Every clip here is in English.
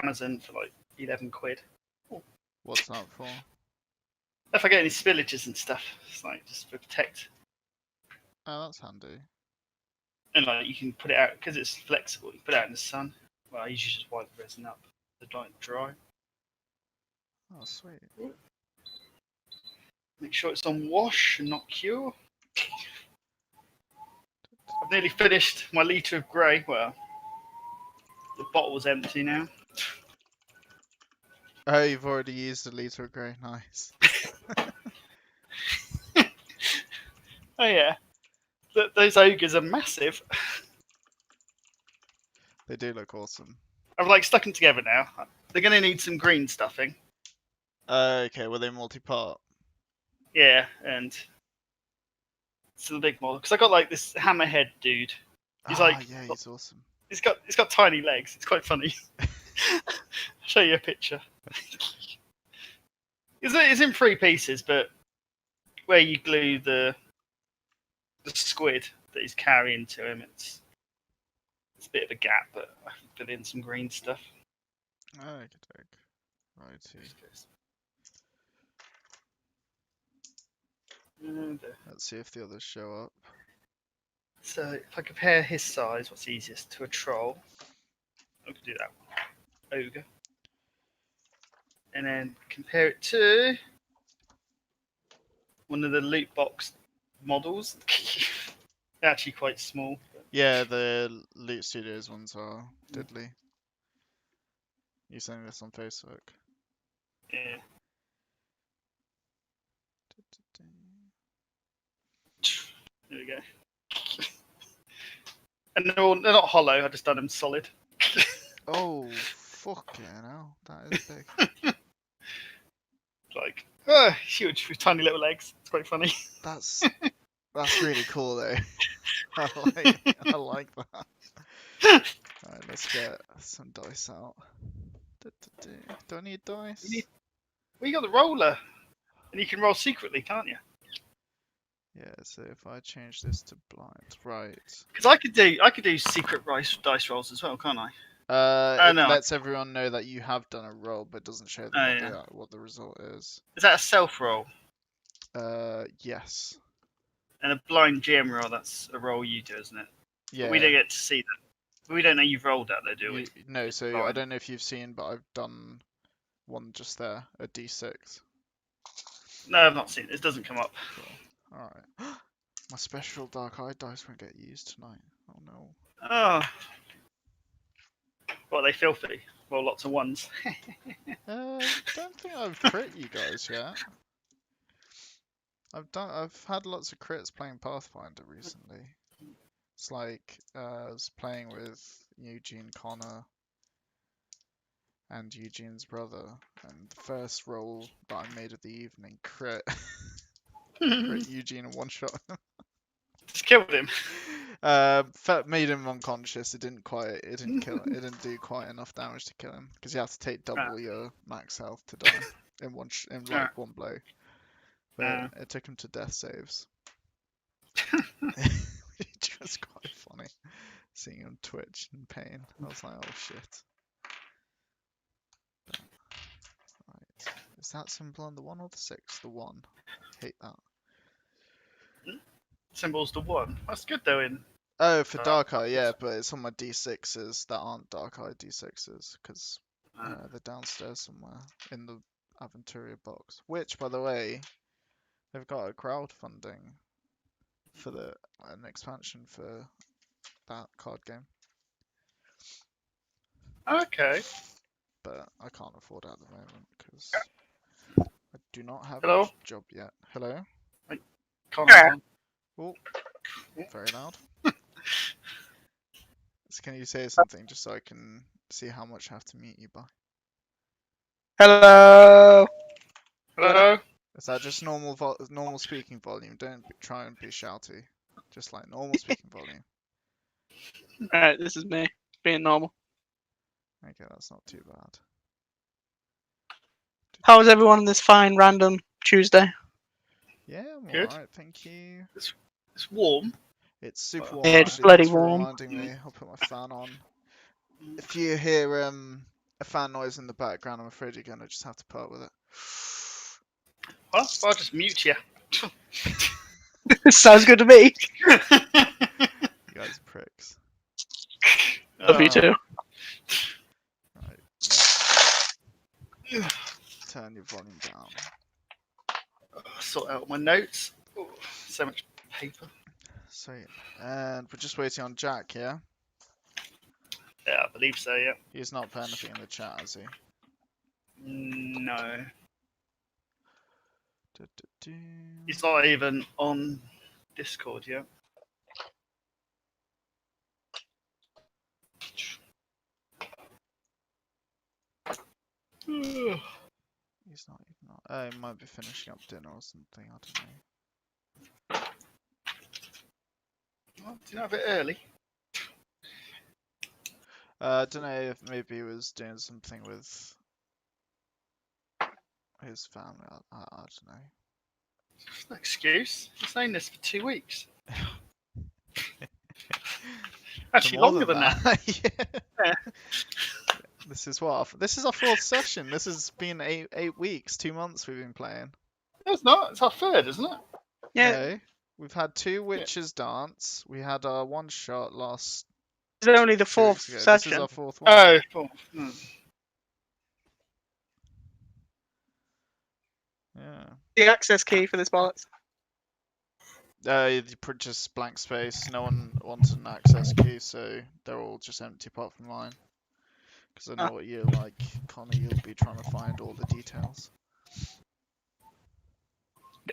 Amazon for like 11 quid. What's that for? If I get any spillages and stuff, it's like just to protect. Oh, that's handy. And like you can put it out because it's flexible. You put it out in the sun. Well, I usually just wipe the resin up to like dry. Oh, sweet. Make sure it's on wash and not cure. I've nearly finished my litre of grey. Well, the bottle's empty now. Oh, you've already used a litre of grey. Nice. Oh yeah, those ogres are massive. They do look awesome. I've like stuck them together now. They're going to need some green stuffing. Okay, were they multi-part? Yeah, and it's the big model because I got like this hammerhead dude. He's like, yeah, he's awesome. He's got tiny legs. It's quite funny. I'll show you a picture. It's in 3 pieces, but where you glue the squid that he's carrying to him, it's a bit of a gap, but I can fill in some green stuff. Okay, righty. Let's see if the others show up. So if I compare his size, what's easiest to a troll? I can do that one. Ogre. And then compare it to one of the loot box models. They're actually quite small. But... Yeah, the Loot Studios ones are diddly. You sending this on Facebook? Yeah. There we go. And they're not hollow, I just done them solid. Oh, fucking hell. That is big. Like, huge with tiny little legs. It's quite funny. That's really cool though. I like that. Alright, let's get some dice out. Do I need dice? Well, you got the roller. And you can roll secretly, can't you? Yeah, so if I change this to blind, right. Because I could do secret dice rolls as well, can't I? It lets everyone know that you have done a roll, but doesn't show them what the result is. Is that a self roll? Yes. And a blind GM roll, that's a roll you do, isn't it? Yeah. But we don't get to see that. We don't know you've rolled that though, do we? No, so I don't know if you've seen, but I've done one just there, a d6. No, I've not seen it. It doesn't come up. Cool. Alright. My special dark eye dice won't get used tonight. Oh no. Oh. What, are they filthy? Well, lots of ones. Don't think I've crit you guys yet. I've had lots of crits playing Pathfinder recently. It's like I was playing with Eugene Connor and Eugene's brother, and the first roll that I made of the evening crit Eugene in one shot. Just killed him. Made him unconscious. It didn't kill him. It didn't do quite enough damage to kill him because you have to take double your max health to die in one blow. But it took him to death saves. Which was quite funny. Seeing him twitch in pain. I was like, oh shit. But, right. Is that symbol on the 1 or the 6? The 1. Hate that. Symbol's the 1. That's good though in... Oh, for Dark Eye, yeah, but it's on my D6s that aren't Dark Eye D6s, because they're downstairs somewhere in the Aventuria box. Which, by the way, they've got a crowdfunding for an expansion for that card game. Okay. But I can't afford it at the moment, because I do not have Hello? a job yet. Hello? Oh, very loud. So can you say something just so I can see how much I have to mute you by? Hello. Hello. Is that just normal speaking volume? Don't try and be shouty. Just like normal speaking volume. Alright, this is me being normal. Okay, that's not too bad. How is everyone on this fine random Tuesday? Yeah, I'm Good. alright, thank you. It's warm. It's super warm. It's actually. bloody Thanks for warm. reminding me. I'll put my fan on. If you hear a fan noise in the background. I'm afraid you're gonna just have to put up with it. Well, I'll just mute you. Sounds good to me. You guys are pricks. Love you too. Right. Turn your volume down. Sort out my notes. Oh, so much paper. Sweet. And we're just waiting on Jack, yeah? Yeah, I believe so. Yeah. He's not put anything in the chat, has he? No, Du-du-du. he's not even on Discord yet. Oh, He's not even on. He might be finishing up dinner or something. I don't know. well, do you know a bit early? I don't know if maybe he was doing something with his family. I don't know. It's no excuse. He's known this for 2 weeks. Actually, For more longer than that. Yeah. Yeah. This is what? This is our fourth session. This has been eight weeks, 2 months we've been playing. No, it's not. It's our third, isn't it? Yeah, No, we've had 2 witches dance. We had our one shot last it's only the 2 fourth weeks ago. This session. is our fourth one. Oh, cool. Yeah. The access key for this bollocks. You just blank space. No one wanted an access key, so they're all just empty apart from mine. Because I know what you're like, Connor. You'll be trying to find all the details.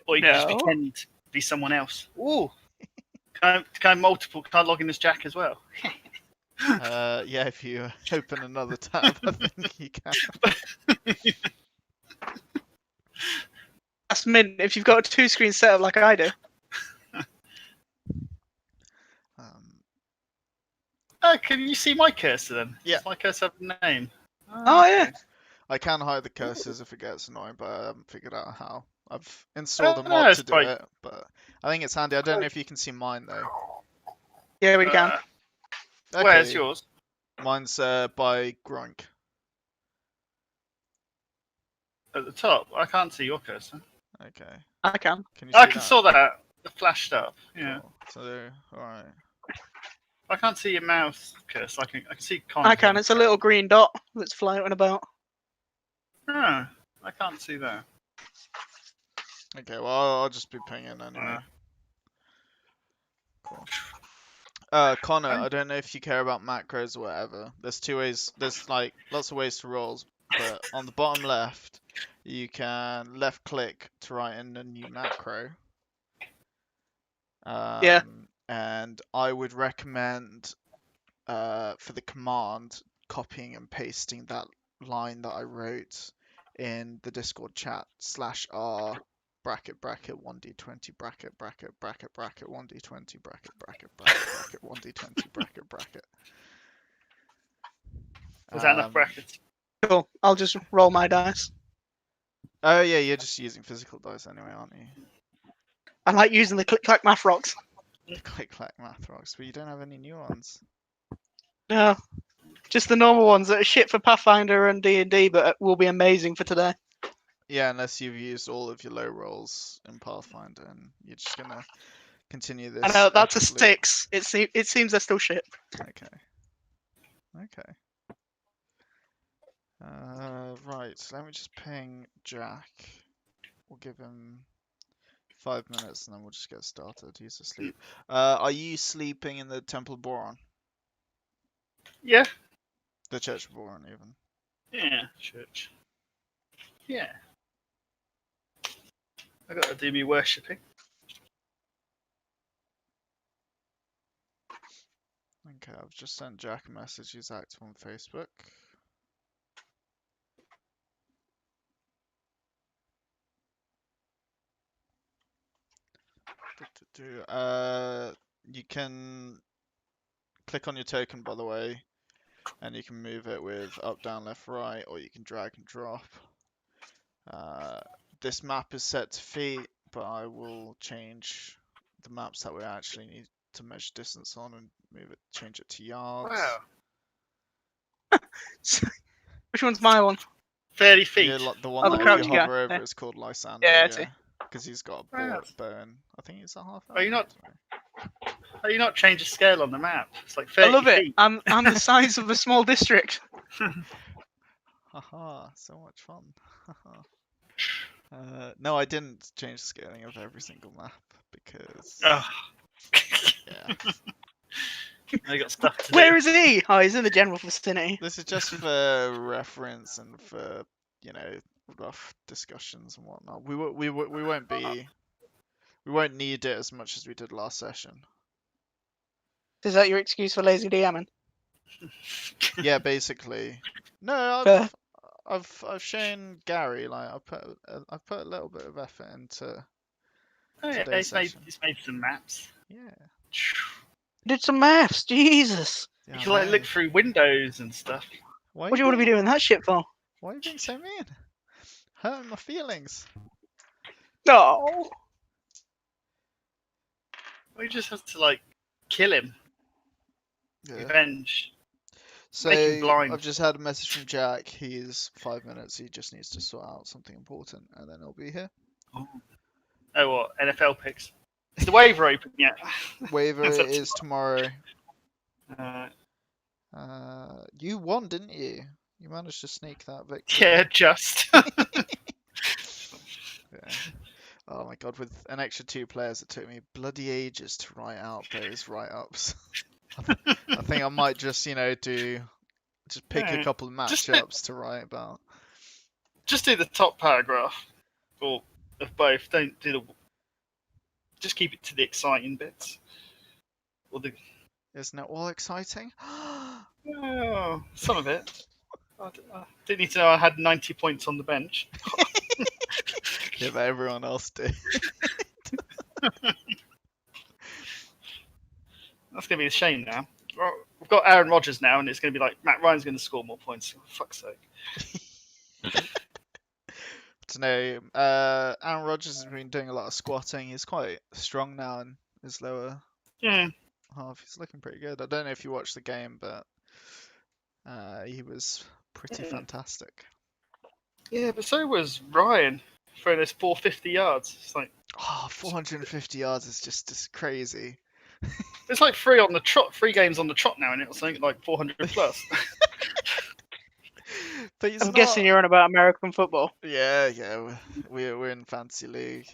Or you can just No. pretend to be someone else. Ooh. Can I log in as Jack as well? Yeah, if you open another tab, I think you can. That's mint if you've got a 2-screen setup like I do. Oh, can you see my cursor then? Yeah. Does my cursor have a name? Oh, yeah. okay. I can hide the cursors if it gets annoying, but I haven't figured out how. I've installed a no, mod it's to do quite- it, but I think it's handy. I don't know if you can see mine though. Yeah, we can. Where's yours? Mine's by Groink. At the top. I can't see your cursor. Okay. I can. Can you see I can that? saw that. It flashed up. Yeah. Cool. So, alright. I can't see your mouse cursor. I can see Connor's I can. one. It's a little green dot that's floating about. Oh, I can't see that. Okay, well, I'll just be pinging anyway. Cool. Connor, I don't know if you care about macros or whatever. There's 2 ways. There's like lots of ways to roles, but on the bottom left, you can left click to write in a new macro. Yeah. And I would recommend for the command copying and pasting that line that I wrote in the Discord chat /r bracket 1d20 bracket 1d20 bracket 1d20 bracket. Was that enough brackets? Cool. I'll just roll my dice. Oh yeah, you're just using physical dice anyway, aren't you? I like using the click-clack math rocks. The click-clack math rocks, but you don't have any new ones. No. Just the normal ones that are shit for Pathfinder and D&D, but will be amazing for today. Yeah, unless you've used all of your low rolls in Pathfinder and you're just gonna continue this. I know, that's a epic 6. It seems they're still shit. loop. Okay. Right, let me just ping Jack. We'll give him 5 minutes and then we'll just get started. He's asleep. Are you sleeping in the Temple of Boron? Yeah. The Church of Boron, even. Yeah. Church. Yeah. I got to do me worshipping. Okay, I've just sent Jack a message. He's active on Facebook. You can click on your token, by the way, and you can move it with up, down, left, right, or you can drag and drop. This map is set to feet, but I will change the maps that we actually need to measure distance on and change it to yards. Wow. Which one's my one? 30 feet. Yeah, like the one Oh, the that if you crouchy guy. hover over, Yeah. it's called Lysander. Yeah, I Yeah, see. because he's got a Wow. burn. I think he's a half. Are you elf, not- I don't know. How you not change the scale on the map? It's like I 30 love it. feet. I'm the size of a small district. Haha, so much fun. No, I didn't change the scaling of every single map because Oh, yeah, I got stuff to Where do. is he? Oh, he's in the general vicinity. this is just for reference and for rough discussions and whatnot. We won't need it as much as we did last session. Is that your excuse for lazy DMing? Yeah, basically. No, Fair. I've shown Gary like I've put a little bit of effort into Oh, yeah, today's he's session. made some maps. Yeah. Did some maths. Jesus. Yeah, You I can like know. look through windows and stuff. Why What do you want to be doing that shit for? Why are you being so mean? Hurting my feelings. No. We just have to like kill him, Yeah. revenge. So Make him blind. I've just had a message from Jack. He's 5 minutes. He just needs to sort out something important, and then he'll be here. Oh, what NFL picks? Is the waiver open yet? Waiver That's up is tomorrow. Uh, You won, didn't you? You managed to sneak that victory. yeah, just. Yeah. Oh my god, with an extra 2 players, it took me bloody ages to write out those write-ups. I think I might just, pick a couple of Just matchups to write about. Just do the top paragraph, or of both. Don't do the. Just keep it to the exciting bits. Or the. Isn't it all exciting? Oh, some of it. I didn't need to know I had 90 points on the bench. Yeah, but everyone else did. That's going to be a shame now. Well, we've got Aaron Rodgers now, and it's going to be like Matt Ryan's going to score more points. For fuck's sake. To know, Aaron Rodgers has been doing a lot of squatting. He's quite strong now in his lower Yeah. half. He's looking pretty good. I don't know if you watched the game, but he was pretty fantastic. Yeah, but so was Ryan throwing those 450 yards. It's like 450 yards is just crazy. it's like 3 games on the trot now, and it was something like 400 plus. But he's I'm not... guessing you're on about American football. Yeah, we're in fantasy league.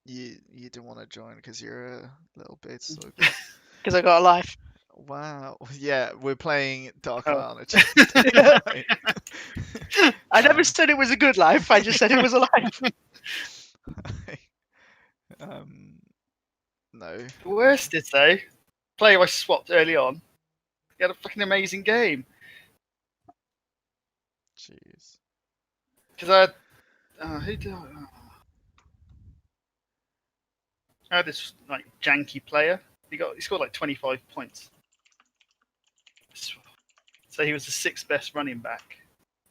You didn't want to join because you're a little bit so. Because I got a life. Wow. Yeah, we're playing Dark Oh. Island. I never said it was a good life. I just said it was a life. No. The worst is though, player I swapped early on. He had a fucking amazing game. Jeez. Because I had who did I had this like janky player. He scored like 25 points. So he was the 6th best running back,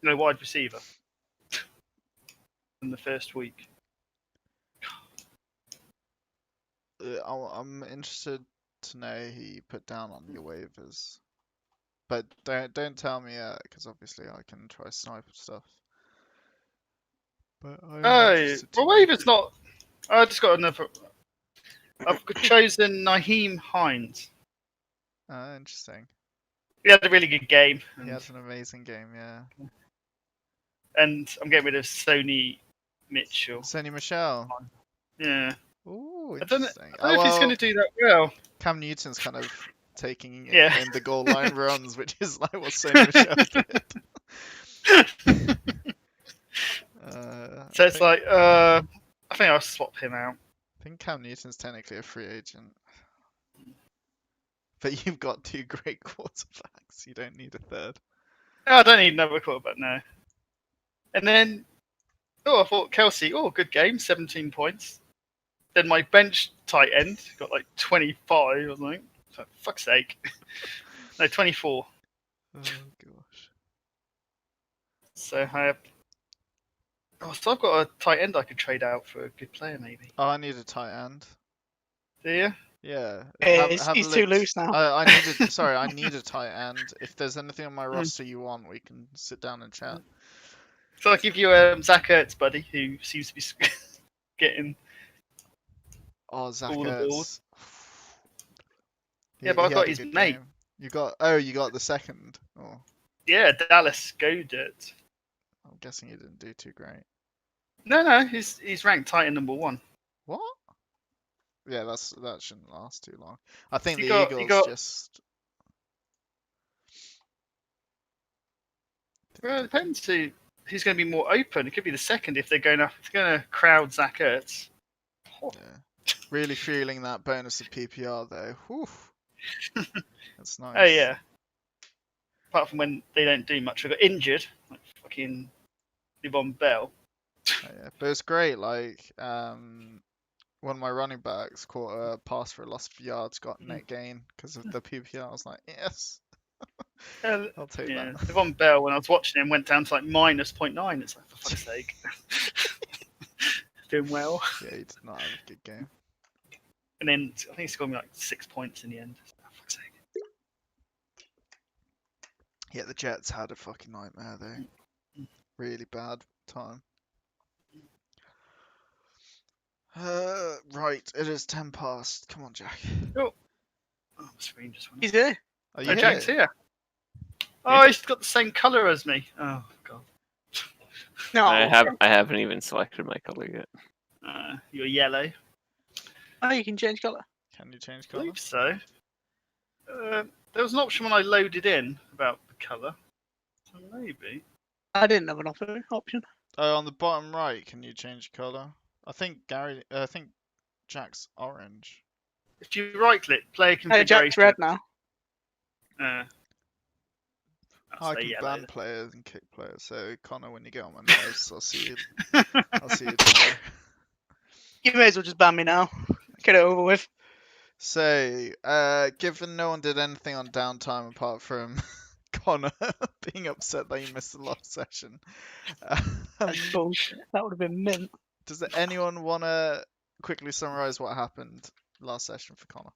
wide receiver in the first week. I'm interested to know who you put down on your waivers, but don't tell me yet because obviously I can try sniper stuff. But Waver's not. I just got another. I've chosen Naheem Hines. Interesting. He had a really good game. He had an amazing game, yeah. And I'm getting rid of Sony Mitchell. Sony Michel. Yeah. Ooh, I don't know interesting. if he's going to do that well. Cam Newton's kind of taking Yeah. in the goal line runs, which is like what Sony Michel did. So it's like, I think I'll swap him out. I think Cam Newton's technically a free agent. But you've got 2 great quarterbacks. You don't need a third. No, I don't need another quarterback now. And then, I thought Kelsey, good game, 17 points. Then my bench tight end got like 25, I was like, for fuck's sake. No, 24. Oh, gosh. So I have... so I've got a tight end I could trade out for a good player, maybe. Oh, I need a tight end. Do you? Yeah. He's a too look. loose now. I needed. Sorry, I need a tight end. If there's anything on my roster you want, we can sit down and chat. So I'll give you Zach Ertz, buddy, who seems to be getting Oh, Zach all the balls. Ertz. Yeah, but I've He got had a his good mate. game. You got the second. Oh, Yeah, Dallas, go dirt. I'm guessing you didn't do too great. No, he's ranked tight end number 1. What? Yeah, that shouldn't last too long. I think You the got- you Eagles got- just. Well, it depends who's going to be more open. It could be the second if they're going to crowd Zach Ertz. Yeah. Really feeling that bonus of PPR though. Whew. That's nice. Oh yeah. Apart from when they don't do much, I got injured, like fucking Livon Bell. Oh, yeah. But it's great. Like, one of my running backs caught a pass for a loss of yards, got net gain because of the PPR. I was like, yes, I'll take Yeah, that. Livon Bell, when I was watching him, went down to like minus 0.9. It's like, for fuck's sake. Doing well. Yeah, he did not have a good game. And then I think he scored me like 6 points in the end. For fuck's sake. Yeah, the Jets had a fucking nightmare though. Really bad time. Right, it is 10 past. Come on, Jack. Oh, my screen just went. He's there. Are Oh, you Jack's here? here. Oh, he's got the same colour as me. Oh god. No. I haven't even selected my color yet. You're yellow. Oh, you can change colour. Can you change I colour? believe so. There was an option when I loaded in about the colour. So maybe. I didn't have an option. Oh, on the bottom right, can you change colour? I think Jack's orange. If you right click, player Hey, configuration. Jack's red now. I'll I say can yellow ban then. players and kick players. So Connor, when you get on my nerves, I'll see you. I'll see you tomorrow. You may as well just ban me now. Get it over with. So, given no one did anything on downtime apart from Connor being upset that you missed the last session, That's bullshit. That would have been mint. does anyone want to quickly summarize what happened last session for Connor?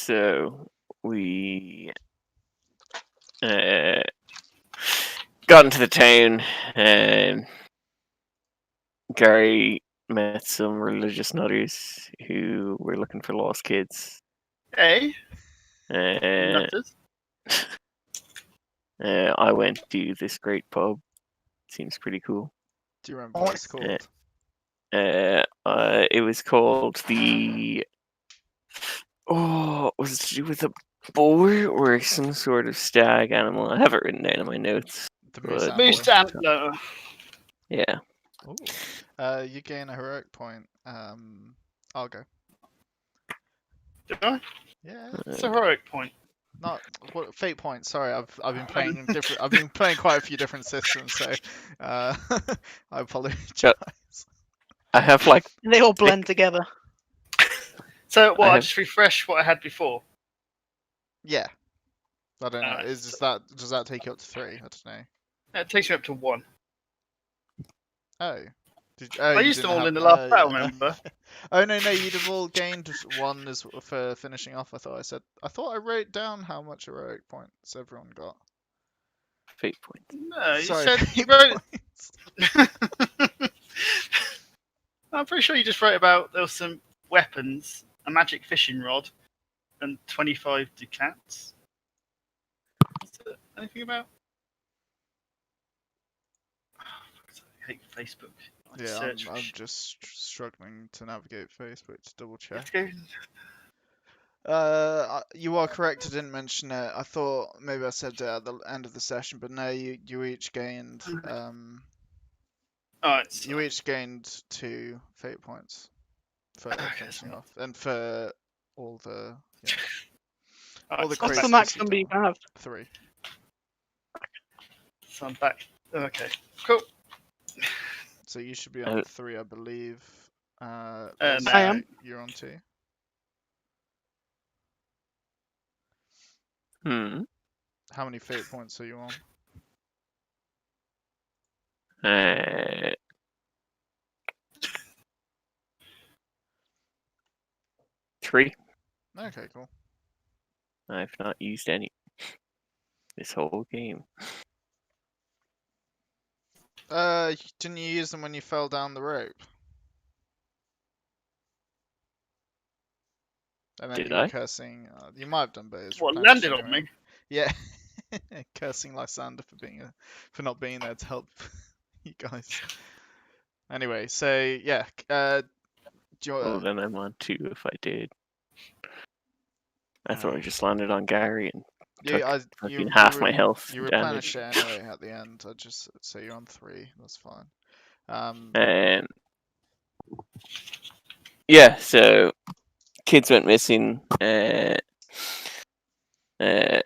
So we got into the town, and Gary met some religious nutters who were looking for lost kids. Hey, Uh, nutters. I went to this great pub. Seems pretty cool. Do you remember what it's called? It was called the. Oh, was it to do with a boar or some sort of stag animal? I have it written down in my notes. The Good. Moose Antler. antler. Yeah. Ooh. You gain a heroic point. I'll go. Did I? Yeah. It's a heroic point. Not fate points. Sorry, I've been playing different. I've been playing quite a few different systems, so I apologize. I have like They all blend together. So what? I have- just refresh what I had before. Yeah. I don't know. Alright. Does that take you up to 3? I don't know. It takes me up to 1. Oh. I you used them didn't all have- in the last battle, yeah. remember? Oh no, you'd have all gained 1 as for finishing off. I thought I wrote down how much heroic points everyone got. fate points. No, you Sorry, said you fate wrote. points. I'm pretty sure you just wrote about there was some weapons, a magic fishing rod, and 25 ducats. Is there anything about? I hate Facebook. I Yeah, search for I'm shit. just struggling to navigate Facebook to double You have check. to go. You are correct. I didn't mention it. I thought maybe I said it at the end of the session, but no, you each gained Alright, you each gained 2 fate points for Okay, finishing so- off, and for all the all alright, the so I'm What's the crazy max stuff number you done. can have? 3. back. So I'm back. Okay, cool. So you should be on 3, I believe. no. I am. You're on 2. How many fate points are you on? 3. Okay, cool. I've not used any this whole game. Didn't you use them when you fell down the rope? And then Did you were I? cursing. You might have done, but it's What replenished landed on anyway. me? Yeah, cursing Lysander for not being there to help you guys. Anyway, so yeah, do you, Well, then I'm on 2 if I did. I thought I uh, just landed on Gary and took fucking half my health you damage. replenish it anyway at the end. I just say you're on 3. That's fine. Yeah, so kids went missing.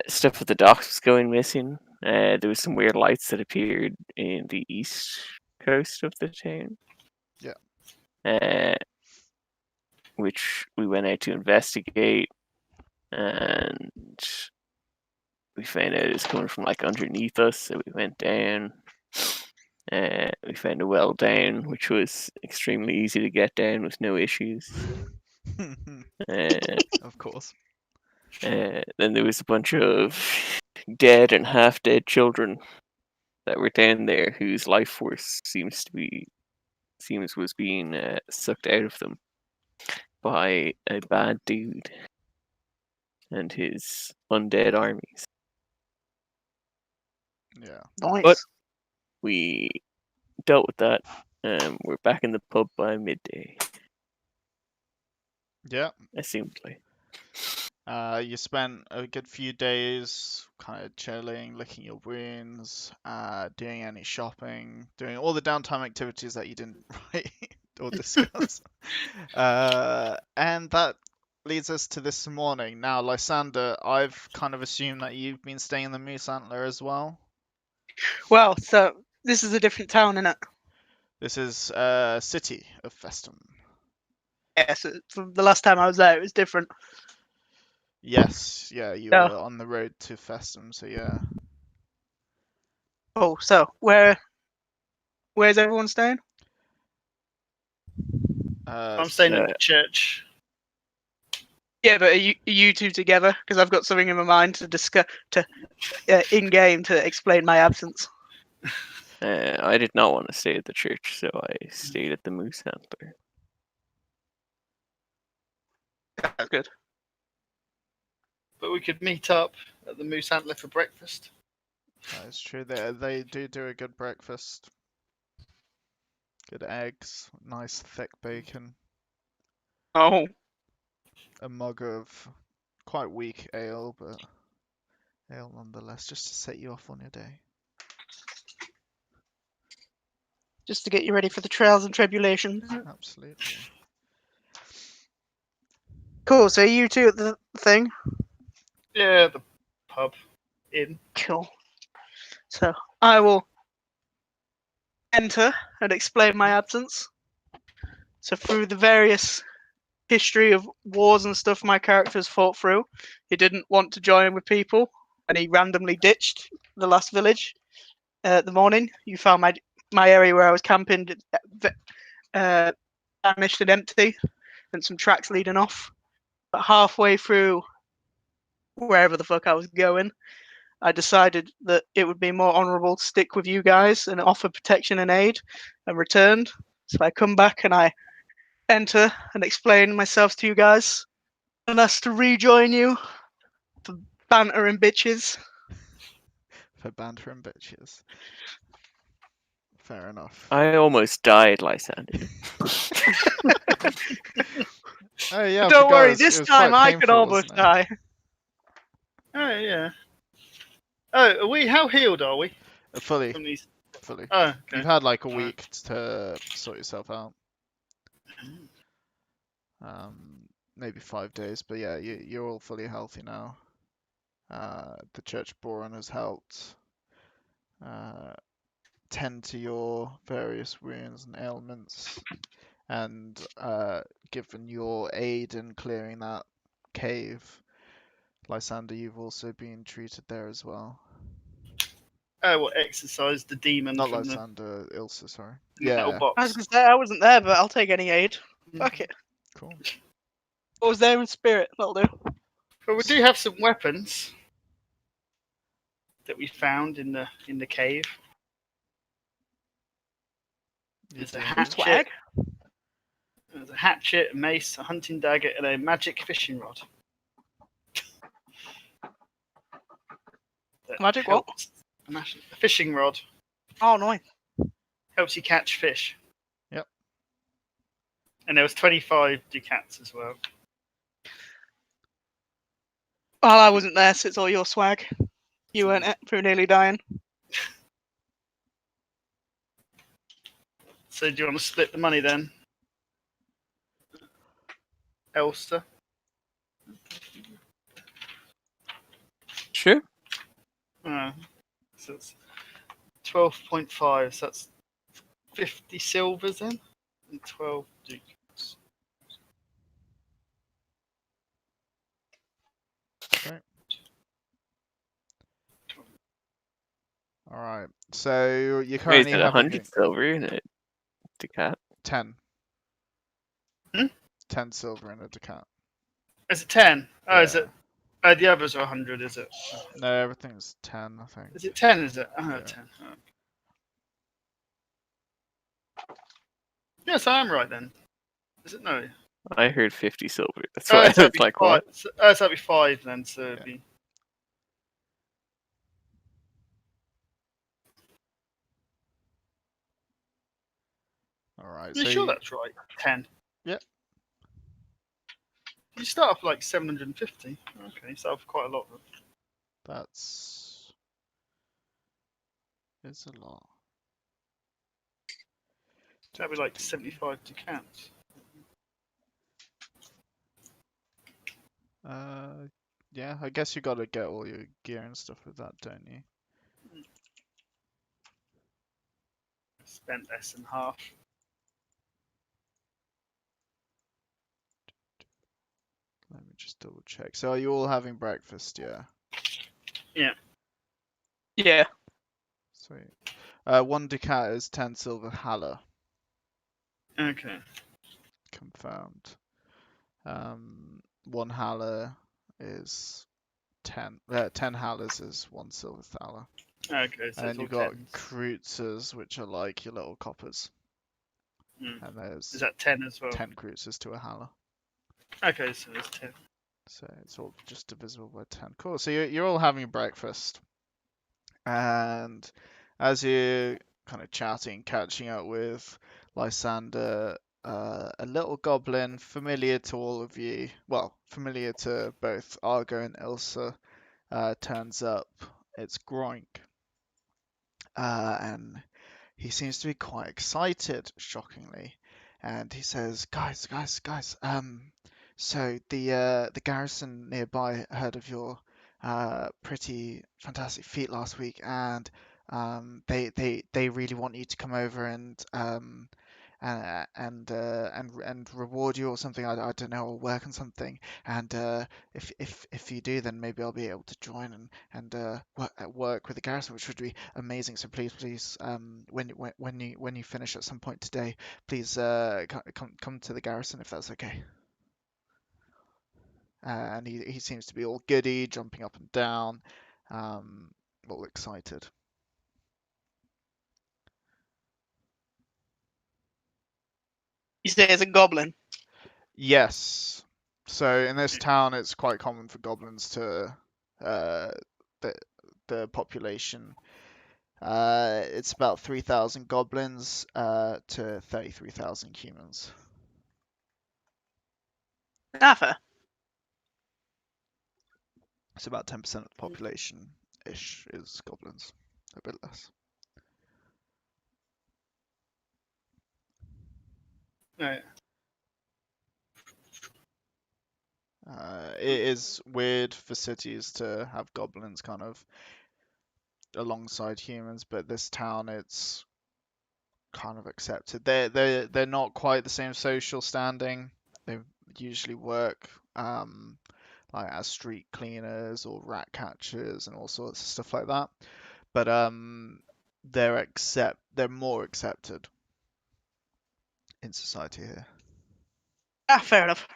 Stuff at the docks was going missing. There was some weird lights that appeared in the east coast of the town. Yeah. Which we went out to investigate, and we found out it was coming from like underneath us. So we went down. We found a well down, which was extremely easy to get down with no issues. Of course. Then there was a bunch of dead and half dead children that were down there whose life force seems was being sucked out of them by a bad dude and his undead armies. Yeah. Nice. But we dealt with that. We're back in the pub by midday, Yeah. assumedly. You spent a good few days kind of chilling, licking your wounds, doing any shopping, doing all the downtime activities that you didn't write or discuss. And that leads us to this morning. Now, Lysander, I've kind of assumed that you've been staying in the Moose Antler as well. Well, so this is a different town, innit? This is city of Festum. Yes, from the last time I was there, it was different. Yes, yeah, you No. were on the road to Festum, so yeah. Oh, so where's everyone staying? I'm staying in uh, the church. Yeah, but are you two together? Because I've got something in my mind to discuss in game to explain my absence. I did not want to stay at the church, so I stayed at the Moose Antler. That's good. But we could meet up at the Moose Antler for breakfast. That is true. They do a good breakfast. Good eggs, nice thick bacon, Oh, a mug of quite weak ale, but ale nonetheless, just to set you off on your day. just to get you ready for the trials and tribulations. Absolutely. Cool. So you two at the thing. Yeah, the pub inn. Cool. So I will enter and explain my absence. So through the various history of wars and stuff my character's fought through, he didn't want to join with people, and he randomly ditched the last village. The morning, you found my area where I was camping vanished and empty, and some tracks leading off. But halfway through wherever the fuck I was going, I decided that it would be more honourable to stick with you guys and offer protection and aid, and returned. So I come back and I enter and explain myself to you guys, and ask to rejoin you for banter and bitches. For banter and bitches. Fair enough. I almost died, Lysander. Oh yeah, I Don't forgot, worry, it this was time quite I could painful, almost wasn't it? die. Oh yeah. Oh, are we? How healed are we Fully. from these? Fully. Oh, okay. You've had like a Alright. week to sort yourself out. Maybe 5 days, but yeah, you're all fully healthy now. The Church Boron has helped tend to your various wounds and ailments, and given your aid in clearing that cave, Lysander, you've also been treated there as well. Oh, what exercised the demon Not from the Lysander, Ilsa, sorry. metal Yeah, box? I was gonna say I wasn't there, but I'll take any aid. Fuck it. cool. What was there in spirit? That'll do. But we do have some weapons that we found in the cave. You There's a do. hatchet. Swag. There's a hatchet, a mace, a hunting dagger, and a magic fishing rod. That Magic what? A fishing rod Oh, nice. helps you catch fish. Yep. And there was 25 ducats as well. Well, I wasn't there, so it's all your swag. You weren't it through nearly dying. So do you want to split the money then? Elster? Sure. So it's 12.5, so that's 50 silvers then? And 12 ducats. Okay. All right. So you Wait, currently is it have 100 silver in a ducat? 10. Hmm? 10 silver in a ducat. Is it 10? Oh, is Yeah. it? The others are 100, is it? No, everything's 10, I think. Is it 10, is it? Oh, Yeah. 10. Oh. Yes, I am right then. Is it? No. I heard 50 silver. That's Oh, why I so was like, what? so that'd be 5 then, so it'd Yeah. be... All right. You So sure that's right? 10. Yep. You start off like 750. Okay, you start off quite a lot. that's it's a lot. That'd be like 75 ducats. Yeah, I guess you got to get all your gear and stuff with that, don't you? Spent less than half. Let me just double check. So are you all having breakfast? Yeah. Yeah. Sweet. 1 ducat is 10 silver haller. Okay. Confirmed. 1 haller is 10. 10 hallers is 1 silver thaler. Okay, so And it's then all you've got 10s. kreutzers, which are like your little coppers. Mm. And there's Is that 10 as well? 10 kreutzers to a haller. Okay, so there's 10. So it's all just divisible by 10. Cool. So you're all having breakfast. And as you're kind of chatting, catching up with Lysander, a little goblin familiar to all of you, well, familiar to both Argo and Ilsa, turns up. It's Groink. And he seems to be quite excited, shockingly. And he says, guys, so the garrison nearby heard of your pretty fantastic feat last week, and they really want you to come over and reward you or something. I don't know, or work on something. And if you do, then maybe I'll be able to join and work with the garrison, which would be amazing. So please, when you finish at some point today, please come to the garrison if that's okay. And he seems to be all giddy, jumping up and down, all excited. You say it's a goblin. Yes. So in this town, it's quite common for goblins to the population. It's about 3,000 goblins to 33,000 humans. Ah, fair. It's about 10% of the population-ish is goblins, a bit less. Right. It is weird for cities to have goblins kind of alongside humans, but this town it's kind of accepted. They're not quite the same social standing. They usually work like as street cleaners or rat catchers and all sorts of stuff like that. But they're more accepted in society here. Ah, fair enough.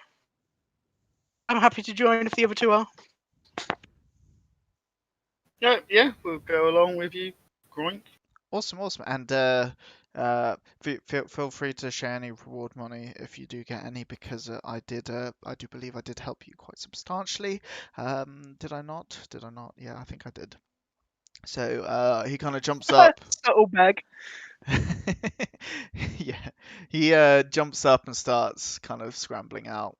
I'm happy to join if the other two are. Yeah, we'll go along with you, Groink. Awesome. And feel free to share any reward money if you do get any, because I do believe I did help you quite substantially. Did I not? Yeah, I think I did. So he kind of jumps up. Subtle bag. Yeah, he jumps up and starts kind of scrambling out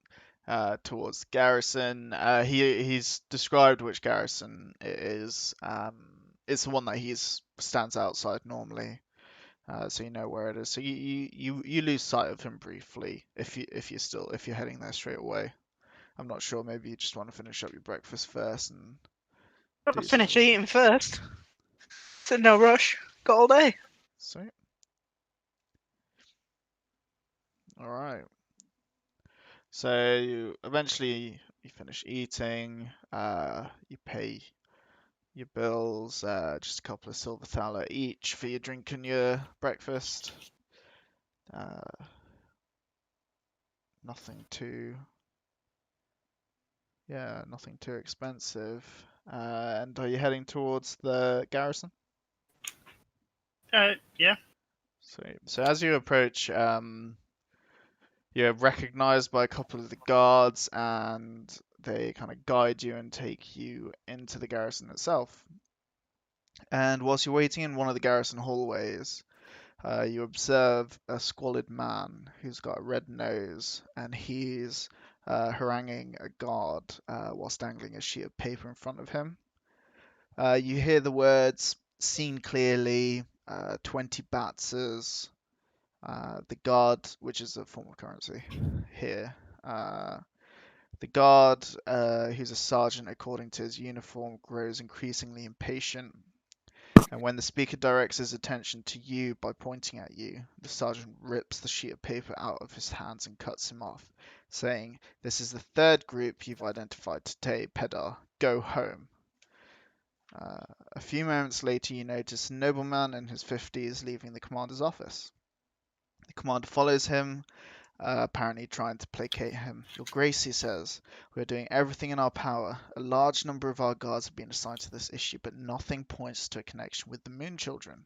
towards the garrison. He's described which garrison it is. It's the one that he's stands outside normally, so you know where it is. So you lose sight of him briefly if you're heading there straight away. I'm not sure. Maybe you just want to finish up your breakfast first and Gotta do some finish other stuff. eating first. So no rush. Got all day. Sweet. All right. So you eventually you finish eating. You pay your bills. Just a couple of silver thaler each for your drink and your breakfast. Nothing too. Yeah, nothing too expensive. And are you heading towards the garrison? Yeah. So as you approach, you're recognized by a couple of the guards, and they kind of guide you and take you into the garrison itself. And whilst you're waiting in one of the garrison hallways, you observe a squalid man who's got a red nose, and he's haranguing a guard whilst dangling a sheet of paper in front of him. You hear the words, "Seen clearly, 20 batzers." The guard, which is a form of currency here. The guard, who's a sergeant according to his uniform, grows increasingly impatient. And when the speaker directs his attention to you by pointing at you, the sergeant rips the sheet of paper out of his hands and cuts him off, saying, "This is the third group you've identified today, Pedar. Go home." A few moments later, you notice a nobleman in his 50s leaving the commander's office. The commander follows him, apparently trying to placate him. "Your Grace," he says, "we are doing everything in our power. A large number of our guards have been assigned to this issue, but nothing points to a connection with the Moon Children."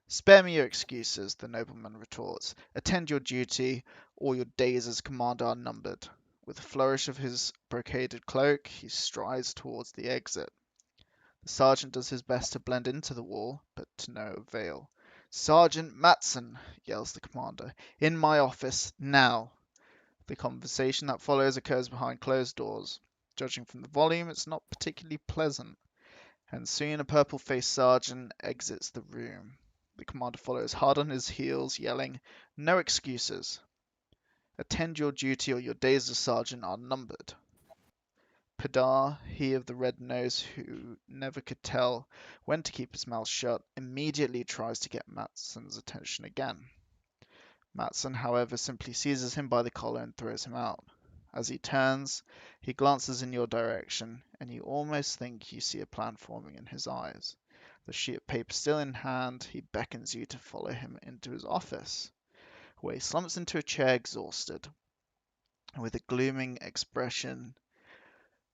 "Spare me your excuses," the nobleman retorts. "Attend your duty, or your days as commander are numbered." With a flourish of his brocaded cloak, he strides towards the exit. The sergeant does his best to blend into the wall, but to no avail. "Sergeant Matson," yells the commander, "in my office, now!" The conversation that follows occurs behind closed doors. Judging from the volume, it's not particularly pleasant, and soon a purple-faced sergeant exits the room. The commander follows hard on his heels, yelling, "No excuses. Attend your duty or your days as sergeant are numbered." Pedar, he of the red nose who never could tell when to keep his mouth shut, immediately tries to get Matson's attention again. Matson, however, simply seizes him by the collar and throws him out. As he turns, he glances in your direction, and you almost think you see a plan forming in his eyes. The sheet of paper still in hand, he beckons you to follow him into his office, where he slumps into a chair exhausted. With a glooming expression,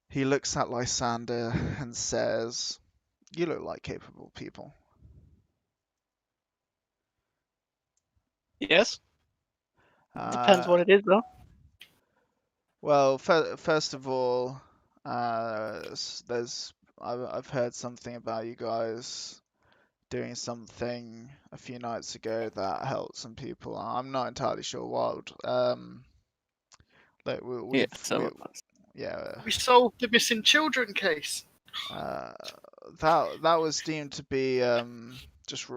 he looks at Lysander and says, "You look like capable people." Yes. Depends what it is, though. Well, first of all, there's I've heard something about you guys doing something a few nights ago that helped some people. I'm not entirely sure what. Like Yeah, some of us. Yeah, We solved the missing children case. uh, that was deemed to be just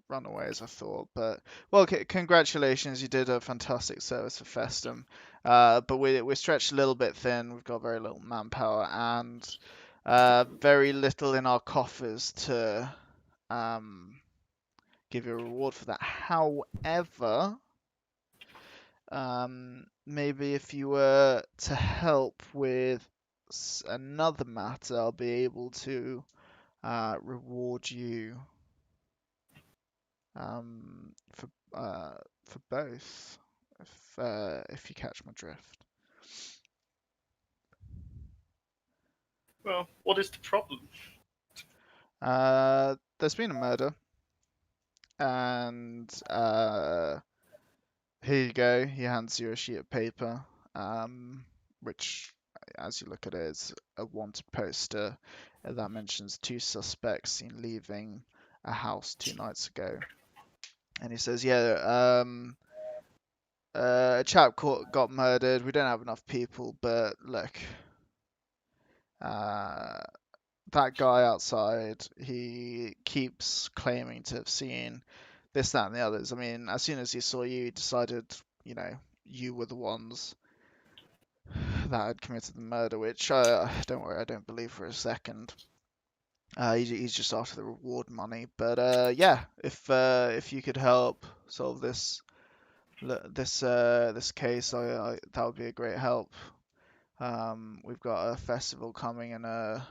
runaways, I thought. But well, congratulations, you did a fantastic service for Festum. But we're stretched a little bit thin. We've got very little manpower and very little in our coffers to give you a reward for that. However, maybe if you were to help with another matter, I'll be able to reward you um, for for both, if you catch my drift. Well, what is the problem? There's been a murder, and here you go. He hands you a sheet of paper, which, as you look at it, is a wanted poster that mentions 2 suspects seen leaving a house 2 nights ago. And he says, "Yeah, a chap got murdered. We don't have enough people, but look, that guy outside, he keeps claiming to have seen this, that, and the others. I mean, as soon as he saw you, he decided, you were the ones that had committed the murder, which, don't worry, I don't believe for a second. He's just after the reward money. But yeah, if you could help solve this case, that would be a great help. We've got a festival coming in a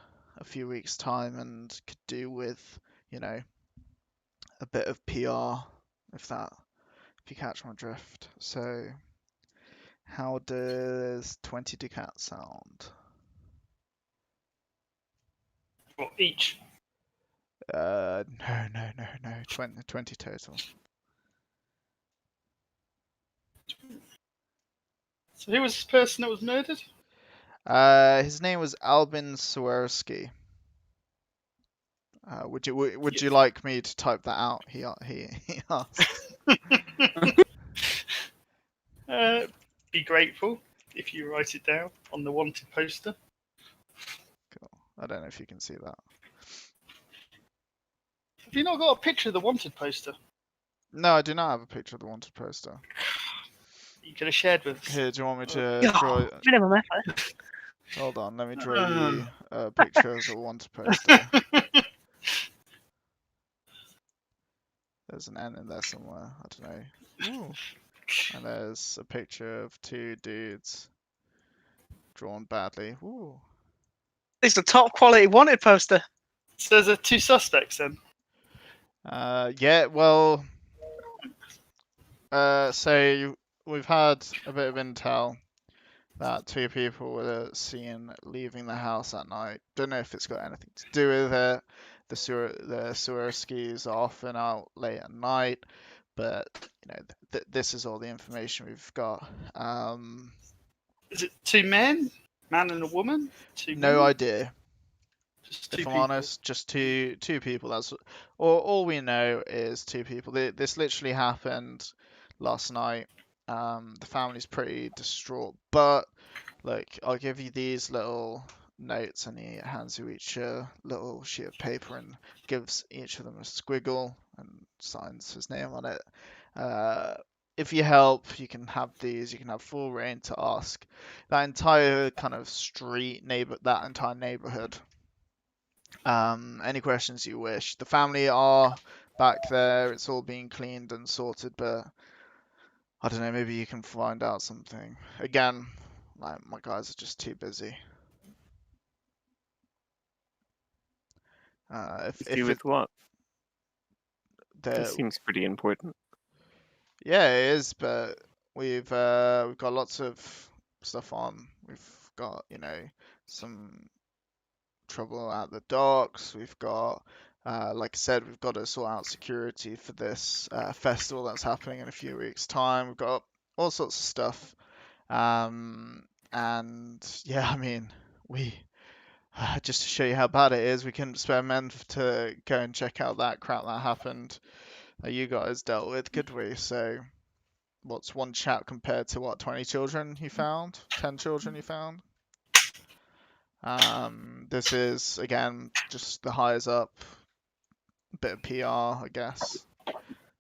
few weeks' time, and could do with, a bit of PR, if you catch my drift. So, how does 20 ducats sound? Well, each. No, 20 total. So who was this person that was murdered? His name was Albin Swersky. Would you Yes. like me to type that out? He asks. Be grateful if you write it down on the wanted poster. Cool. I don't know if you can see that. Have you not got a picture of the wanted poster? No, I do not have a picture of the wanted poster. You could have shared with us. Here, do you want me to draw? Minimum effort. Hold on, let me draw you a picture of the wanted poster. There's an N in there somewhere. I don't know. Ooh. And there's a picture of 2 dudes drawn badly. Ooh. It's a top quality wanted poster. So there's 2 suspects then. Yeah, well, so we've had a bit of intel that 2 people were seen leaving the house at night. Don't know if it's got anything to do with it. The Swiderskis are often out late at night, but this is all the information we've got. Is it 2 men? Man and a woman? 2 No women? idea. Just 2 If I'm people. honest, just two people. That's all we know is 2 people. This literally happened last night. The family's pretty distraught, but look, I'll give you these little notes, and he hands you each a little sheet of paper and gives each of them a squiggle and signs his name on it. If you help, you can have these. You can have full reign to ask that entire kind of that entire neighborhood. Any questions you wish. The family are back there. It's all being cleaned and sorted, but I don't know, maybe you can find out something. Again, my guys are just too busy. To do with what? That the seems pretty important. Yeah, it is, but we've got lots of stuff on. We've got, some trouble at the docks. We've got, like I said, we've got to sort out security for this festival that's happening in a few weeks' time. We've got all sorts of stuff. And yeah, I mean, we just to show you how bad it is, we couldn't spare men to go and check out that crap that happened that you guys dealt with, could we? So, what's one chap compared to what, 20 children you found? 10 children you found? This is, again, just the highs up, a bit of PR, I guess.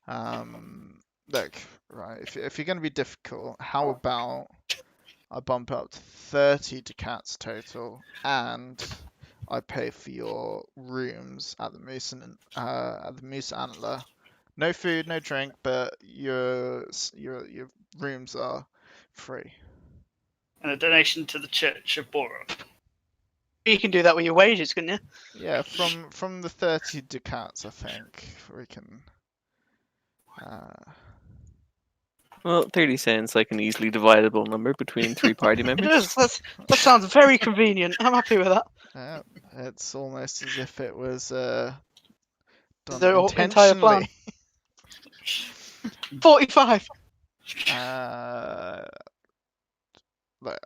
Look, right, if you're going to be difficult, how about I bump up to 30 ducats total, and I pay for your rooms at the Moose Antler. No food, no drink, but your rooms are free. And a donation to the Church of Boron. You can do that with your wages, couldn't you? Yeah, from the 30 ducats, I think we can. Well, 30 sounds like an easily dividable number between 3 party It members. is. That sounds very convenient. I'm happy with that. Yeah, it's almost as if it was done The entire plan. intentionally. 45. But-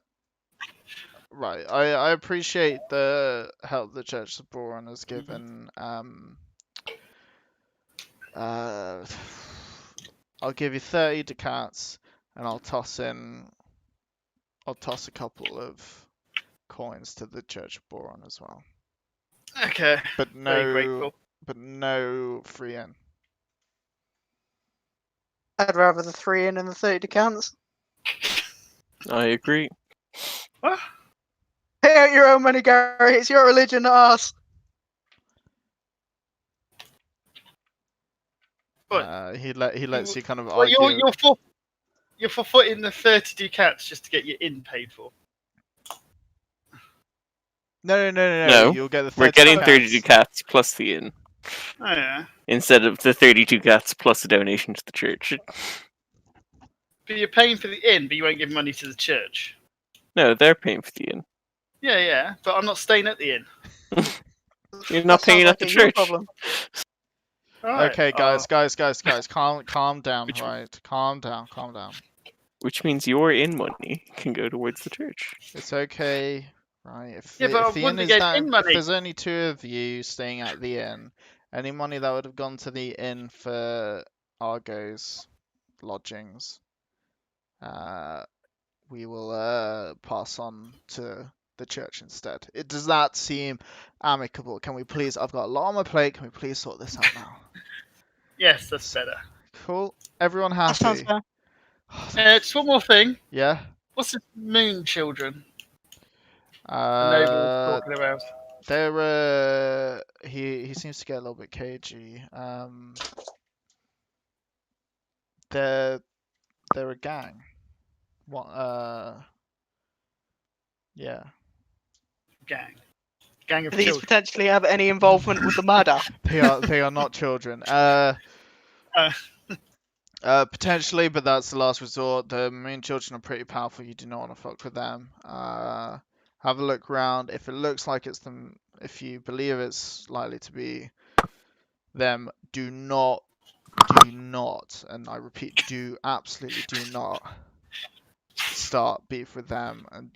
right, I appreciate the help the Church of Boron has given. I'll give you 30 ducats, and I'll toss a couple of coins to the Church of Boron as well. Okay. But Very grateful. no free in. I'd rather the 3 in and the 30 decants. I agree. What? Pay out your own money, Gary. It's your religion, not ours. What? He lets you kind of Well, argue. you're forfeiting the 30 ducats just to get your inn paid for. No. No, You'll get the 30 We're getting ducats. 32 cats plus the inn, Oh yeah. instead of the 32 cats plus a donation to the church. But you're paying for the inn, but you won't give money to the church. No, they're paying for the inn. Yeah. But I'm not staying at the inn. You're not That paying sounds at the like a you church. problem. Alright. Okay, guys, calm down, Which- right? Calm down. Which means your inn money can go towards the church. It's okay, right? Yeah, but I if the inn wouldn't is get down, inn if money. there's only 2 of you staying at the inn, any money that would have gone to the inn for Argo's lodgings, we will pass on to the church instead. Does that seem amicable? Can we please? I've got a lot on my plate. Can we please sort this out now? Yes, that's better. Cool. Everyone That sounds happy? fair. Just one more thing. Yeah. What's the moon children? The noble was talking about. They're he seems to get a little bit cagey. They're a gang. What? Yeah. Gang of Do these children. potentially have any involvement with the murder? They are not children. Potentially, but that's the last resort. The main children are pretty powerful. You do not want to fuck with them. Have a look around. If it looks like it's them, if you believe it's likely to be them, do not, and I repeat, absolutely do not start beef with them. And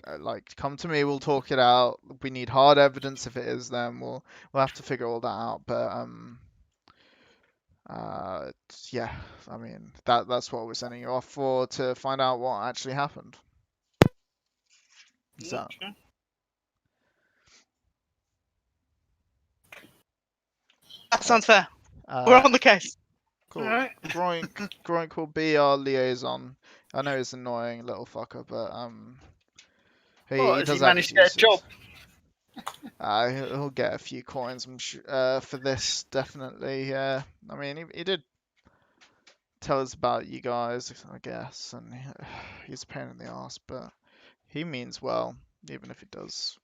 come to me. We'll talk it out. We need hard evidence if it is them. We'll have to figure all that out. But yeah, I mean that's what we're sending you off for, to find out what actually happened. So Okay. That sounds fair. We're on the case. cool. Alright. Groink will be our liaison. I know he's an annoying little fucker, but he What, has does he have managed his to get a uses. job? He'll get a few coins, I'm sure, for this, definitely. Yeah, I mean he did tell us about you guys, I guess, and he's a pain in the ass, but he means well, even if he does,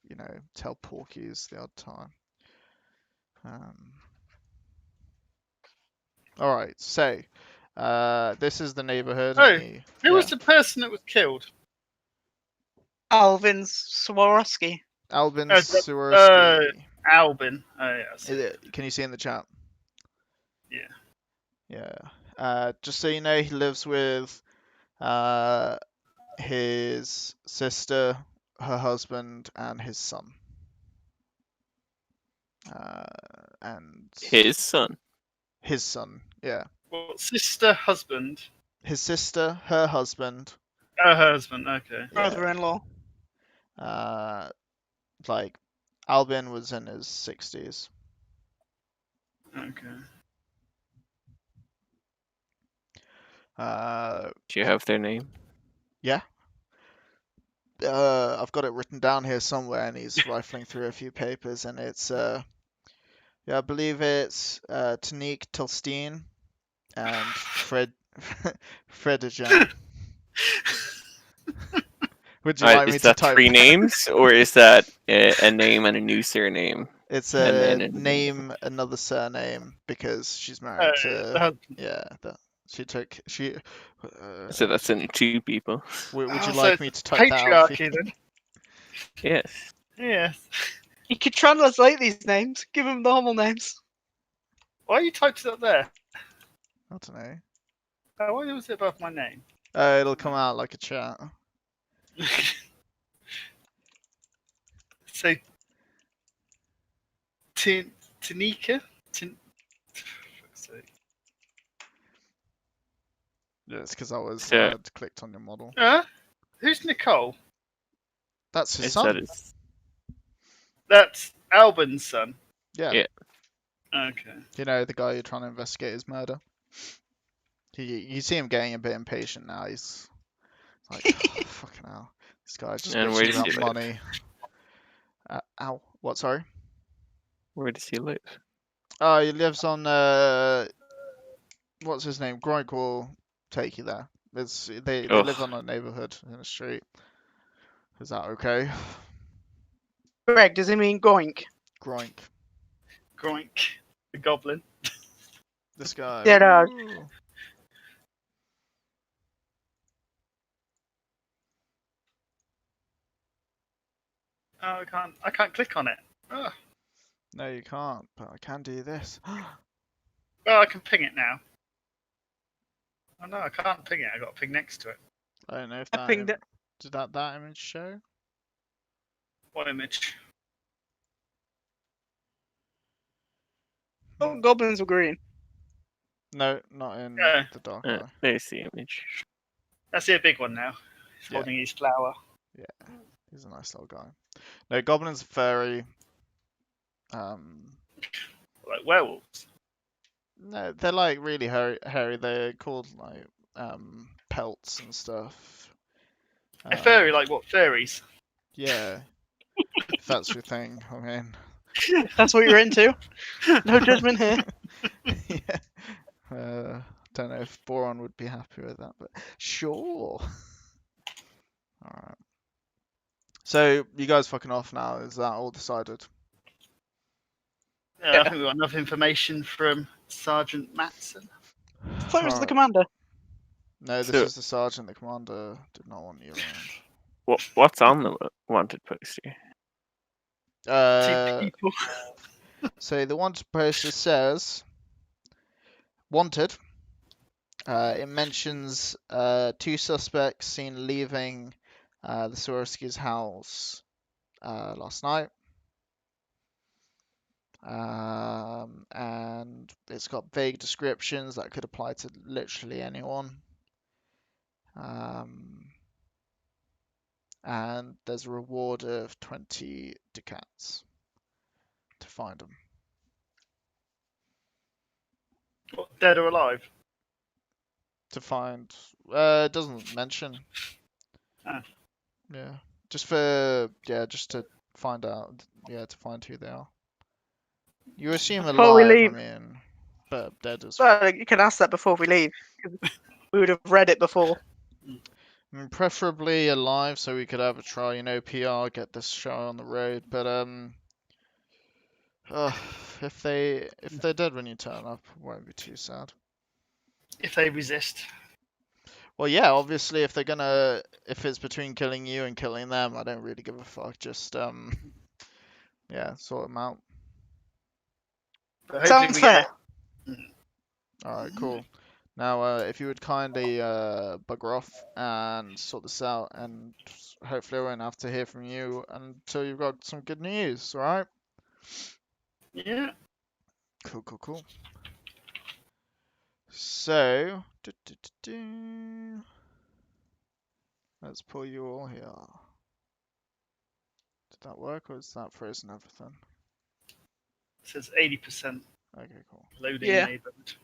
tell porkies the odd time. All right, so this is the neighborhood. Oh, and Who was the person that was killed? Alvin Swarovski. Albin Oh, Swarovski. Albin. Oh, yeah. I see. Can you see in the chat? Yeah. Yeah. Just so you know, he lives with his sister, her husband, and his son. And His son. his son, yeah. Well, sister, husband. His sister, her husband. Her husband. Okay. Yeah. Brother-in-law. Albin was in his 60s. Okay. Do you have their name? Yeah. I've got it written down here somewhere, and he's rifling through a few papers, and it's I believe it's Tanique Tilstein and Fredijan. Would you like me Is to that type 3 names, or is that a name and a new surname? It's and a then name, another surname, because she's married The to husband. yeah, She took. She. So that's only 2 people. Would you So like it's me to type that out for you? patriarchy then. Yes. Yes. You could translate these names. Give them normal names. Why you typed it up there? I don't know. Why was it above my name? It'll come out like a chat. So, Tanika? So, Yeah, it's because I was Yeah. had clicked on your model. who's Nicole? That's his It's son. that is. That's Albin's son. Yeah. Yeah. Okay. You know, the guy you're trying to investigate his murder. You see him getting a bit impatient now. He's like, oh, fucking hell. This guy just And bitching where does about he live? money. Ow. What, sorry? Where does he live? Oh, he lives on, what's his name? Groink will take you there. They live Ugh. on a neighborhood in a street. Is that okay? Greg, does he mean goink? Groink. Groink. The Goblin. This guy. Yeah, no. Ooh. Oh, I can't click on it. Oh. No, you can't, but I can do this. Well, I can ping it now. Oh no, I can't ping it. I got a ping next to it. I don't know if I that pinged it. did that image show? What image? Oh, goblins were green. No, not in Yeah. the dark eye. There's the image. That's the big one now. He's Yeah. holding his flower. He's a nice little guy. No, goblins are furry. Like werewolves. No, they're like really hairy. They're called like pelts and stuff. A furry, like what? Furries? Yeah, if that's your thing. I mean, That's what you're into. No judgment here. yeah. Don't know if Boron would be happy with that, but sure. All right. So you guys fucking off now? Is that all decided? Yeah, I think we got enough information from Sergeant Matson. I thought it was the Alright. commander. No, this So- is the sergeant. The commander did not want you around. What's on the wanted poster? Two people. So the wanted poster says wanted. It mentions 2 suspects seen leaving the Swarovski's house last night. And it's got vague descriptions that could apply to literally anyone. And there's a reward of 20 ducats to find them. What, dead or alive? To find, it doesn't mention. Ah. Yeah, just to find out. Yeah, to find who they are. You assume Before we alive, leave- I mean, but dead as. Well, you can ask that before we leave. 'Cause we would have read it before. I mean, preferably alive, so we could have a try. PR, get this show on the road. But if they're dead when you turn up, it won't be too sad. If they resist. Well, yeah, obviously, if it's between killing you and killing them, I don't really give a fuck. Just yeah, sort them out. But Sounds hopefully we fair. get All right, cool. Now, if you would kindly bugger off and sort this out, and hopefully I won't have to hear from you until you've got some good news. All right? Yeah. Cool. So, let's pull you all here. Did that work, or is that frozen everything? It says 80% Okay, cool. loading Yeah. enabled.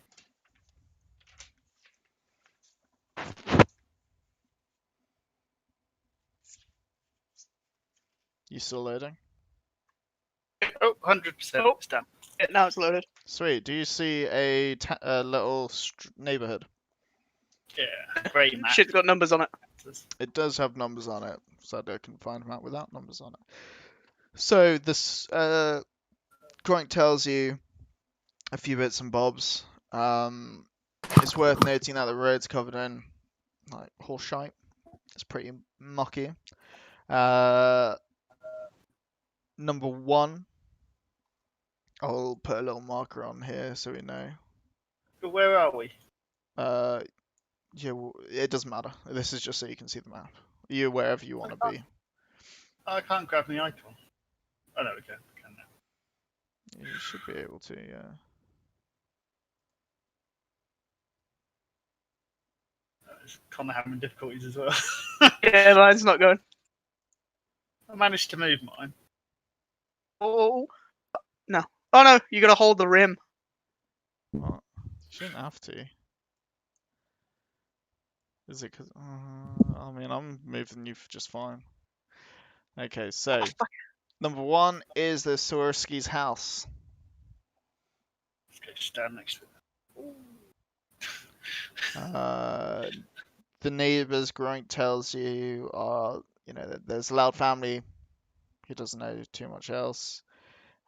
You still loading? Oh, 100%. Oh. It's done. Yeah, now it's loaded. Sweet. Do you see a little neighborhood? Yeah. Great map. Shit's got numbers on it. It does have numbers on it. Sadly, I can find a map without numbers on it. So this Groink tells you a few bits and bobs. It's worth noting that the road's covered in like horse shite. It's pretty mucky. Number 1. I'll put a little marker on here so we know. But where are we? Yeah, it doesn't matter. This is just so you can see the map. You wherever you want to be. I can't grab the icon. Oh, no, we can. We can now. You should be able to, yeah. It's kind of having difficulties as well. Yeah, mine's not going. I managed to move mine. Oh no! Oh no! You gotta hold the rim. What? You shouldn't have to. Is it because? I mean, I'm moving you just fine. Okay, so number 1 is the Swarovski's house. Let's go stand next to it. The neighbor's grunt tells you, that there's a loud family who doesn't know too much else.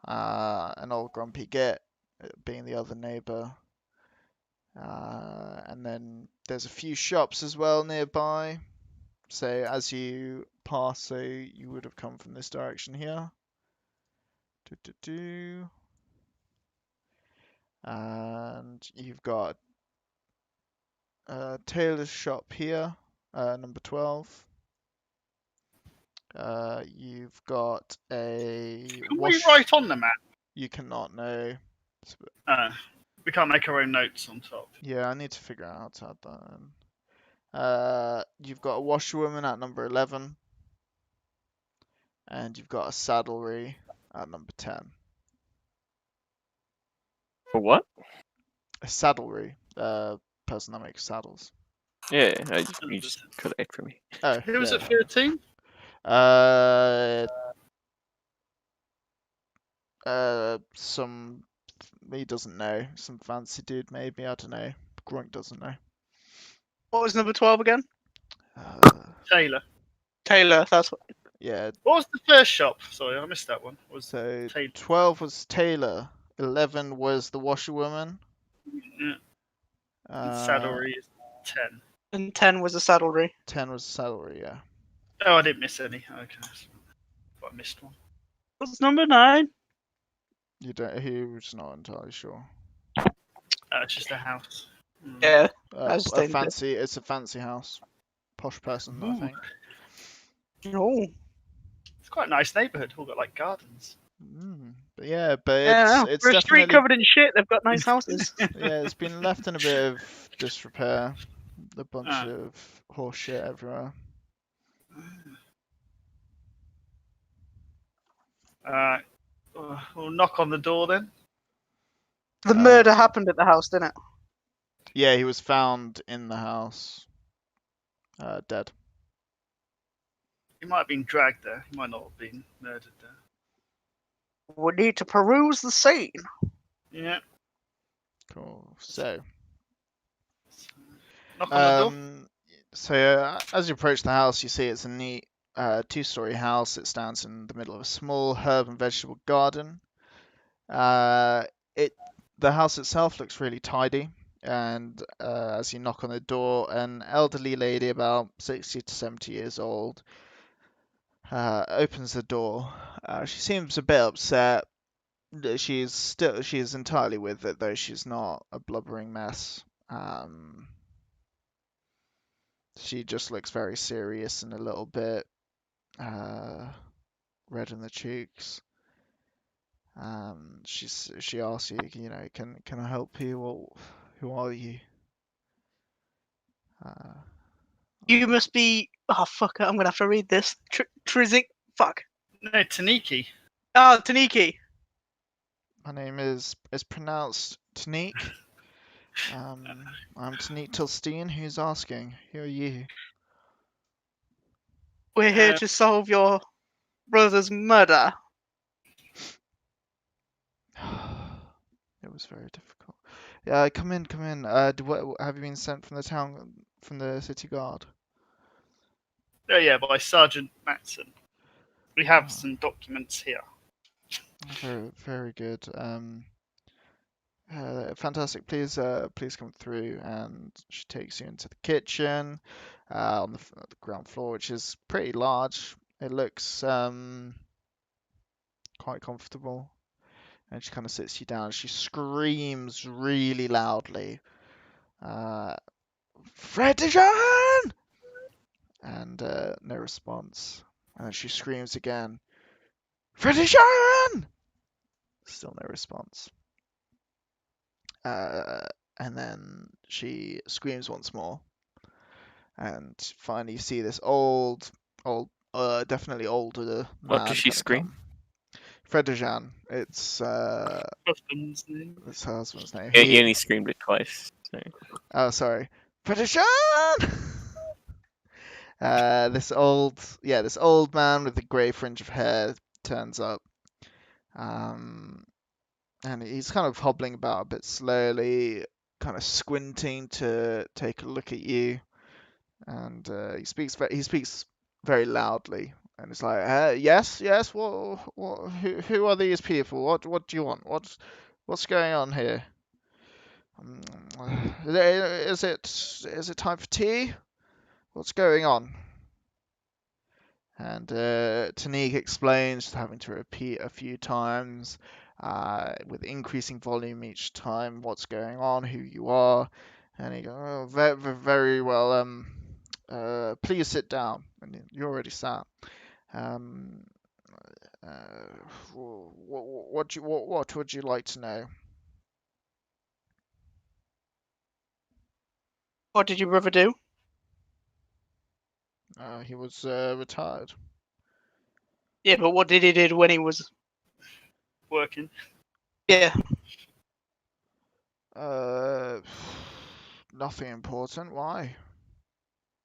An old grumpy git being the other neighbor. And then there's a few shops as well nearby. So as you pass, you would have come from this direction here. And you've got a tailor's shop here, number 12. You've got a Can we write on the map? You cannot know. We can't make our own notes on top. Yeah, I need to figure out how to add that in. You've got a washerwoman at number 11. And you've got a saddlery at number 10. For what? A saddlery, person that makes saddles. Yeah, you just cut it for me. Oh, Who was yeah. at 13? Some he doesn't know. Some fancy dude, maybe. I don't know. Grunt doesn't know. What was number 12 again? Taylor. Taylor. That's what. Yeah. What was the first shop? Sorry, I missed that one. So Taylor. 12 was Taylor. 11 was the washerwoman. Yeah. And Uh, saddlery is 10. And 10 was a saddlery. 10 was saddlery. Yeah. Oh, I didn't miss any. Okay. But I missed one. What's number 9? You don't. He was not entirely sure. It's just a house. Yeah. A fancy. It's a fancy house. Posh person, I think. Oh. It's quite a nice neighbourhood. All got like gardens. But yeah, but Yeah, it's for a street definitely covered in shit, they've got nice houses. yeah, it's been left in a bit of disrepair. A bunch of horse shit everywhere. Alright. We'll knock on the door then. The murder happened at the house, didn't it? Yeah, he was found in the house, dead. He might have been dragged there. He might not have been murdered there. We need to peruse the scene. Yeah. Cool. So, knock on the door. So as you approach the house, you see it's a neat 2-story house. It stands in the middle of a small herb and vegetable garden. The house itself looks really tidy, and as you knock on the door, an elderly lady about 60 to 70 years old opens the door. She seems a bit upset. She's entirely with it, though she's not a blubbering mess. She just looks very serious and a little bit red in the cheeks. She asks you, can I help you? Who are you? You must be. Oh fuck! I'm gonna have to read this. Trizik. Fuck. No, Taniki. Oh, Taniki. My name is pronounced Tanik. I'm Tanik Tilstein. Who's asking? Who are you? We're here to solve your brother's murder. It was very difficult. Yeah, come in. Have you been sent from the city guard? Oh yeah, by Sergeant Matson. We have some documents here. Very, very good. Fantastic. Please, please come through. And she takes you into the kitchen, on the ground floor, which is pretty large. It looks quite comfortable. And she kind of sits you down. She screams really loudly, Fredericton! And no response. And then she screams again, Fredericton! Still no response. And then she screams once more. And finally, you see this definitely older What man does she kinda scream? come. Fredericton. It's Husband's name. it's her husband's name. You only screamed it twice. So. Oh, sorry. Fredericton! This old man with the grey fringe of hair turns up. And he's kind of hobbling about a bit slowly, kind of squinting to take a look at you. And he speaks very loudly, and it's like, yes, who are these people? What do you want? What's going on here? Is it time for tea? What's going on? And Tanik explains, having to repeat a few times, with increasing volume each time, what's going on, who you are. And he goes, oh, very well. Please sit down. And you already sat. Um, what would you like to know? What did your brother do? He was retired. Yeah, but what did he do when he was? Working. Yeah. Nothing important. Why?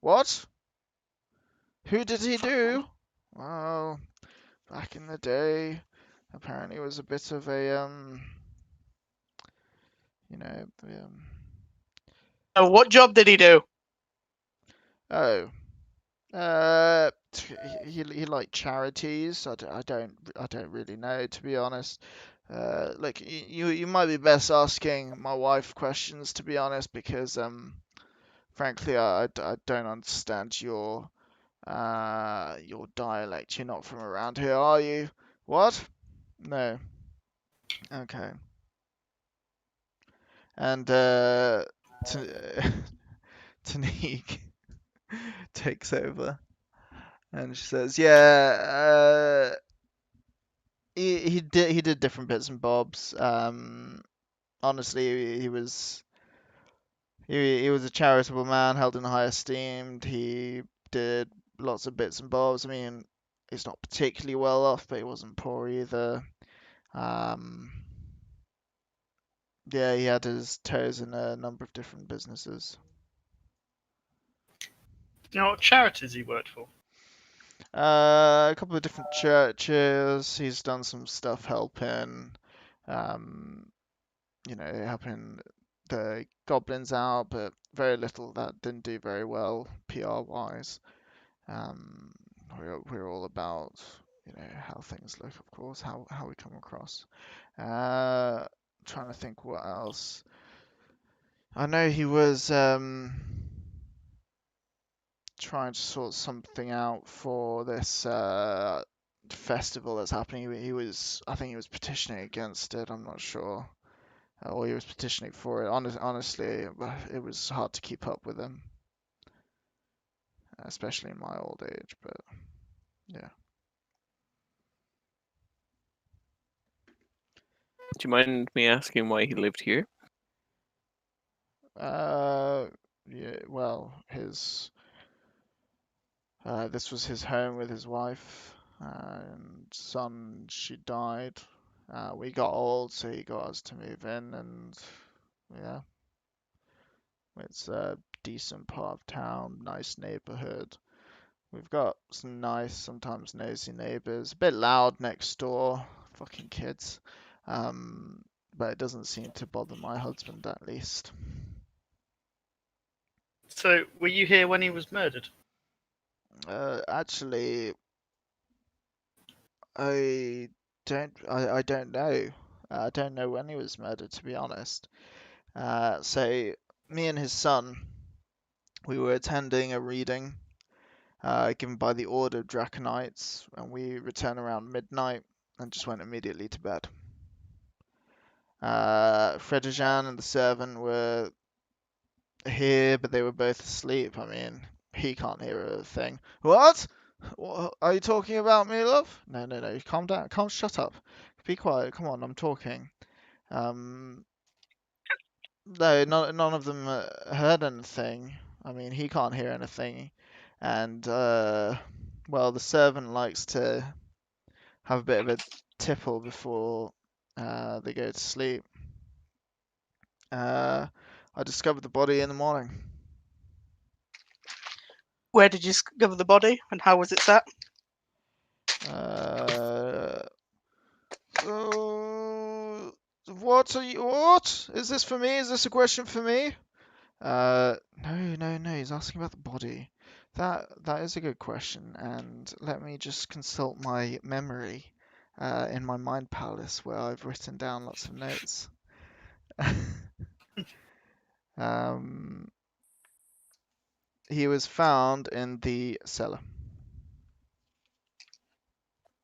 What? Who did he do? Well, back in the day, apparently it was a bit of a Oh, what job did he do? oh, he liked charities. I don't really know, to be honest. Like you might be best asking my wife questions, to be honest, because frankly I don't understand your dialect. You're not from around here, are you? What? No. Okay. And Tanique takes over, and she says, "Yeah, he did different bits and bobs. Honestly, he was a charitable man, held in high esteem. He did lots of bits and bobs. I mean, he's not particularly well off, but he wasn't poor either. Yeah, he had his toes in a number of different businesses. You know what charities he worked for? A couple of different churches. He's done some stuff helping, helping the goblins out, but very little. That didn't do very well PR wise. We're all about, how things look, of course, how we come across. Trying to think what else. I know he was trying to sort something out for this festival that's happening. I think he was petitioning against it. I'm not sure, or he was petitioning for it. Honestly, it was hard to keep up with him, especially in my old age. But yeah. Do you mind me asking why he lived here? Yeah. Well, this was his home with his wife and son. She died. We got old, so he got us to move in, and yeah, it's a decent part of town, nice neighborhood. We've got some nice, sometimes nosy neighbors. A bit loud next door, fucking kids. But it doesn't seem to bother my husband, at least. So, were you here when he was murdered? Actually, I don't know. I don't know when he was murdered, to be honest. So me and his son, we were attending a reading given by the Order of Draconites, and we returned around midnight and just went immediately to bed. Fredejan and the servant were here, but they were both asleep. I mean, he can't hear a thing. What? What are you talking about me, love? No, no, no. Calm down. Shut up. Be quiet. Come on, I'm talking. No, none of them heard anything. I mean, he can't hear anything, and well, the servant likes to have a bit of a tipple before they go to sleep. I discovered the body in the morning. Where did you discover the body, and how was it sat? What are you? What is this for me? Is this a question for me? No, no, no. He's asking about the body. That is a good question, and let me just consult my memory in my mind palace where I've written down lots of notes. um, he was found in the cellar.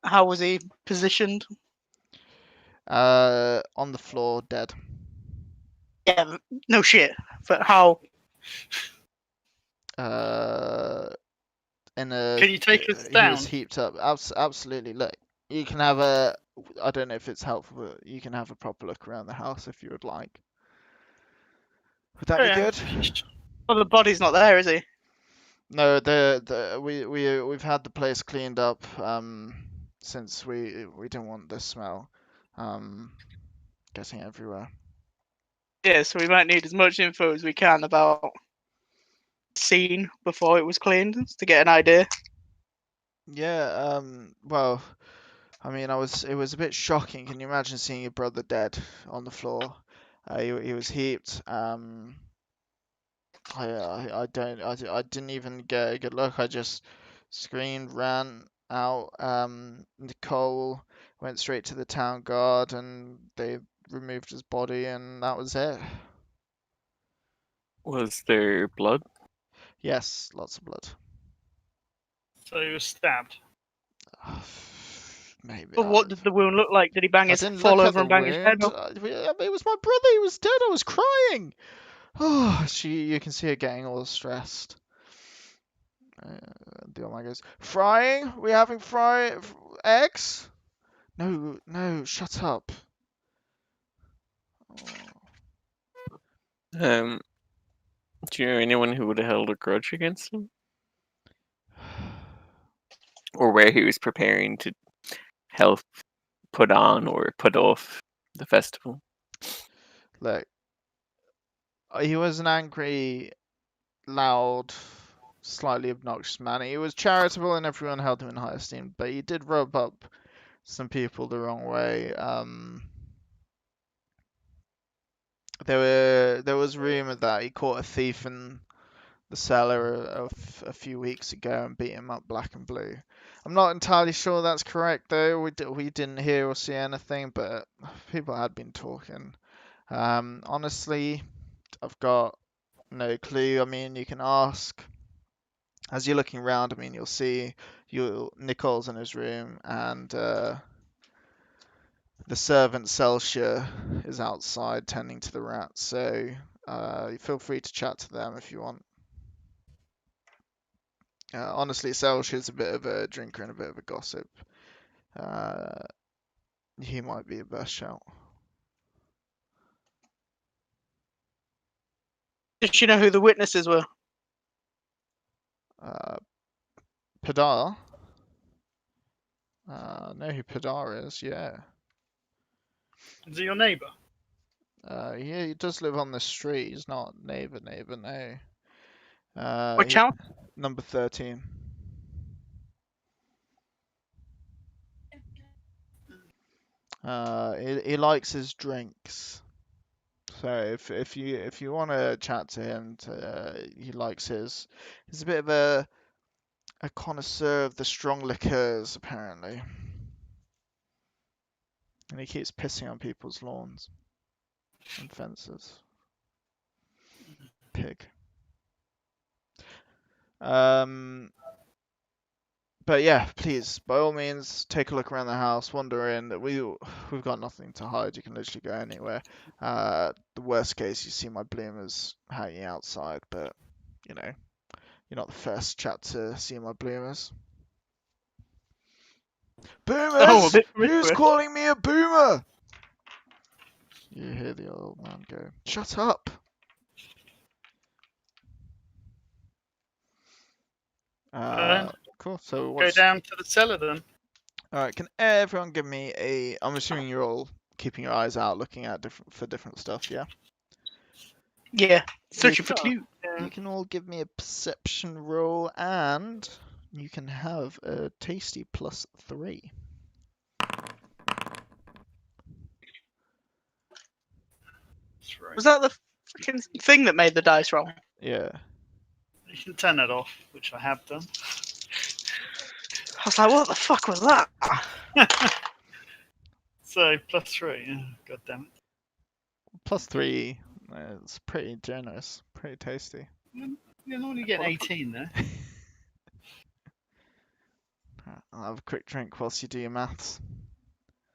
How was he positioned? On the floor, dead. Yeah, no shit. But how? In a. Can you take us He was down? heaped up. Absolutely. Look, you can have a. I don't know if it's helpful, but you can have a proper look around the house if you would like. Would that Oh, be yeah. good? Well, the body's not there, is he? No, we've had the place cleaned up since we didn't want the smell getting everywhere. Yeah, so we might need as much info as we can about the scene before it was cleaned to get an idea. Yeah, well, I mean, it was a bit shocking. Can you imagine seeing your brother dead on the floor? He was heaped. I didn't even get a good look. I just screamed, ran out. Nicole went straight to the town guard, and they removed his body, and that was it. Was there blood? Yes, lots of blood. So he was stabbed. Maybe But what did the wound look like? Did he I didn't fall look at over the and bang his head? wound. It was my brother. He was dead. I was crying. Oh, you can see her getting all stressed. The old man goes, frying? We having eggs? No, no, shut up. Do you know anyone who would have held a grudge against him? Or where he was preparing to help put on or put off the festival? Look, he was an angry, loud, slightly obnoxious man. He was charitable and everyone held him in high esteem, but he did rub up some people the wrong way. There was rumor that he caught a thief in the cellar a few weeks ago and beat him up black and blue. I'm not entirely sure that's correct though. We didn't hear or see anything, but people had been talking. Honestly, I've got no clue. I mean, you can ask. As you're looking around, I mean, you'll see Nicole's in his room, and the servant Celsia is outside tending to the rats. So feel free to chat to them if you want. Honestly, Celsia's a bit of a drinker and a bit of a gossip. He might be a best shout. Did she know who the witnesses were? Padar? Know who Padar is, yeah. Is he your neighbour? He does live on the street. He's not neighbour, no. Which house? Number 13. He likes his drinks. So if you want to chat to him, he likes his. He's a bit of a connoisseur of the strong liqueurs, apparently. And he keeps pissing on people's lawns and fences. Pig. But yeah, please, by all means, take a look around the house, wander in. We've got nothing to hide. You can literally go anywhere. The worst case, you see my bloomers hanging outside, but you know, you're not the first chap to see my bloomers. Oh, a Boomers! bit Who's promiscuous. calling me a boomer? You hear the old man go, "Shut up!" Cool. So Go what's down to the cellar then. all right? Can everyone give me a? I'm assuming you're all keeping your eyes out, looking at different stuff. Yeah. Yeah, searching for Oh, clues. yeah. You can all give me a perception roll, and you can have a tasty +3. That's right. Was that the fucking thing that made the dice roll? Yeah. You can turn that off, which I have done. I was like, what the fuck was that? So +3. Yeah, God damn it. +3. It's pretty generous. Pretty tasty. You normally get an 18 there. I'll have a quick drink whilst you do your maths.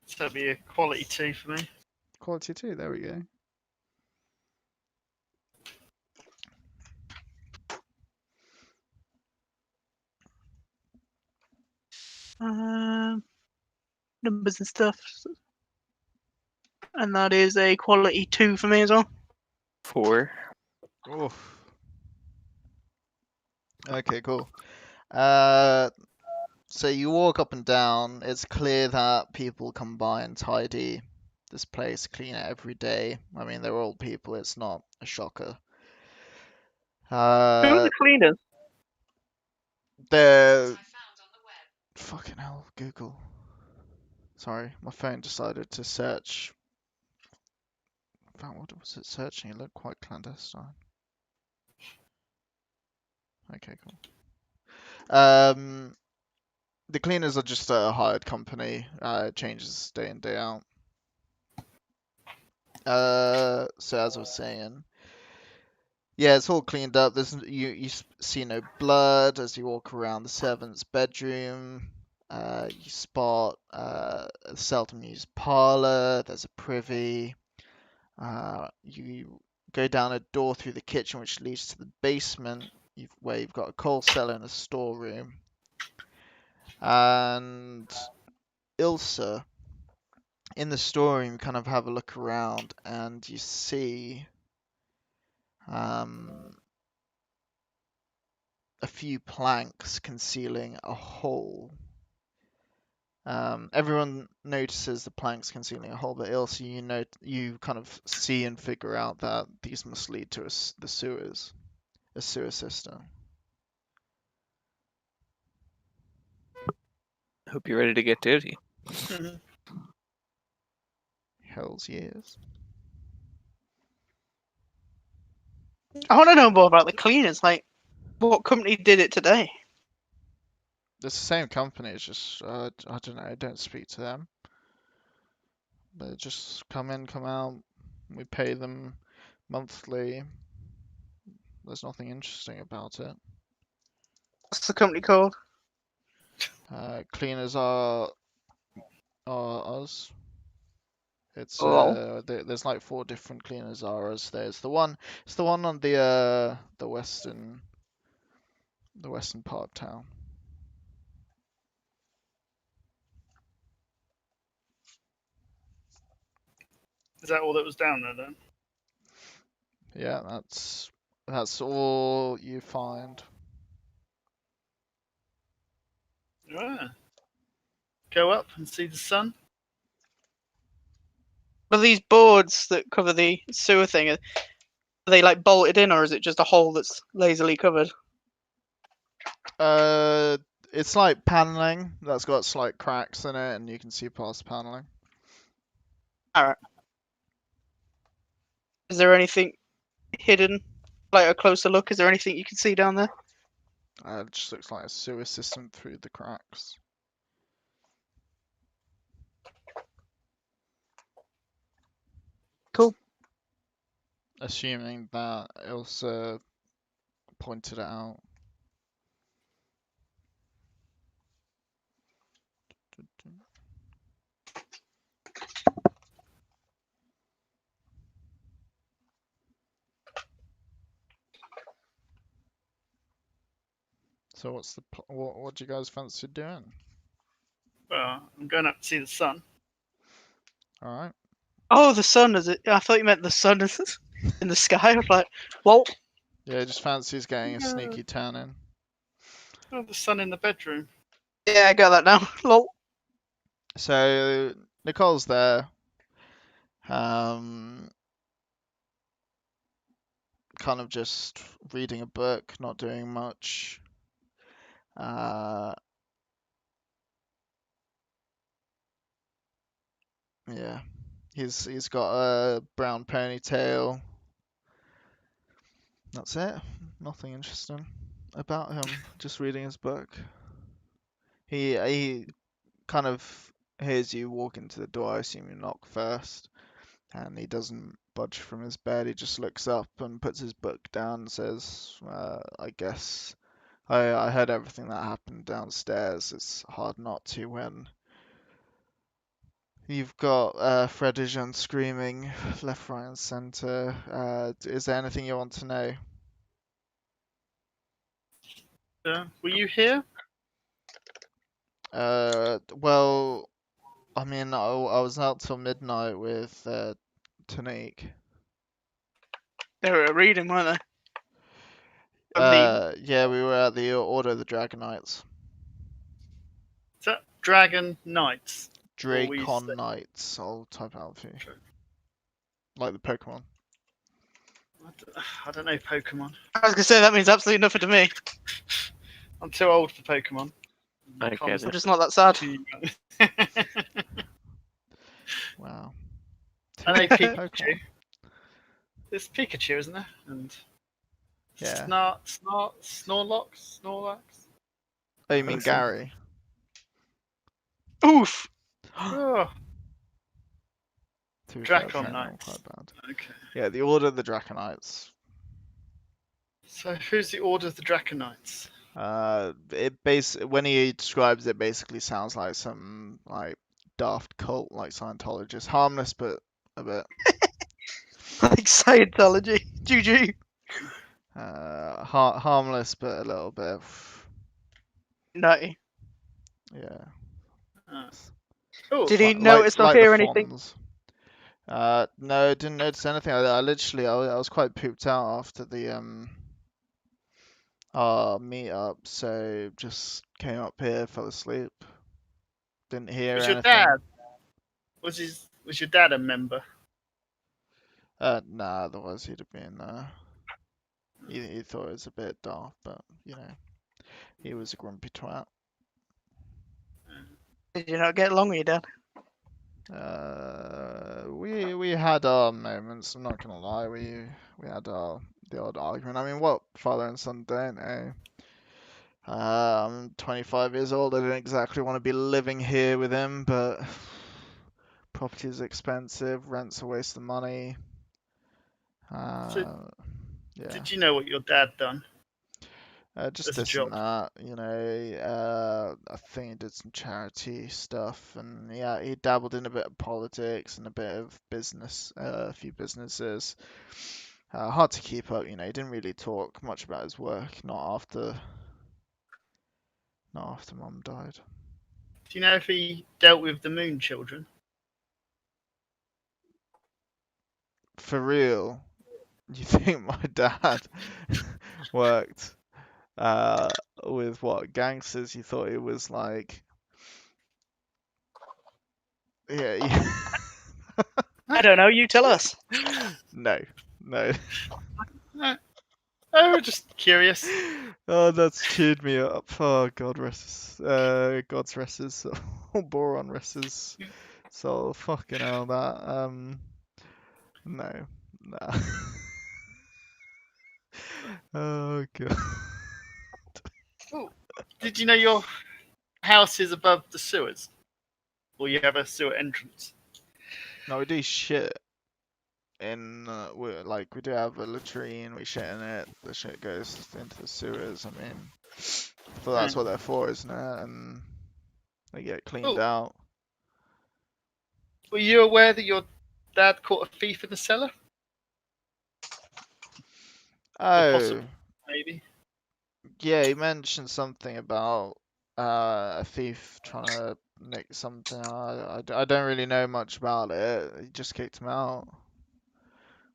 So that'd be a quality 2 for me. Quality 2. There we go. Numbers and stuff. And that is a quality 2 for me as well. 4. Oof. Okay, cool. So you walk up and down. It's clear that people come by and tidy this place, clean it every day. I mean, they're old people. It's not a shocker. Who are the cleaners? They're fucking hell. Google. Sorry, my phone decided to search. In fact, what was it searching? It looked quite clandestine. Okay, cool. The cleaners are just a hired company. It changes day in, day out. So as I was saying, yeah, it's all cleaned up. You see no blood as you walk around the servant's bedroom. You spot a seldom used parlor. There's a privy. You go down a door through the kitchen, which leads to the basement, where you've got a coal cellar and a storeroom. And Ilsa, in the storeroom, you kind of have a look around, and you see a few planks concealing a hole. Everyone notices the planks concealing a hole, but Ilsa, you kind of see and figure out that these must lead to the sewers, a sewer system. Hope you're ready to get dirty. Hell's years. I want to know more about the cleaners. Like, what company did it today? It's the same company. It's just I don't know. I don't speak to them. They just come in, come out. We pay them monthly. There's nothing interesting about it. What's the company called? Cleaners are us. It's Oh. there's like 4 different cleaners are us. It's the one on the western part of town. Is that all that was down there then? Yeah, that's all you find. Yeah. Go up and see the sun. Are these boards that cover the sewer thing, are they like bolted in, or is it just a hole that's lazily covered? It's like paneling that's got slight cracks in it, and you can see past the paneling. Alright. Is there anything hidden? Like a closer look, is there anything you can see down there? It just looks like a sewer system through the cracks. Cool. Assuming that Ilsa pointed it out. So what's the what do you guys fancy doing? Well, I'm going up to see the sun. All right. Oh, the sun is it? I thought you meant the sun is in the sky. I was like, lol. Yeah, just fancies getting a Yeah. sneaky tan in. Oh, the sun in the bedroom. Yeah, I got that now. Lol. So Nicole's there. Kind of just reading a book, not doing much. Yeah, he's got a brown ponytail. That's it. Nothing interesting about him. Just reading his book. He kind of hears you walk into the door. I assume you knock first, and he doesn't budge from his bed. He just looks up and puts his book down and says, "I guess I heard everything that happened downstairs. It's hard not to when you've got Fred Ejan screaming left, right, and centre. Is there anything you want to know?" Were you here? Well, I mean, I was out till midnight with Tanique. They were reading, weren't they? From the Yeah, we were at the Order of the Dragonites. Is that Dragon Knights? Or we Dracon stay- Knights. I'll type out for you. Sure. Like the Pokemon. I don't know Pokemon. I was gonna say that means absolutely nothing to me. I'm too old for Pokemon. I Can't get I'm it. just not that sad. too young. Wow. I know Pikachu. Pokemon. There's Pikachu, isn't there? And Yeah. Snorlax. Oh, you mean Awesome. Gary? Oof. Oh, To be fair, Dracon Pokemon Knights. quite bad. okay. Yeah, the Order of the Draconites. So who's the Order of the Draconites? When he describes it, basically sounds like some like daft cult, like Scientologist. Harmless, but a bit. Like Scientology. GG. Harmless, but a little bit. Nutty. Yeah. Oh, Did he Like notice or like hear the anything? Fonz. No, didn't notice anything. I literally, I was quite pooped out after the meet up, so just came up here, fell asleep. Didn't hear was anything. your dad? Was your dad a member? Nah, otherwise he'd have been. He thought it was a bit daft, but you know, he was a grumpy twat. Did you not get along with your dad? We had our moments. I'm not gonna lie. We had the odd argument. I mean, what father and son don't, eh? I'm 25 years old. I don't exactly want to be living here with him, but property is expensive. Rent's a waste of money. Yeah. Did you know what your dad done? Just as a this job? and that, you know. I think he did some charity stuff, and yeah, he dabbled in a bit of politics and a bit of business, a few businesses. Hard to keep up, you know. He didn't really talk much about his work, not after Mum died. Do you know if he dealt with the Moon Children? For real, you think my dad worked with what gangsters? You thought it was like, yeah. I don't know. You tell us. No. Oh, just curious. Oh, that's cheered me up. Oh, God rest his, God's rest his soul. Boron rest his soul. Fucking hell, that, no. Nah. Oh, God. Oh, did you know your house is above the sewers? Or you have a sewer entrance? No, we do shit in we do have a latrine. We shit in it. The shit goes into the sewers. I mean, I thought that's what they're for, isn't it? And they get cleaned Oh. out. Were you aware that your dad caught a thief in the cellar? Oh, possible. Maybe. yeah, he mentioned something about a thief trying to nick something. I don't really know much about it. He just kicked him out.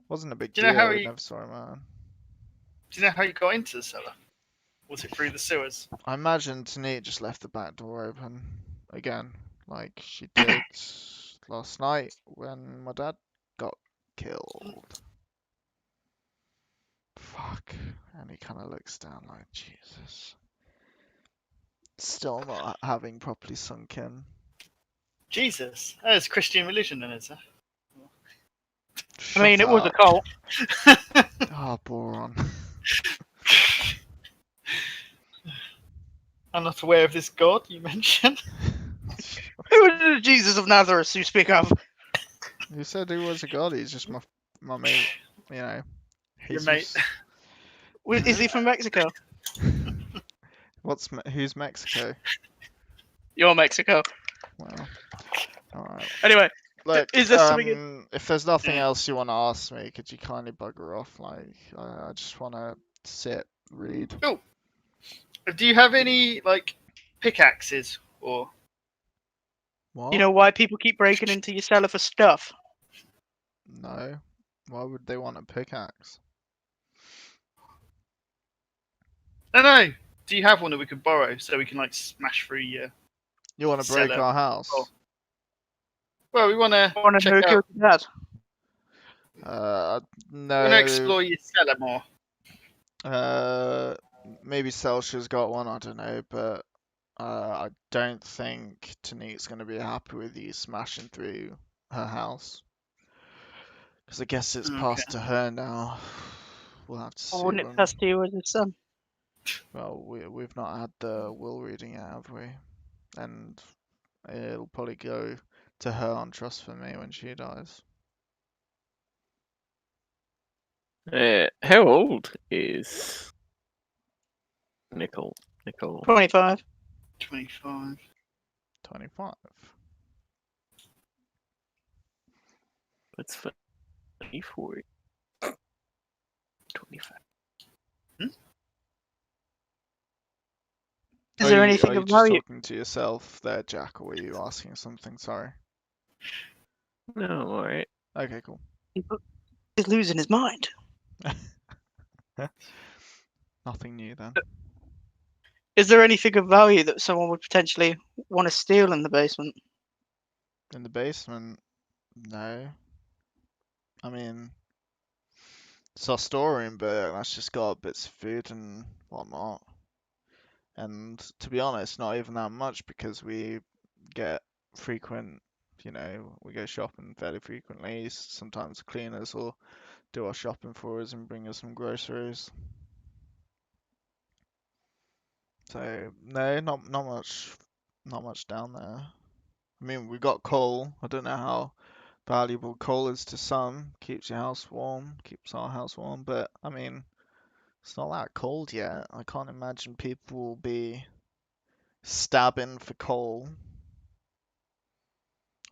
Wasn't a big Do you know deal. how I he- never saw him out. Do you know how you got into the cellar? Was it through the sewers? I imagine Tanit just left the back door open again, like she did last night when my dad got killed. Fuck. And he kind of looks down like, Jesus. Still not having properly sunk in. Jesus, that's Christian religion, then, is it? I mean, it was a up. cult. Oh, boron. I'm not aware of this god you mentioned. Who is the Jesus of Nazareth you speak of? You said he was a god. He's just my mate. You know. Your mate. Jesus. Is he from Mexico? Who's Mexico? You're Mexico. Well, all right. Anyway, Look, is there something if there's nothing else you want to ask me, could you kindly bugger off? Like, I just want to sit, read. Oh, do you have any like pickaxes or? What? you know why people keep breaking into your cellar for stuff? No. Why would they want a pickaxe? No. Do you have one that we could borrow so we can like smash through your? You want to break Cellar. our house? Oh. Well, we want to Want to check know out. your dad? No. We want to explore your cellar more. Maybe Celsia's got one. I don't know, but I don't think Tanit's gonna be happy with you smashing through her house. Because I guess it's passed to her now. We'll have to see. Or wouldn't it pass to you as his son? Well, we've not had the will reading yet, have we? And it'll probably go to her on trust for me when she dies. How old is Nicole? 25. 25. 25. That's funny for it. 25. Is there anything are you of just value? talking to yourself there, Jack, or were you asking something? Sorry. No, alright. Okay, cool. He's losing his mind. Nothing new then. Is there anything of value that someone would potentially want to steal in the basement? In the basement? No. I mean, it's our storeroom, but that's just got bits of food and whatnot. And to be honest, not even that much because we get frequent, we go shopping fairly frequently. Sometimes cleaners will do our shopping for us and bring us some groceries. So no, not much down there. I mean, we got coal. I don't know how valuable coal is to some. Keeps your house warm, keeps our house warm. But I mean, it's not that cold yet. I can't imagine people will be stabbing for coal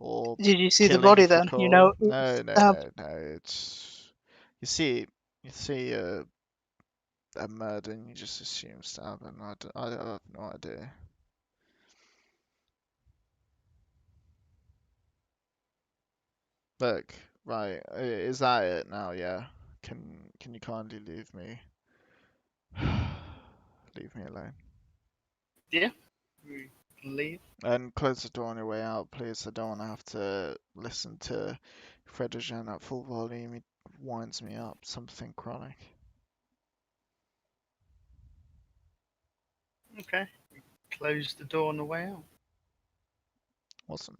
or Did you see the killing body for then? You coal. know, No. It's you see a murder and you just assume stabbing. I have no idea. Look, right, is that it now? Yeah. Can you kindly leave me alone? Yeah. We can leave. And close the door on your way out, please. I don't want to have to listen to Frederick at full volume. He winds me up. Something chronic. Okay. Close the door on the way out. Awesome.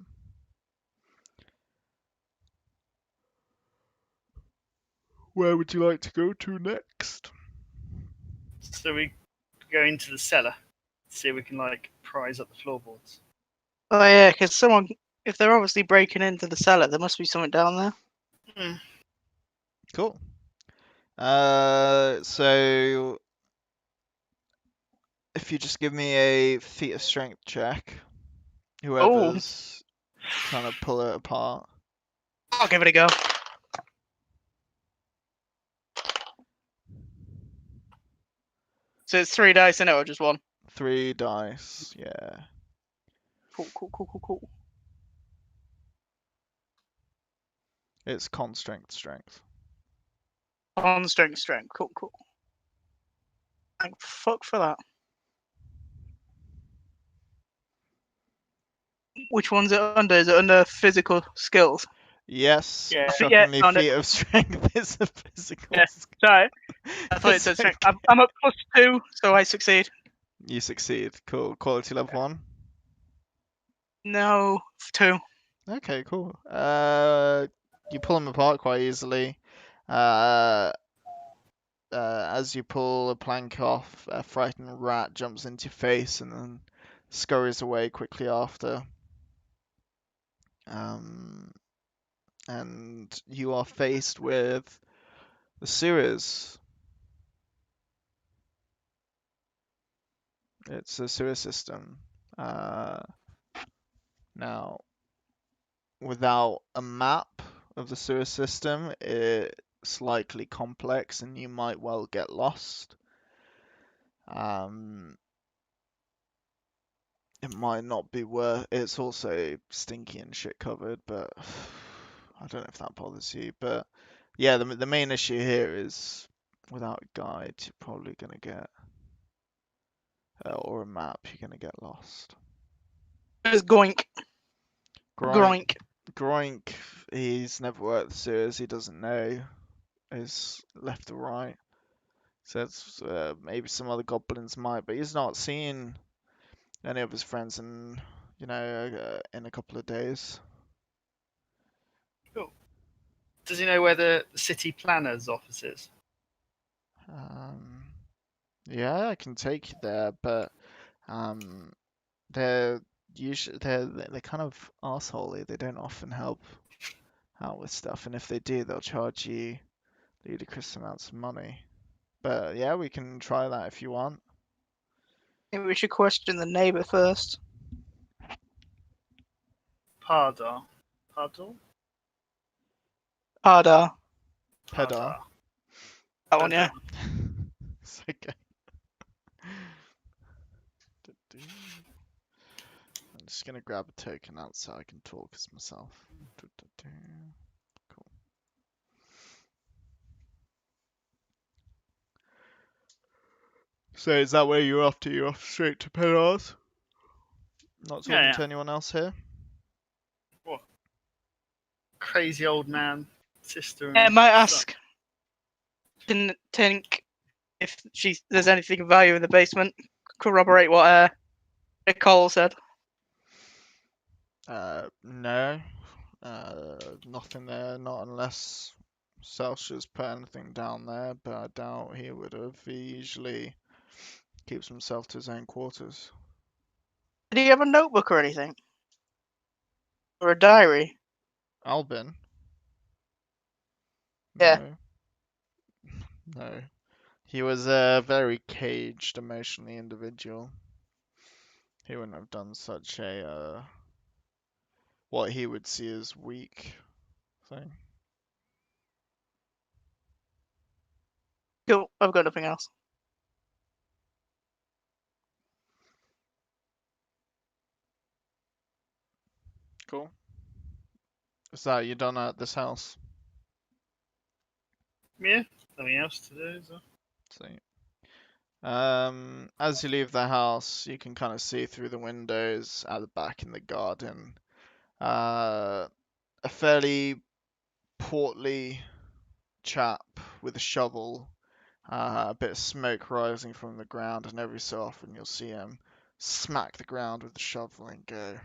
Where would you like to go to next? So we go into the cellar. See if we can like prise up the floorboards. oh yeah, because if they're obviously breaking into the cellar, there must be something down there. Hmm. Cool. So if you just give me a feat of strength check, whoever's trying to pull it apart. I'll give it a go. So it's 3 dice in it or just 1? 3 dice, yeah. Cool. It's con strength. On strength. Cool. Thank fuck for that. Which one's it under? Is it under physical skills? Yes, Yeah. shockingly, found it. feat of strength is a physical Yeah. skill. Sorry. I thought it said It's strength. okay. I'm up +2, so I succeed. You succeed. Cool. Quality level 1. No, 2. Okay, cool. You pull them apart quite easily. As you pull a plank off, a frightened rat jumps into your face and then scurries away quickly after. And you are faced with the sewers. It's a sewer system. Now, without a map of the sewer system, it's likely complex and you might well get lost. It might not be worth. It's also stinky and shit covered, but I don't know if that bothers you. But yeah, the main issue here is without a guide, you're probably gonna get or a map, you're gonna get lost. It's Goink. Groink, Groink, he's never worked the sewers. He doesn't know his left or right. So it's, maybe some other goblins might, but he's not seen any of his friends in in a couple of days. Cool. Does he know where the city planner's office is? Yeah, I can take you there, but they're usually they're kind of arseholey. They don't often help out with stuff, and if they do, they'll charge you ludicrous amounts of money. But yeah, we can try that if you want. Maybe we should question the neighbour first. Pardar. Ardar. Pedar. That one, yeah. It's okay. I'm just gonna grab a token out so I can talk as myself. Cool. So is that where you're off to? You're off straight to Pedar's? Not talking Yeah. to anyone else here? What? Crazy old man, sister. And I might son. ask. Didn't think if there's anything of value in the basement. Corroborate what Nicole said. No. Nothing there, not unless Celsius put anything down there, but I doubt he would have. He usually keeps himself to his own quarters. Did he have a notebook or anything? Or a diary? Albin? Yeah. No. He was a very caged, emotionally individual. He wouldn't have done such a, what he would see as weak thing. Cool. I've got nothing else. Cool. Is that you done at this house? Yeah. Nothing else to do. Is there? See. As you leave the house, you can kind of see through the windows at the back in the garden, a fairly portly chap with a shovel, a bit of smoke rising from the ground, and every so often you'll see him smack the ground with the shovel and go,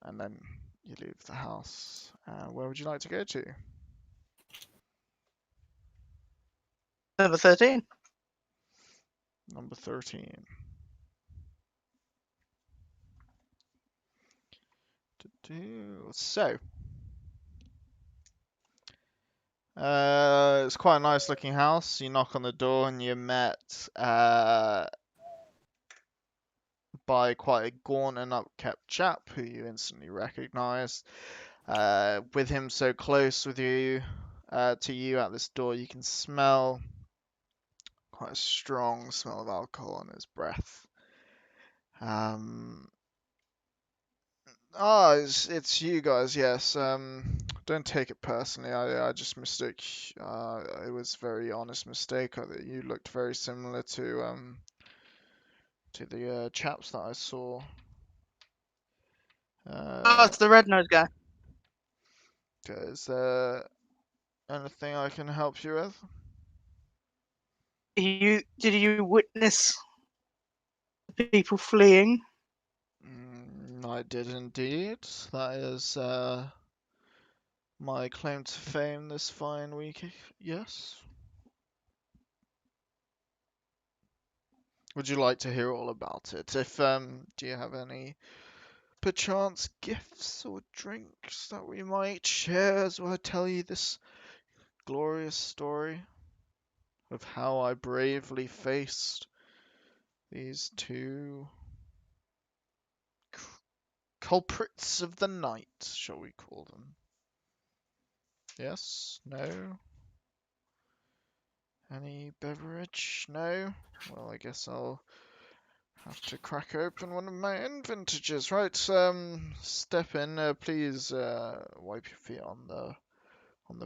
and then you leave the house. Where would you like to go to? Number 13. Number 13. So, it's quite a nice looking house. You knock on the door and you're met by quite a gaunt and upkept chap who you instantly recognise. With him so close with you, to you at this door, you can smell quite a strong smell of alcohol in his breath. It's you guys, yes. Don't take it personally. I just mistook. It was a very honest mistake. You looked very similar to the chaps that I saw. Oh, it's the red nose guy. Is there anything I can help you with? Did you witness the people fleeing? I did indeed. That is my claim to fame this fine week. Yes. Would you like to hear all about it? Do you have any perchance gifts or drinks that we might share as I tell you this glorious story of how I bravely faced these two culprits of the night, shall we call them? Yes? No? Any beverage? No? Well, I guess I'll have to crack open one of my own vintages. Right, step in. Please wipe your feet on the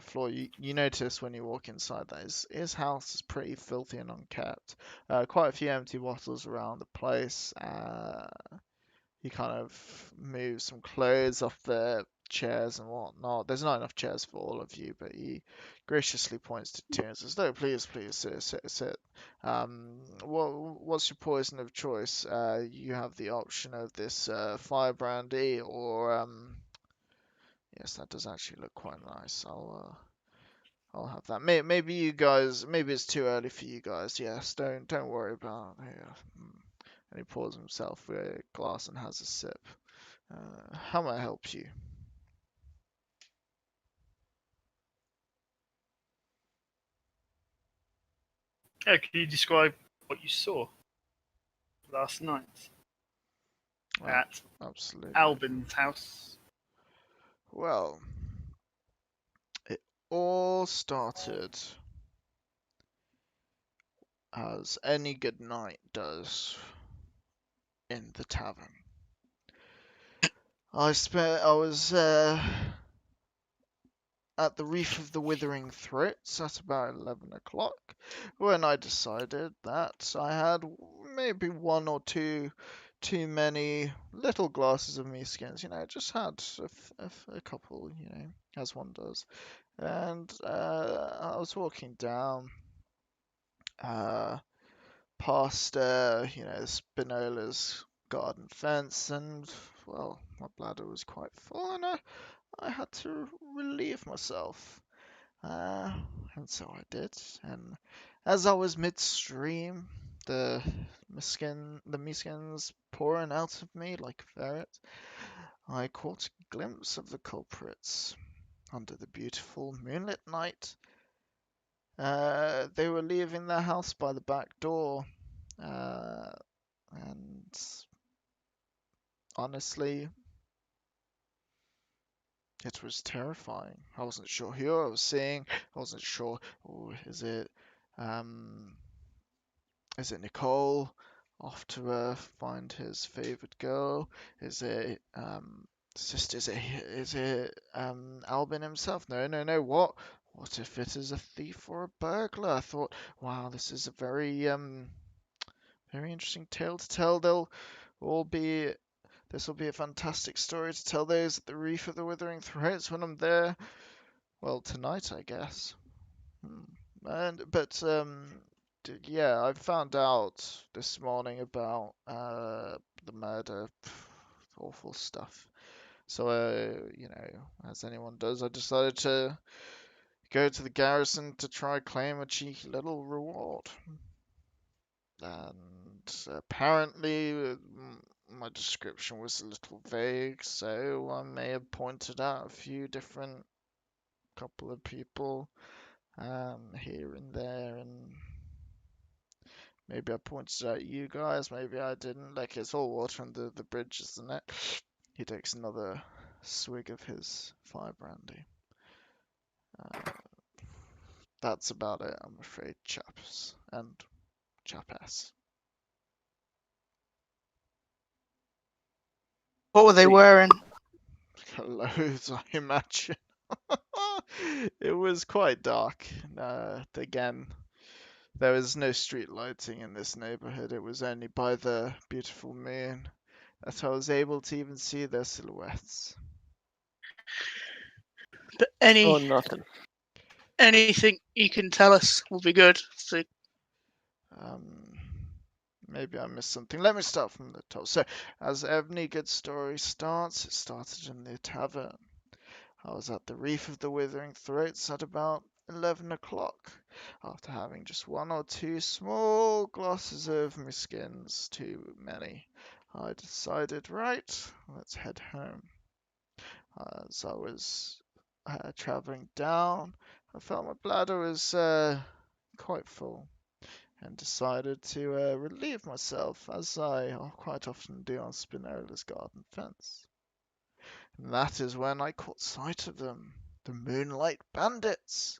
floor. You notice when you walk inside that his house is pretty filthy and unkept. Quite a few empty bottles around the place. He kind of moves some clothes off the chairs and whatnot. There's not enough chairs for all of you, but he graciously points to two and says, "No, please, sit. What's your poison of choice? You have the option of this fire brandy, or yes, that does actually look quite nice. I'll have that. Maybe you guys, maybe it's too early for you guys. Yes, don't worry about it. Yeah. And he pours himself a glass and has a sip. How may I help you? Yeah, can you describe what you saw last night at Absolutely. Albin's house? Well, it all started as any good night does in the tavern. I was at the Reef of the Withering Throats at about 11 o'clock when I decided that I had maybe one or two too many little glasses of me skins. Just had a couple, as one does. And I was walking down past, Spinola's garden fence, and, well, my bladder was quite full, and I had to relieve myself. And so I did. And as I was midstream, the miskins pouring out of me like a ferret, I caught a glimpse of the culprits under the beautiful moonlit night. They were leaving their house by the back door, and honestly, it was terrifying. I wasn't sure who I was seeing. I wasn't sure. Oh, is it Nicole off to find his favorite girl? Is it sister? Is it Albin himself? No. What if it is a thief or a burglar? I thought, wow, this is a very very interesting tale to tell. All be This will be a fantastic story to tell those at the Reef of the Withering Throats when I'm there. Well, tonight, I guess. Yeah, I found out this morning about the murder. Awful stuff. So, as anyone does, I decided to go to the garrison to try claim a cheeky little reward. And apparently, my description was a little vague, so I may have pointed out a few different couple of people here and there, and maybe I pointed out you guys, maybe I didn't. Like, it's all water under the bridge, isn't it? He takes another swig of his fire brandy. That's about it, I'm afraid, chaps and chapass. What were they wearing? Clothes, I imagine. It was quite dark. Again, there was no street lighting in this neighborhood. It was only by the beautiful moon that I was able to even see their silhouettes. But Oh, nothing. anything you can tell us will be good. So Maybe I missed something. Let me start from the top. So, as any good story starts, it started in the tavern. I was at the Reef of the Withering Throats at about 11 o'clock, after having just one or two small glasses of Miskins too many. I decided, right, let's head home. As I was travelling down, I felt my bladder was quite full, and decided to relieve myself, as I quite often do on Spinola's garden fence. And that is when I caught sight of them, the Moonlight Bandits.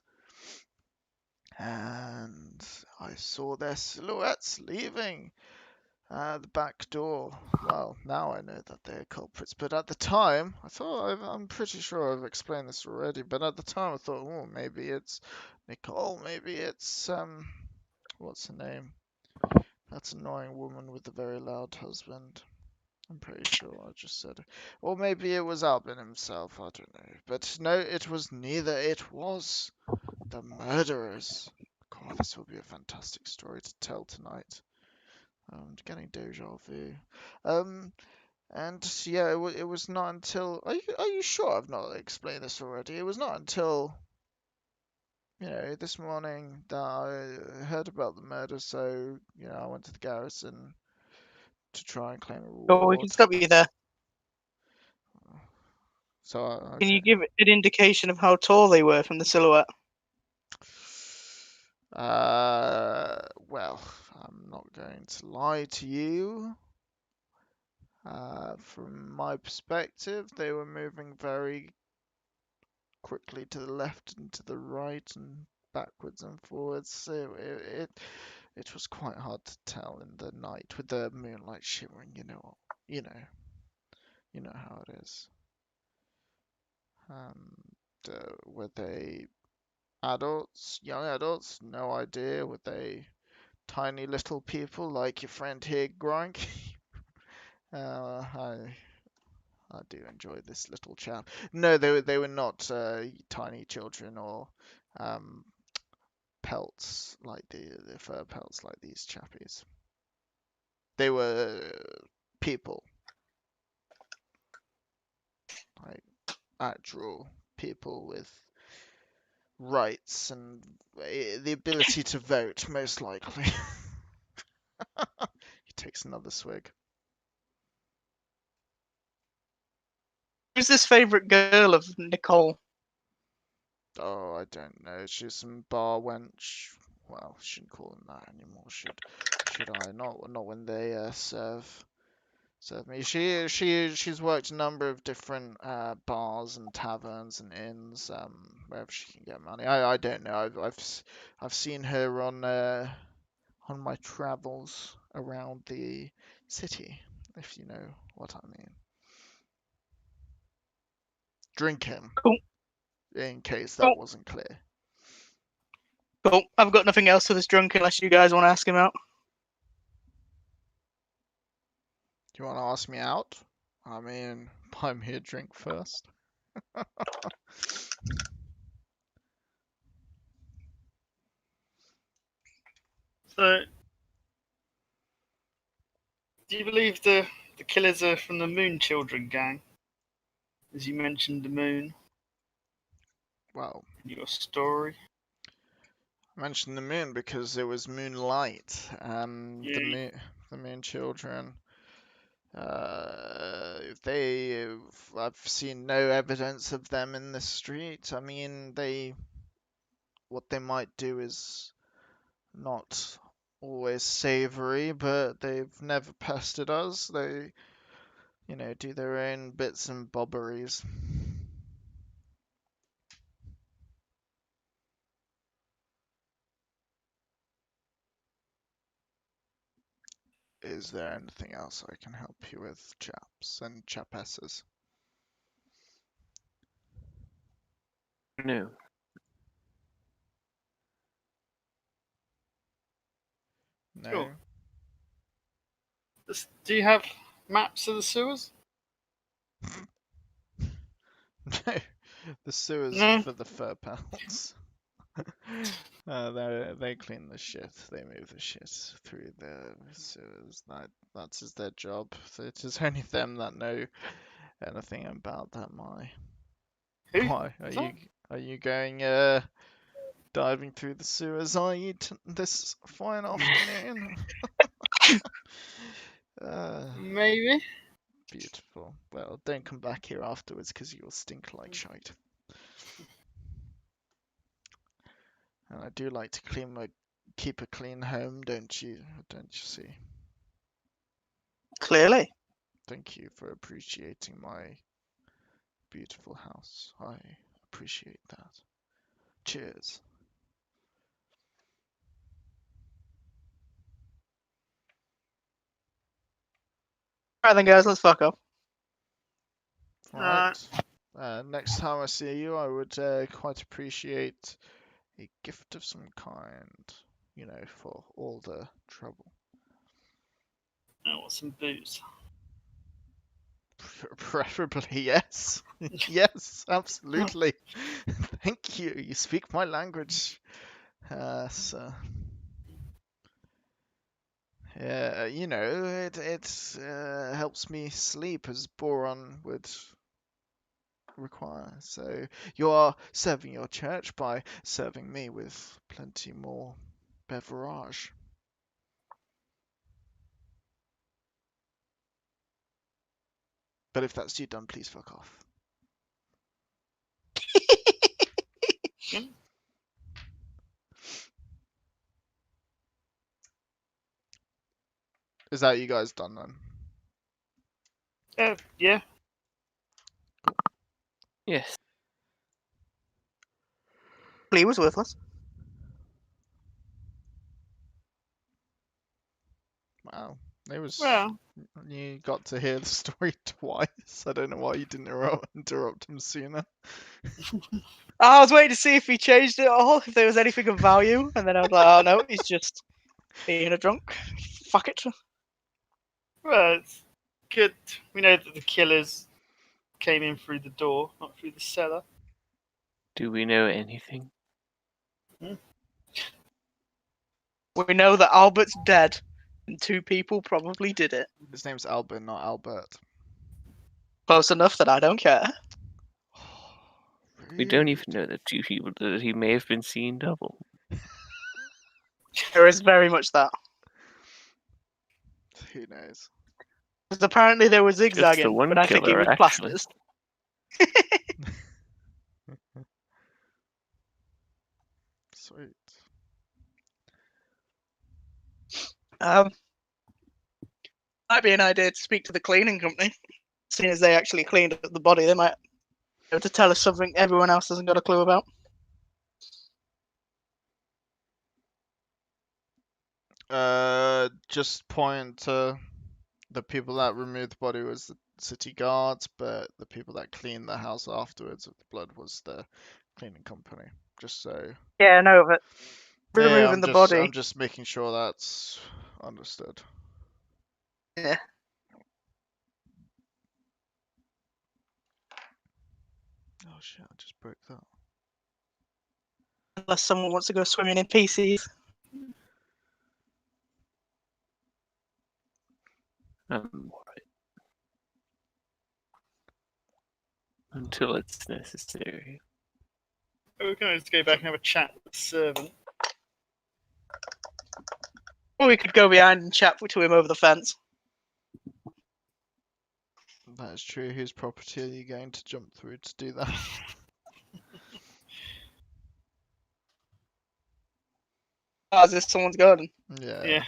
And I saw their silhouettes leaving the back door. Well, now I know that they're culprits, but at the time, I'm pretty sure I've explained this already, but at the time I thought, oh, maybe it's Nicole, maybe it's, what's her name? That annoying woman with the very loud husband. I'm pretty sure I just said it. Or maybe it was Albin himself, I don't know. But no, it was neither. It was the murderers. God, this will be a fantastic story to tell tonight. I'm getting deja vu. And yeah, it was not until... Are you sure I've not explained this already? It was not until, this morning that I heard about the murder, so, I went to the garrison to try and claim a we reward. can stop you there. So, Can you okay. give an indication of how tall they were from the silhouette? Well, I'm not going to lie to you. From my perspective, they were moving very quickly to the left and to the right and backwards and forwards. So it was quite hard to tell in the night with the moonlight shimmering. You know how it is. Were they adults, young adults? No idea. Were they tiny little people like your friend here, Gronk? I do enjoy this little chap. No, they were not tiny children or pelts like the fur pelts like these chappies. They were people, like actual people with rights and the ability to vote, most likely. He takes another swig. Who's this favourite girl of Nicole? Oh, I don't know. She's some bar wench. Well, shouldn't call them that anymore, should I? Not when they serve me. She's worked a number of different bars and taverns and inns, wherever she can get money. I don't know. I've seen her on my travels around the city, if you know what I mean. Drink him. Cool. In case that wasn't clear. Cool. I've got nothing else for this drunk unless you guys want to ask him out. Do you want to ask me out? I mean, buy me a drink first. So, do you believe the killers are from the Moon Children gang? As you mentioned the moon Well, in your story. I mentioned the moon because it was moonlight, and Yeah. the moon children. I've seen no evidence of them in the street. I mean, what they might do is not always savory, but they've never pestered us. They, do their own bits and bobberies. Is there anything else I can help you with, chaps and chapesses? No. No? Cool. Do you have maps of the sewers? No. The sewers No. are for the fur pals. They clean the shit. They move the shit through the sewers. That's their job. So it is only them that know anything about that. Who? Why is that? are you going diving through the sewers? Are you this fine afternoon? Maybe. Beautiful. Well, don't come back here afterwards because you'll stink like shite. And I do like to keep a clean home, don't you? Don't you see? Clearly. Thank you for appreciating my beautiful house. I appreciate that. Cheers. Alright then, guys, let's fuck up. Right. Next time I see you, I would quite appreciate a gift of some kind. For all the trouble. I want some booze. Preferably, yes. Yes, absolutely. Thank you. You speak my language, sir. Yeah, it helps me sleep as Boron would require. So you are serving your church by serving me with plenty more beverage. But if that's you done, please fuck off. Is that you guys done then? Yeah. Yes. Flea was worthless. Wow. It was. Well, You got to hear the story twice. I don't know why you didn't interrupt him sooner. I was waiting to see if he changed it all, if there was anything of value, and then I was like, oh no, he's just being a drunk. Fuck it. well, it's good. We know that the killers came in through the door, not through the cellar. Do we know anything? We know that Albert's dead, and 2 people probably did it. His name's Albert, not Albert. Close enough that I don't care. We don't even know that 2 people that he may have been seen double. There is very much that. Who knows? Because apparently there was Just the zigzagging, one but I think it killer, was actually. plasters. Sweet. Might be an idea to speak to the cleaning company. Seeing as they actually cleaned up the body, they might be able to tell us something everyone else hasn't got a clue about. Just point to the people that removed the body was the city guards, but the people that cleaned the house afterwards with the blood was the cleaning company. Just so. Yeah, I know, but Yeah, removing the body. I'm just making sure that's understood. Yeah. Oh shit! I just broke that. Unless someone wants to go swimming in PCs. Alright. Until it's necessary. We can always go back and have a chat with the servant. Or we could go behind and chat to him over the fence. That is true. Whose property are you going to jump through to do that? Oh, is this someone's garden? Yeah. Yeah.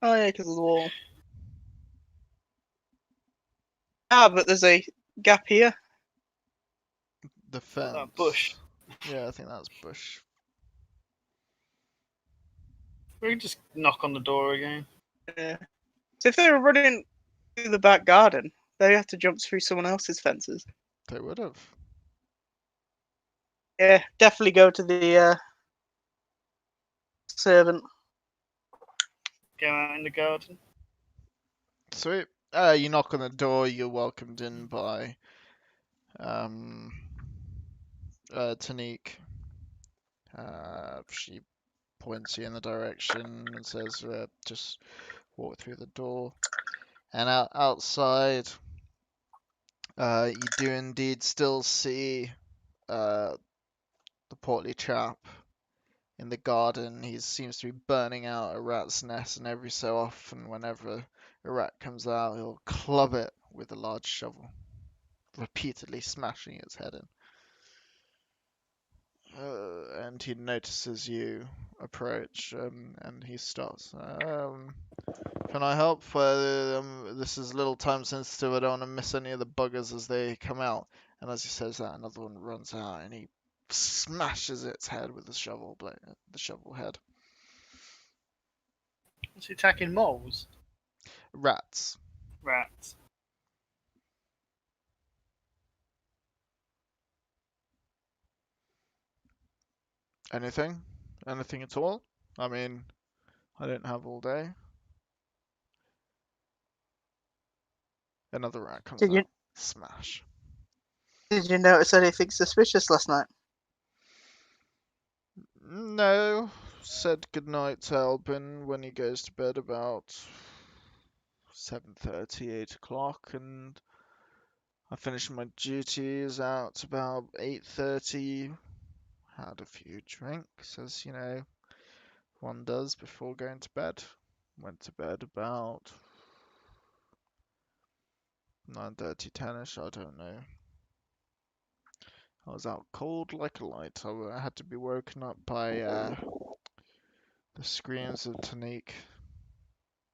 Oh yeah, because of the wall. Ah, but there's a gap here. The fence. That bush. Yeah, I think that's bush. We can just knock on the door again. Yeah. So if they were running through the back garden, they have to jump through someone else's fences. They would have. Yeah, definitely go to the servant. Go out in the garden. Sweet. You knock on the door. You're welcomed in by Tanique. She points you in the direction and says, "Just walk through the door." And outside, you do indeed still see the portly chap in the garden. He seems to be burning out a rat's nest, and every so often, whenever a rat comes out, he'll club it with a large shovel, repeatedly smashing its head in. And he notices you approach, and he stops. Can I help? This is a little time sensitive. I don't want to miss any of the buggers as they come out. And as he says that, another one runs out, and he smashes its head with the shovel blade, the shovel head. What's he attacking moles? Rats. Rats. Anything? Anything at all? I mean, I don't have all day. Another rat comes Did you out. Smash. did you notice anything suspicious last night? No. Said goodnight to Albin when he goes to bed about 7:30, 8 o'clock, and I finished my duties out about 8:30. Had a few drinks, as you know, one does before going to bed. Went to bed about 9:30, 10ish, I don't know. I was out cold like a light. I had to be woken up by the screams of Tanique.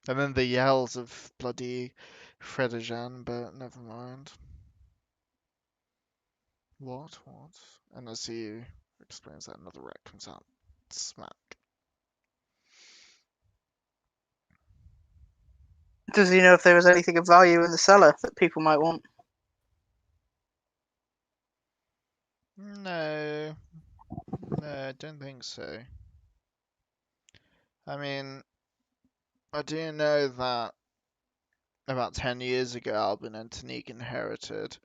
And then the yells of bloody Fredejan, but never mind. What? And as he explains that, another rat comes out. Smack. Does he know if there was anything of value in the cellar that people might want? No. No, I don't think so. I mean, I do know that about 10 years ago, Albin and Tanique inherited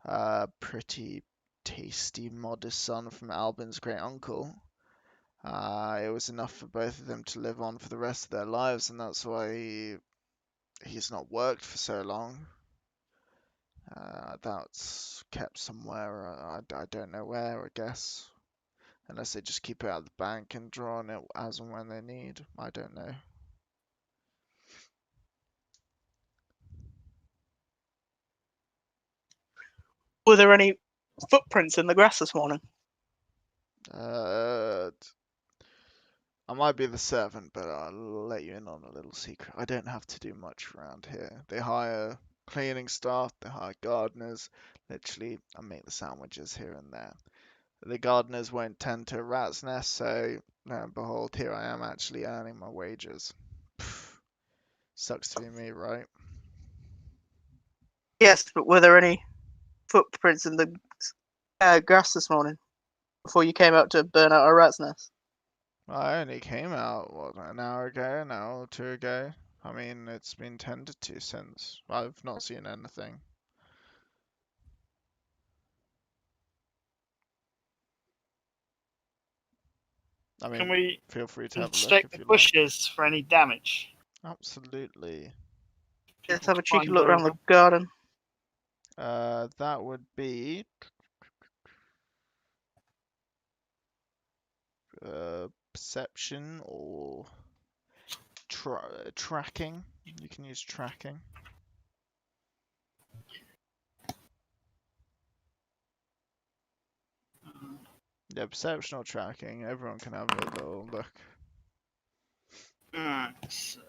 a pretty tasty, modest son from Albin's great uncle. It was enough for both of them to live on for the rest of their lives, and that's why he's not worked for so long. That's kept somewhere. I don't know where, I guess. Unless they just keep it at the bank and draw on it as and when they need. I don't know. Were there any footprints in the grass this morning? I might be the servant, but I'll let you in on a little secret. I don't have to do much around here. They hire cleaning staff, they hire gardeners. Literally, I make the sandwiches here and there. The gardeners won't tend to a rat's nest, so lo and behold, here I am actually earning my wages. Pff, sucks to be me, right? Yes, but were there any footprints in the grass this morning before you came out to burn out a rat's nest? I only came out, what, an hour ago, an hour or two ago. I mean, it's been tended to since. I've not seen anything. I Can mean, we feel free to have a look inspect if the you like. bushes for any damage? Absolutely. Let's People have a cheeky climb look around the over. garden. That would be perception or tracking. You can use tracking. Yeah, perception or tracking. Everyone can have a little look. Alright. So,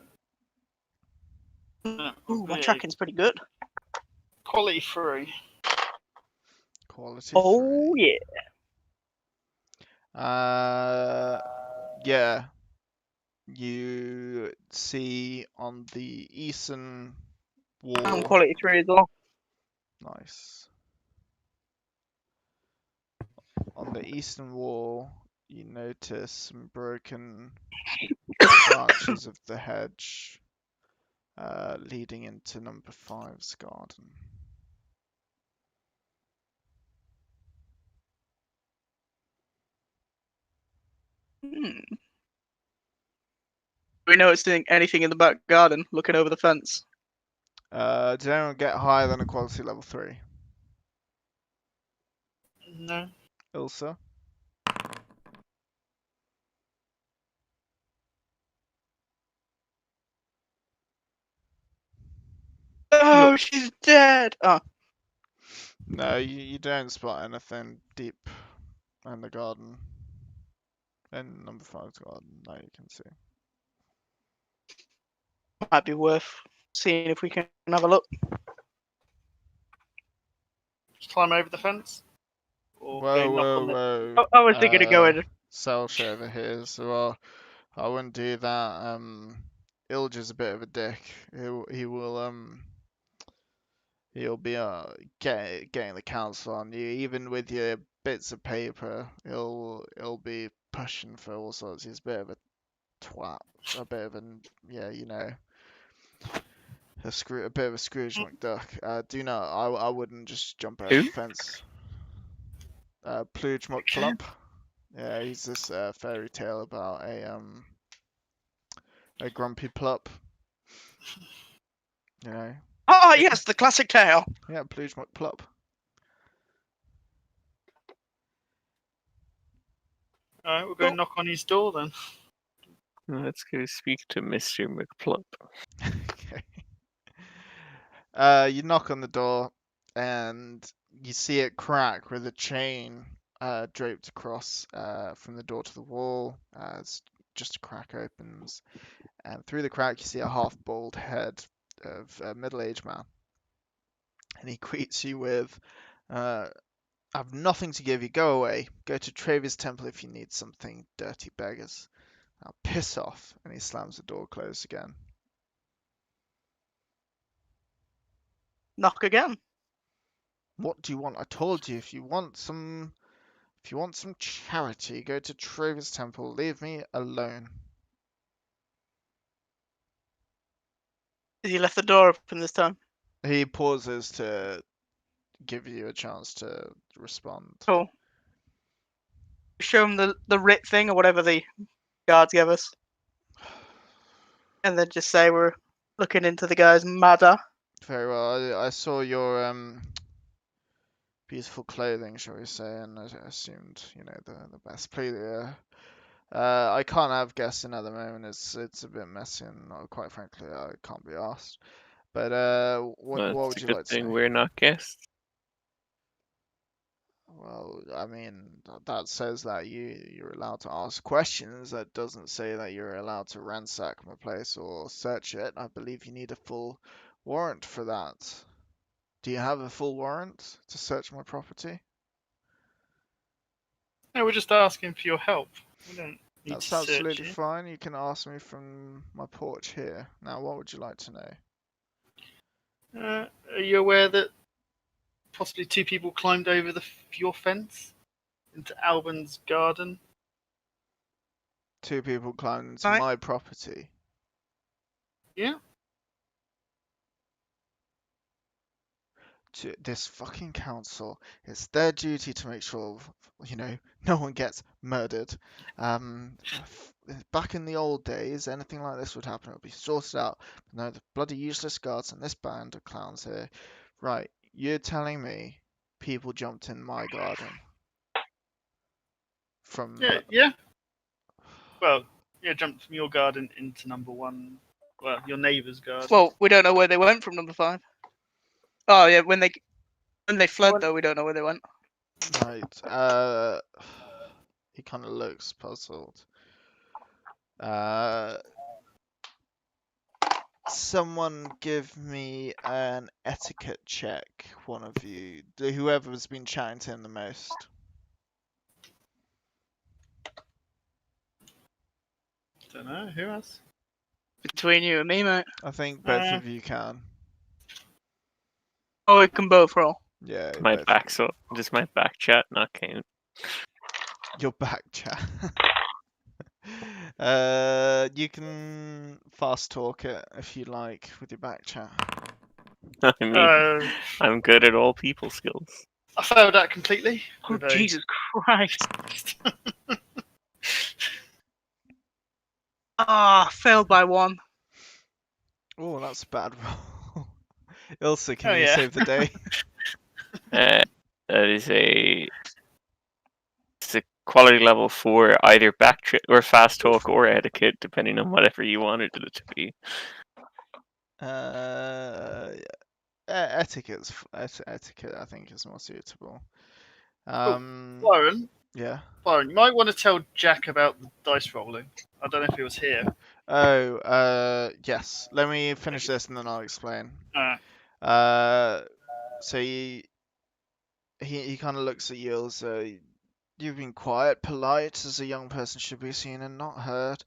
Ooh, my big. tracking's pretty good. Quality 3. Quality Oh 3. yeah. Yeah. You see on the eastern wall. I'm quality 3 as well. Nice. On the eastern wall, you notice some broken branches of the hedge leading into number 5's garden. Hmm. Do we notice anything in the back garden looking over the fence? Did anyone get higher than a quality level 3? No. Ilsa? Oh, she's dead! Oh, No, you don't spot anything deep in the garden. In number 5's garden, no, you can see. might be worth seeing if we can have a look. Just climb over the fence? Or go Whoa, knock whoa, on the. whoa. I was thinking of going. Selsh over here, so I wouldn't do that. Ilge is a bit of a dick. He'll be getting the council on you, even with your bits of paper. He'll be pushing for all sorts. He's a bit of a twat, a bit of a bit of a Scrooge McDuck. Do not. I wouldn't just jump over Who? the fence. Plooge McPlump. Yeah, he's this fairy tale about a grumpy plup. You know. Oh yes, the classic tale. Yeah, Plooge McPlup. Alright, we'll go knock on his door then. Let's go speak to Mr. McPlump. Okay. You knock on the door, and you see it crack with a chain draped across from the door to the wall. It's just a crack opens, and through the crack you see a half-bald head of a middle-aged man, and he greets you with, "I've nothing to give you. Go away. Go to Travis Temple if you need something, dirty beggars. Now piss off." And he slams the door closed again. Knock again. What do you want? I told you, if you want some charity, go to Travis Temple. Leave me alone. Has he left the door open this time? He pauses to give you a chance to respond. Cool. Show him the writ thing or whatever the guards gave us, and then just say we're looking into the guy's matter. Very well. I saw your beautiful clothing, shall we say, and I assumed, the best plea there. I can't have guessing at the moment. It's a bit messy, and quite frankly, I can't be asked. But what Well, would it's a you good like to thing know? we're not guests. Well, I mean, that says that you're allowed to ask questions. That doesn't say that you're allowed to ransack my place or search it. I believe you need a full warrant for that. Do you have a full warrant to search my property? No, we're just asking for your help. We don't need That's to search absolutely you. fine. You can ask me from my porch here. Now, what would you like to know? Are you aware that possibly 2 people climbed over your fence into Albin's garden? 2 people climbed into Right. my property. Yeah. This fucking council, it's their duty to make sure, no one gets murdered. Back in the old days, anything like this would happen, it would be sorted out. But no, the bloody useless guards and this band of clowns here. Right, you're telling me people jumped in my garden from... Yeah. Well, yeah, jumped from your garden into number 1. Well, your neighbour's garden. Well, we don't know where they went from number 5. Oh yeah, when they fled Well- though, we don't know where they went. Right, he kind of looks puzzled. Someone give me an etiquette check, one of you. Whoever's been chatting to him the most. Don't know who else. Between you and me, mate. I think both Uh. of you can. Oh, we can both roll. Yeah, My both. back, so just my back chat not count. Your back chat. You can fast talk it if you like with your back chat. I mean, Uh, I'm good at all people skills. I failed that completely. Oh, with a- Jesus Christ. Ah, failed by 1. Oh, that's a bad roll. Ilsa, can Oh, you yeah. save the day? That is it's a quality level for either back or fast talk or etiquette, depending on whatever you wanted it to be. Etiquette, I think, is more suitable. Byron, Yeah. Byron, you might want to tell Jack about the dice rolling. I don't know if he was here. Oh, yes. Let me finish this and then I'll explain. So he kind of looks at you, Ilsa. You've been quiet, polite, as a young person should be seen and not heard.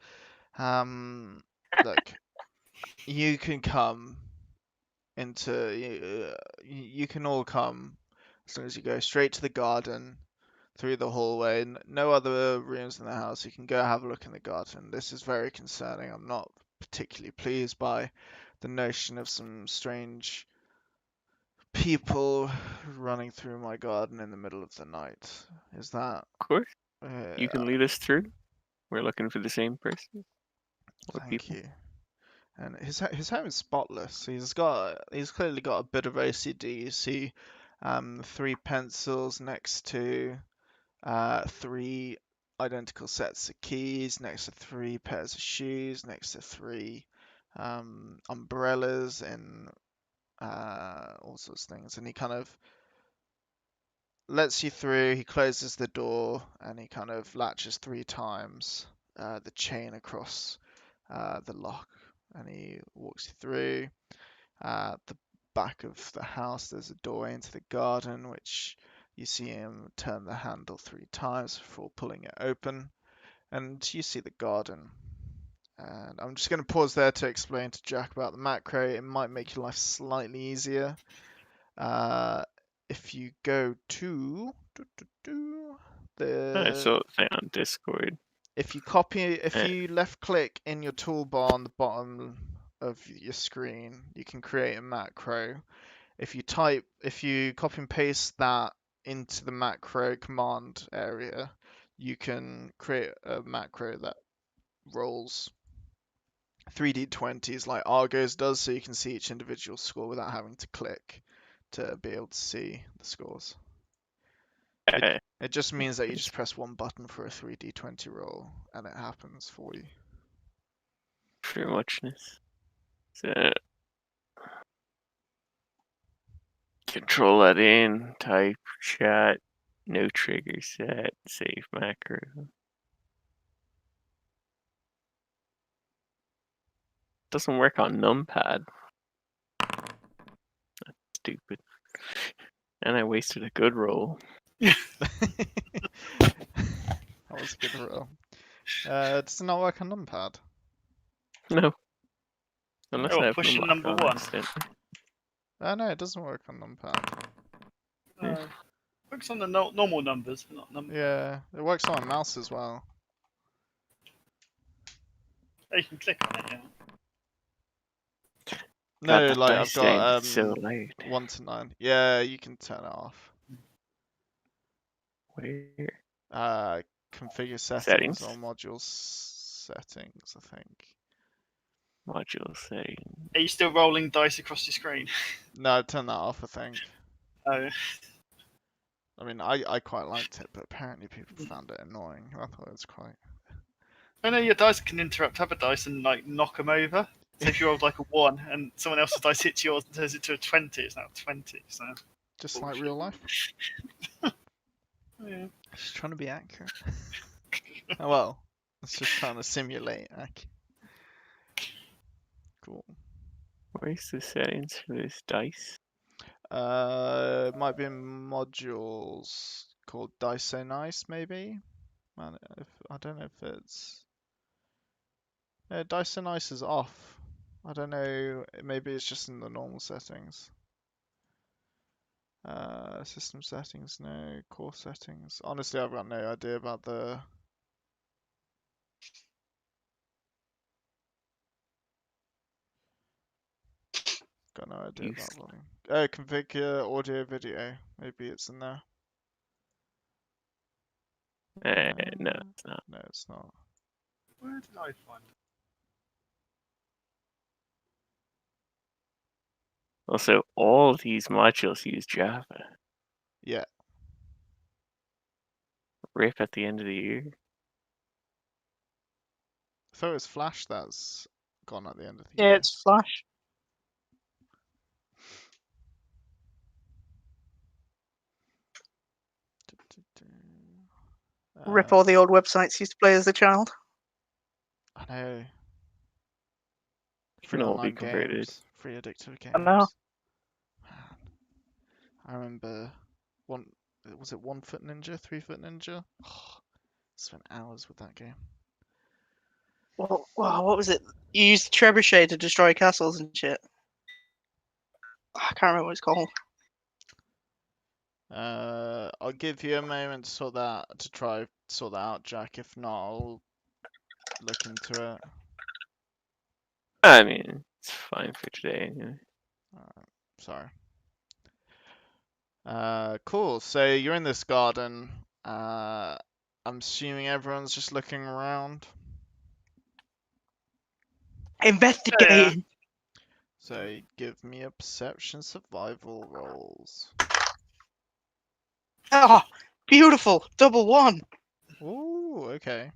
Look, you can come into. You can all come as long as you go straight to the garden, through the hallway. No other rooms in the house. You can go have a look in the garden. This is very concerning. I'm not particularly pleased by the notion of some strange people running through my garden in the middle of the night. Is that? Of course, you can lead us through. We're looking for the same person. Or Thank people. you. And his home is spotless. He's clearly got a bit of OCD. You see, 3 pencils next to 3 identical sets of keys, next to 3 pairs of shoes, next to 3 umbrellas, and all sorts of things. And he kind of lets you through. He closes the door and he kind of latches 3 times the chain across the lock, and he walks you through. The back of the house, there's a doorway into the garden, which you see him turn the handle 3 times before pulling it open, and you see the garden. And I'm just going to pause there to explain to Jack about the macro. It might make your life slightly easier. If you go to I the saw the thing on Discord. if you left click in your toolbar on the bottom of your screen, you can create a macro. If you copy and paste that into the macro command area, you can create a macro that rolls 3d20s like Argos does, so you can see each individual score without having to click to be able to see the scores. It just means that you just press one button for a 3d20 roll and it happens for you. For muchness. So control that in, type, chat, no trigger set, save macro. Doesn't work on numpad. That's stupid. And I wasted a good roll. That was a good roll. Does it not work on numpad? No. Unless Oh, I have pushing numlock number on 1. accidentally. No, it doesn't work on numpad. Works on the normal numbers, but not number. Yeah, it works on a mouse as well. Oh, you can click on it. Yeah. No, God, that like I've dice sound got so loud. 1 to 9. Yeah, you can turn it off. Where? Configure Settings? settings or modules settings, I think. Module setting. Are you still rolling dice across your screen? No, turn that off, I think. Oh. I mean, I quite liked it, but apparently people found it annoying. I thought it was quite... I know your dice can interrupt other dice and like knock them over. So if you rolled like a 1 and someone else's dice hits yours and turns it to a 20, it's now 20. So Just like real life. yeah. Just trying to be accurate. Oh well, it's just trying to simulate. Cool. Where's the settings for this dice? It might be in modules called Dice So Nice, maybe. Man, I don't know if it's. Dice So Nice is off. I don't know. Maybe it's just in the normal settings. System settings, no. Core settings. Honestly, I've got no idea about the. Got no idea Use- about volume. Oh, configure audio video. Maybe it's in there. No, it's not. No, it's not. Where did I find it? Also, all these modules use Java. Yeah. Rip at the end of the year. I thought it was Flash that's gone at the end of the Yeah, year. it's Flash. Rip all the old websites used to play as a child. I know. Free Can all be online converted. games, free addictive games. I know. Man, I remember was it 1 Foot Ninja, 3 Foot Ninja? Spent hours with that game. Well, what was it? You used the trebuchet to destroy castles and shit. I can't remember what it's called. I'll give you a moment to try sort that out, Jack. If not, I'll look into it. I mean, it's fine for today anyway. Sorry. Cool. So you're in this garden. I'm assuming everyone's just looking around. Investigating. So give me a perception survival rolls. Oh, beautiful. Double one. Ooh, okay.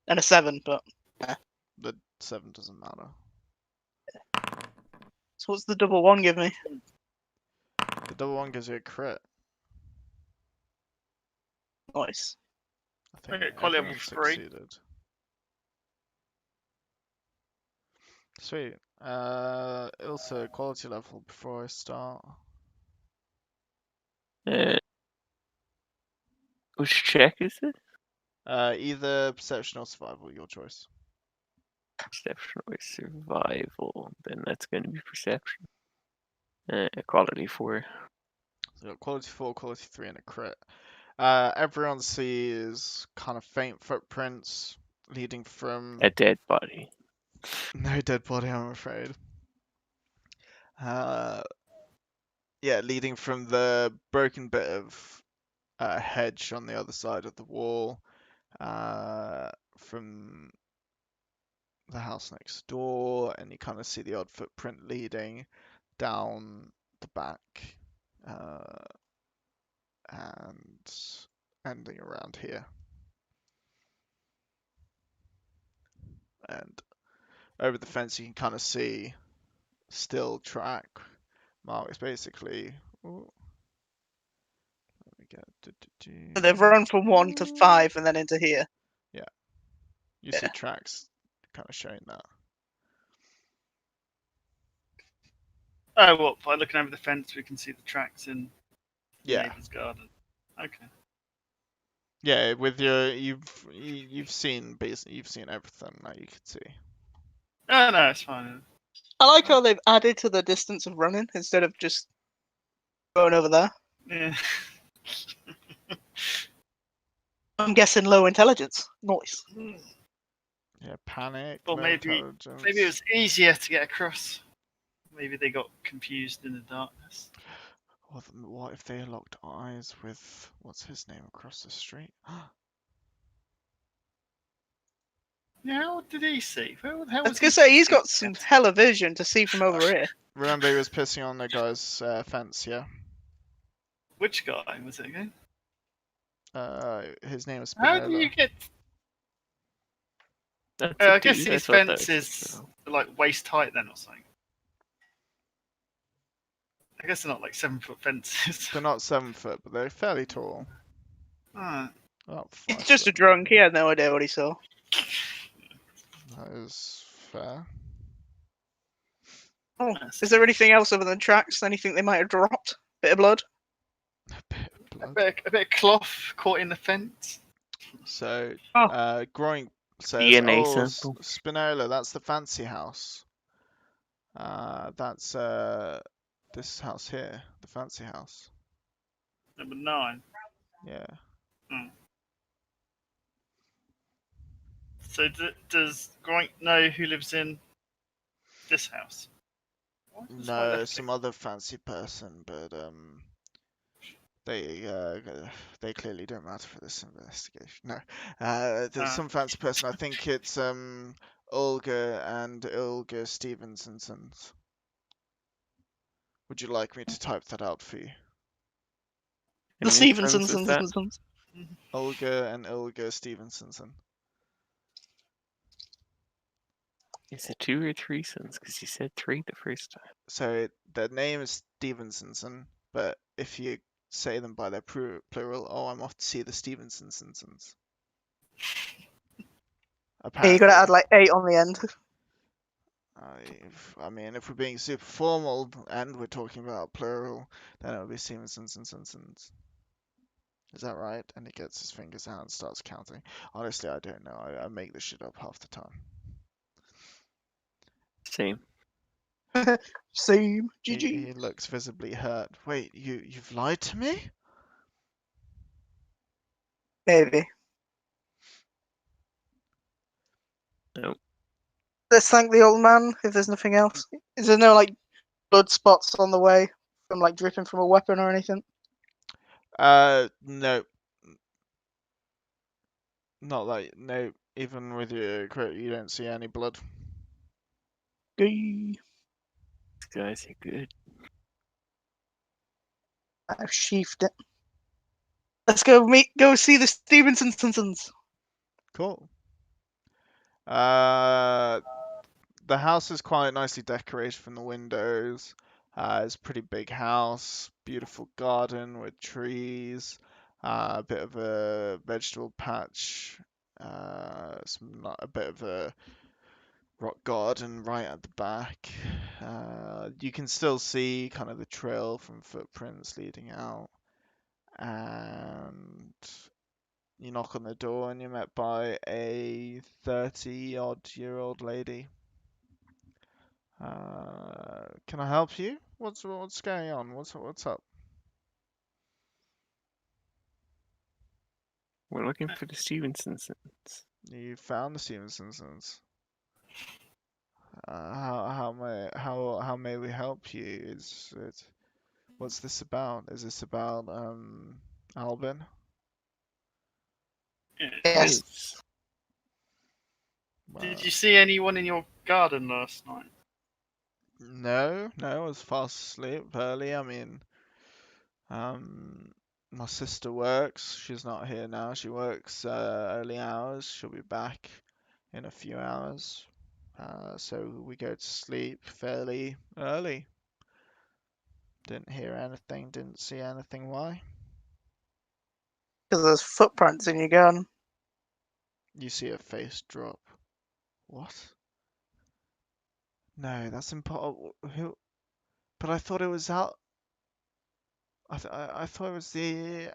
And a 7, but The 7 doesn't matter. so what's the double one give me? The double one gives you a crit. Nice. I think Okay, quality level everyone 3. succeeded. Sweet. Also quality level before I start. Which check is it? Either perception or survival, your choice. Perception or survival. Then that's going to be perception. Quality 4. So got quality 4, quality 3, and a crit. Everyone sees kind of faint footprints leading from A dead body. no dead body, I'm afraid. Yeah, leading from the broken bit of hedge on the other side of the wall, from the house next door, and you kind of see the odd footprint leading down the back, and ending around here. And over the fence, you can kind of see still track marks, basically. Ooh. Let me get. So they've run from 1 to 5 and then into here. You see tracks kind of showing that. Oh, what? By looking over the fence, we can see the tracks in the Yeah. neighbour's garden. Okay. Yeah, with you've seen everything that you could see. Oh, no, it's fine. I like how they've added to the distance of running instead of just going over there. Yeah. I'm guessing low intelligence. Nice. Yeah, panic, Or low maybe intelligence. it was easier to get across. Maybe they got confused in the darkness. What if they locked eyes with what's his name across the street? Yeah, how did he see? Where the hell I was was gonna he say he's sitting? got some hella vision to see from over here. Remember, he was pissing on the guy's fence. Yeah. Which guy was it again? His name is How do Spinola. you get? That's I a guess dude. I his thought that fence was is like waist height then, or something. I guess they're not like 7-foot fences. They're not 7 foot, but they're fairly tall. Alright. Oh, He's fuck, just a drunk. He had no idea what he saw. that is fair. Oh, That's is there anything else other than tracks? Anything they might have dropped? Bit of blood? A bit of a blood. bit, a bit of cloth caught in the fence. So, Oh. Growing says, DNA "Oh, sample. Spinola, that's the fancy house. That's this house here, the fancy house. Number 9. Yeah. So does Groink know who lives in this house? That's why I No, left some it. other fancy person, but they clearly don't matter for this investigation. No, there's some fancy person. I think it's Olga and Olga Stevenson's. Would you like me to type that out for you? The And which ones was that? Stevensons. Olga and Olga Stevenson. Is it 2 or 3 sons? Because you said 3 the first time. So their name is Stevenson, but if you say them by their plural, oh, I'm off to see the Stevensons. Yeah, you got to add Apparently. like 8 on the end. I mean, if we're being super formal and we're talking about plural, then it would be Stevensons. Is that right? And he gets his fingers out and starts counting. Honestly, I don't know. I make this shit up half the time. Same. Same. He GG. looks visibly hurt. Wait, you've lied to me? Maybe. Nope. Let's thank the old man if there's nothing else. Is there no like blood spots on the way from like dripping from a weapon or anything? No. Not like, no. Even with your crit, you don't see any blood. Gee. These guys are good. I've sheathed it. Let's go see the Stevensons. Cool. The house is quite nicely decorated from the windows. It's a pretty big house, beautiful garden with trees, a bit of a vegetable patch, a bit of a rock garden right at the back. You can still see kind of the trail from footprints leading out. And you knock on the door and you're met by a 30-odd-year-old lady. Can I help you? What's going on? What's up? We're looking for the Stevensons. You found the Stevensons. How may we help you? What's this about? Is this about Albin? Yes. Yes. Did Well, you see anyone in your garden last night? no, I was fast asleep early. I mean, my sister works. She's not here now. She works early hours. She'll be back in a few hours. So we go to sleep fairly early. Didn't hear anything, didn't see anything. Why? Because there's footprints in your garden. You see a face drop. What? No, that's impossible. Who? But I thought it was out. I thought it was the.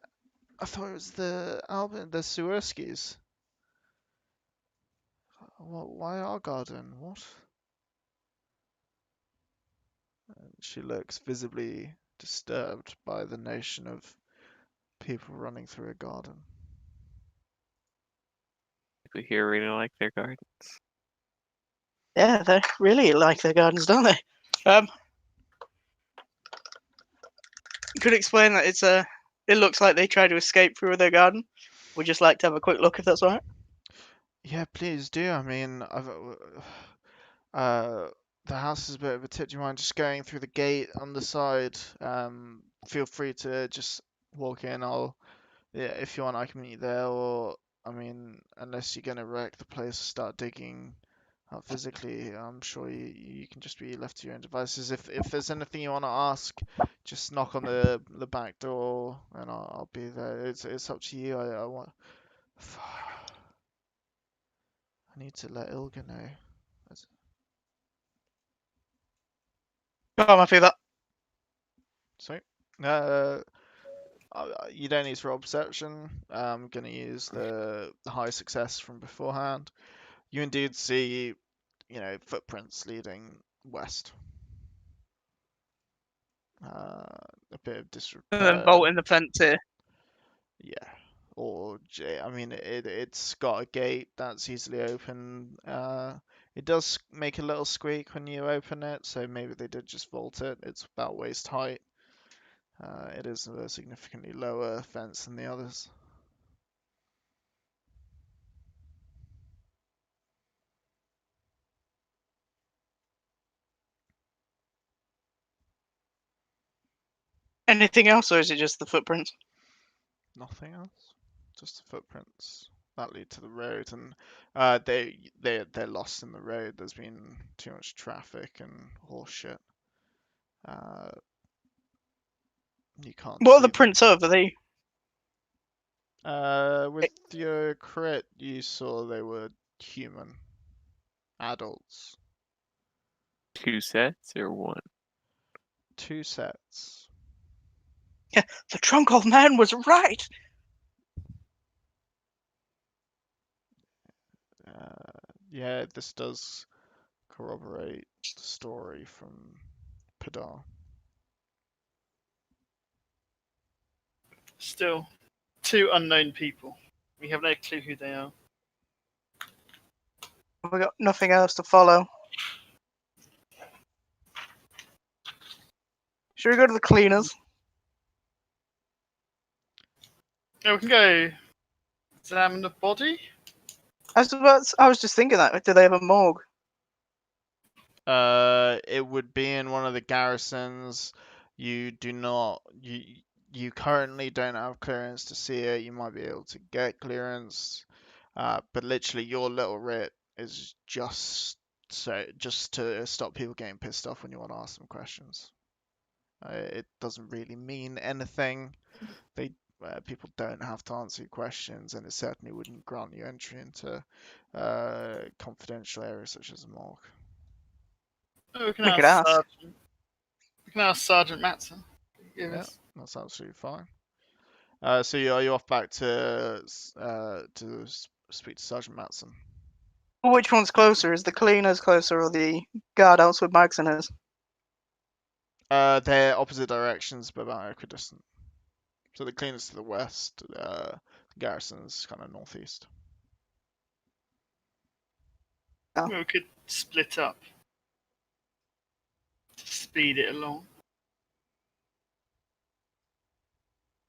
I thought it was the Albin, the Sewerskis. Why our garden? What? She looks visibly disturbed by the notion of people running through a garden. People here really like their gardens. Yeah, they really like their gardens, don't they? You could explain that it looks like they try to escape through their garden. We'd just like to have a quick look if that's all right. Yeah, please do. I mean, the house is a bit of a tip. Do you mind just going through the gate on the side? Feel free to just walk in. Yeah, if you want, I can meet you there. Or, I mean, unless you're gonna wreck the place, start digging. Physically, I'm sure you can just be left to your own devices. If there's anything you want to ask, just knock on the back door, and I'll be there. It's up to you. I want. I need to let Ilga know. Oh, I'm happy with that. Sorry. You don't need to roll perception. I'm gonna use the high success from beforehand. You indeed see, footprints leading west. A bit of And then bolting the fence here. yeah, I mean, it's got a gate that's easily open. It does make a little squeak when you open it, so maybe they did just vault it. It's about waist height. It is a significantly lower fence than the others. Anything else, or is it just the footprints? Nothing else. Just the footprints that lead to the road, and they're lost in the road. There's been too much traffic and horse shit. You can't What are see the them. prints of? Are they? With your crit, you saw they were human adults. 2 sets or 1? 2 sets. The trunk old man was right. Yeah, this does corroborate the story from Padar. Still, 2 unknown people. We have no clue who they are. We got nothing else to follow. Should we go to the cleaners? Yeah, we can go examine the body. I was just thinking that. Do they have a morgue? It would be in one of the garrisons. You do not. You currently don't have clearance to see it. You might be able to get clearance, but literally your little writ is just to stop people getting pissed off when you want to ask them questions. It doesn't really mean anything. People don't have to answer your questions, and it certainly wouldn't grant you entry into confidential areas such as a morgue. Oh, we can We could ask ask. Sergeant. We can ask Sergeant Matson. Yeah, that's absolutely fine. So are you off back to speak to Sergeant Matson? Which one's closer? Is the cleaners closer, or the guardhouse with Mags in hers? They're opposite directions, but about equidistant. So the cleaners to the west, the garrison's kind of northeast. Oh. We could split up to speed it along.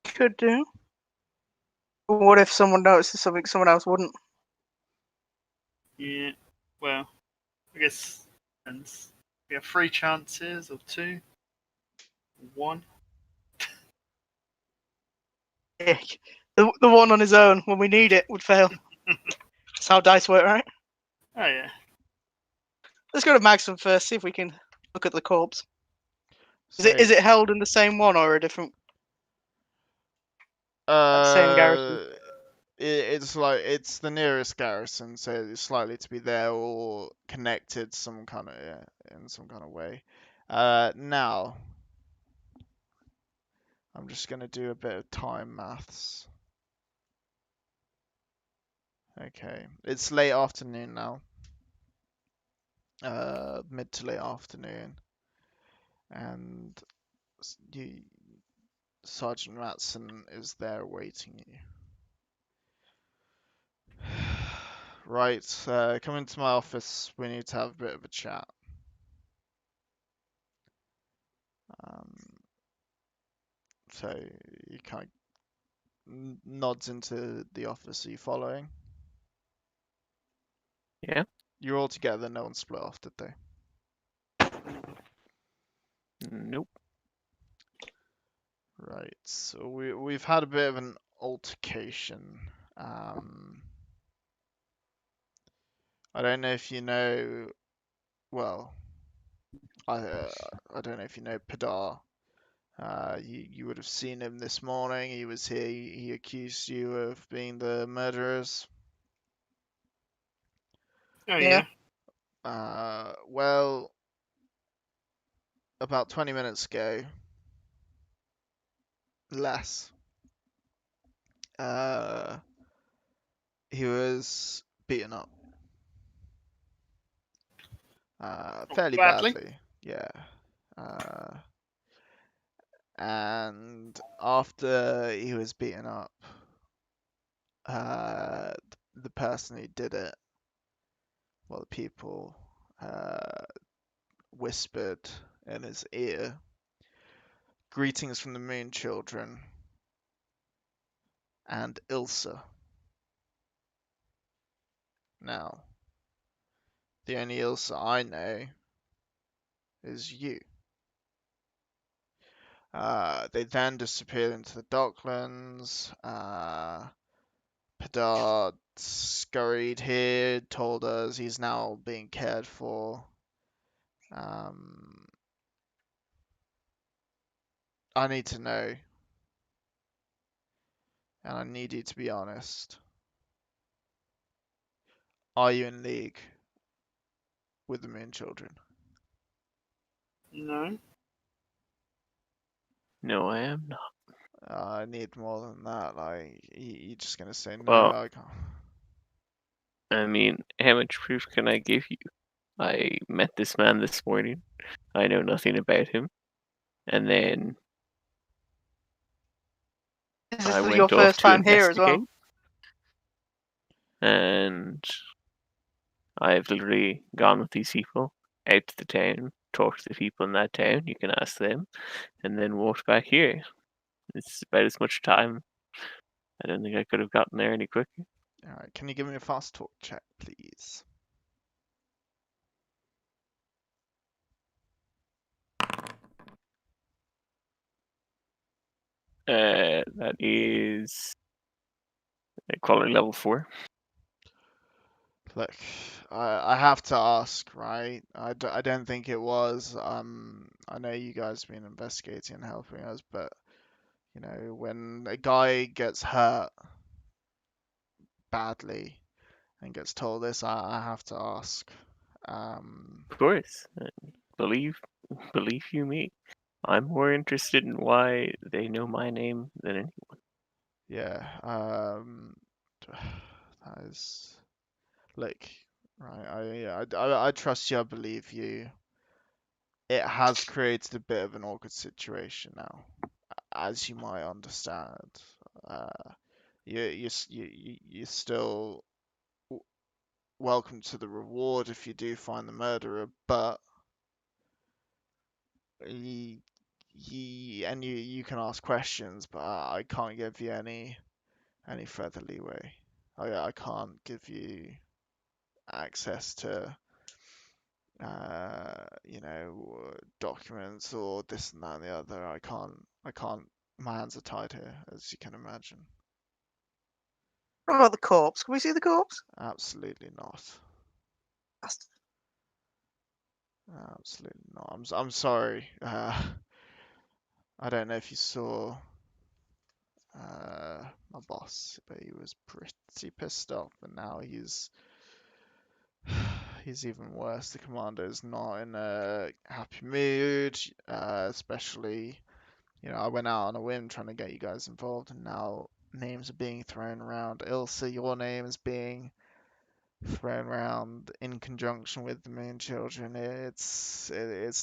Could do. But what if someone notices something someone else wouldn't? Yeah. Well, I guess depends. We have 3 chances, or 2, or 1. Yeah. The one on his own when we need it would fail. That's how dice work, right? Oh yeah. Let's go to Maxim first. See if we can look at the corpse. So, Is it held in the same one or a different? Same garrison? it's the nearest garrison, so it's likely to be there or connected in some kind of way. Now I'm just gonna do a bit of time maths. Okay, it's late afternoon now. Mid to late afternoon, and Sergeant Matson is there awaiting you. Right, come into my office. We need to have a bit of a chat. So he kind of nods into the office. Are you following? Yeah. You're all together. No one split off, did they? Nope. Right. So we've had a bit of an altercation. I don't know if you know. Well, I don't know if you know Padar. You would have seen him this morning. He was here. He accused you of being the murderers. Oh Yeah. yeah. Well, about 20 minutes ago, less. He was beaten up. Fairly Badly? badly. Yeah. And after he was beaten up, the person who did it, well, the people whispered in his ear, "Greetings from the Moon Children and Ilsa." Now, the only Ilsa I know is you. They then disappeared into the docklands. Pedard scurried here, told us he's now being cared for. I need to know, and I need you to be honest. Are you in league with the Moon Children? No. No, I am not. I need more than that. Like, you're just gonna say no, Well, I can't. I mean, how much proof can I give you? I met this man this morning. I know nothing about him. And then Is I this your went off first to time here as investigate. well? And I've literally gone with these people out to the town, talked to the people in that town, you can ask them, and then walked back here. It's about as much time. I don't think I could have gotten there any quicker. Alright, can you give me a fast talk check, please? That is quality level 4. Look, I have to ask, right? I don't think it was. I know you guys have been investigating and helping us, but you know, when a guy gets hurt badly and gets told this, I have to ask. Of course. Believe you me. I'm more interested in why they know my name than anyone. Yeah, that is, look, right, I trust you, I believe you. It has created a bit of an awkward situation now, as you might understand. Uh, you're still welcome to the reward if you do find the murderer, but you can ask questions, but I can't give you any further leeway. I can't give you access to documents or this and that and the other. I can't. My hands are tied here, as you can imagine. What about the corpse? Can we see the corpse? Absolutely not. Bastard. Absolutely not. I'm sorry. I don't know if you saw my boss, but he was pretty pissed off, and now he's even worse. The commander is not in a happy mood, especially, I went out on a whim trying to get you guys involved, and now names are being thrown around. Ilsa, your name is being thrown around in conjunction with the Moon Children. It's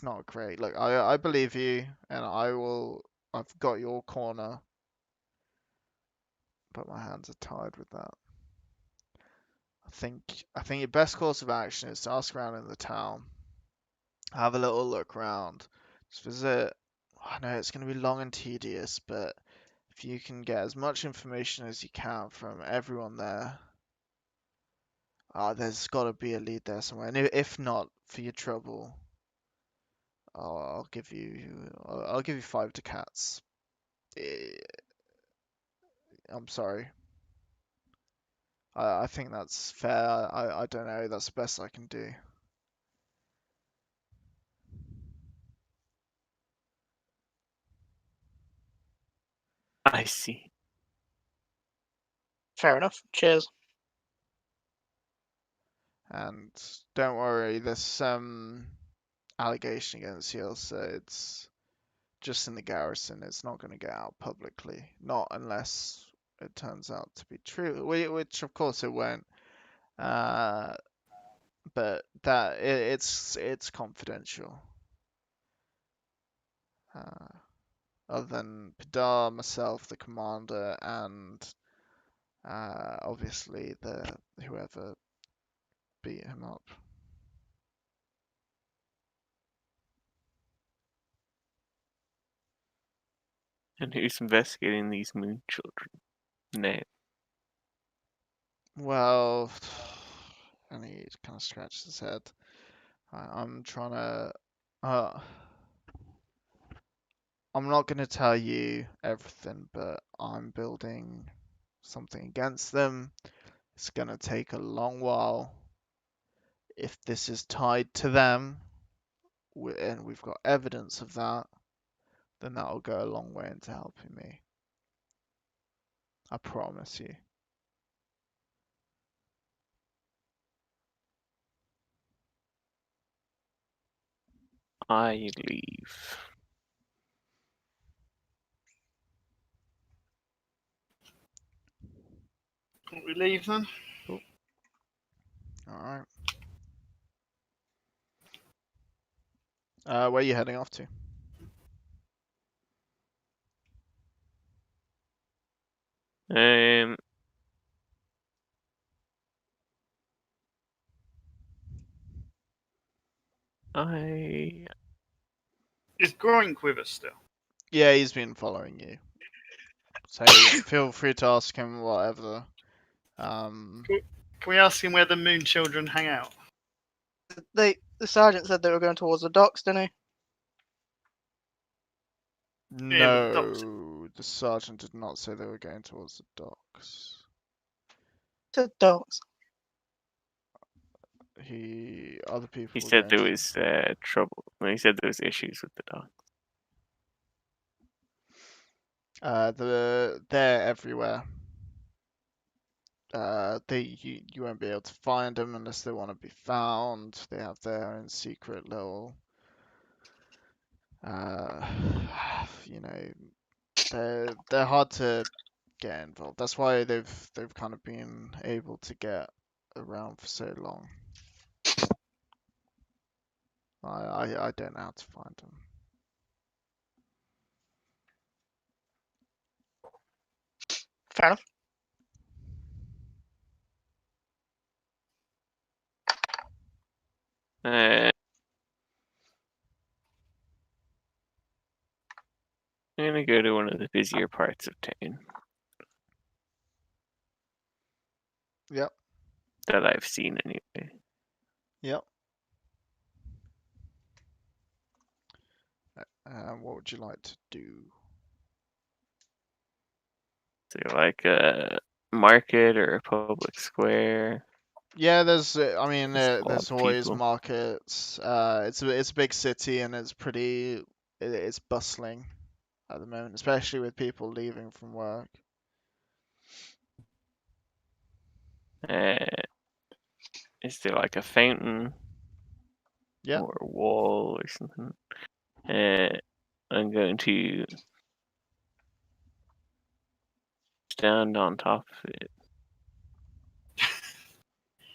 not great. Look, I believe you, and I've got your corner, but my hands are tied with that. I think your best course of action is to ask around in the town, have a little look around, just visit. I know it's going to be long and tedious, but if you can get as much information as you can from everyone there, there's got to be a lead there somewhere. And if not, for your trouble, I'll give you 5 ducats. I'm sorry. I think that's fair. I don't know. That's the best I can do. I see. Fair enough. Cheers. And don't worry, there's some allegation against you, so it's just in the garrison. It's not going to get out publicly, not unless it turns out to be true, which of course it won't. But it's confidential. Other than Padar, myself, the commander, and obviously the whoever beat him up. And who's investigating these moon children now? Well, and he kind of scratched his head. I'm trying to. I'm not going to tell you everything, but I'm building something against them. It's going to take a long while. If this is tied to them, and we've got evidence of that, then that'll go a long way into helping me. I promise you. I leave. Can we leave then? Cool. All right. Where are you heading off to? Um, I Is Groink with us still? Yeah, he's been following you. So feel free to ask him whatever. Can we ask him where the Moon Children hang out? The sergeant said they were going towards the docks, didn't he? Yeah, but the docks- No, the sergeant did not say they were going towards the docks. To docks. Other people he were said going there to. was trouble. Well, he said there was issues with the dog. They're everywhere. You won't be able to find them unless they want to be found. They have their own secret little, you know, they're hard to get involved. That's why they've kind of been able to get around for so long. I don't know how to find them. Fair enough. I'm gonna go to one of the busier parts of town. Yep. That I've seen anyway. Yep. What would you like to do? So like a market or a public square. Yeah, I mean, There's a lot there's of always people. markets. It's a big city and it's bustling at the moment, especially with people leaving from work. Is there like a fountain Yeah. or a wall or something? I'm going to stand on top of it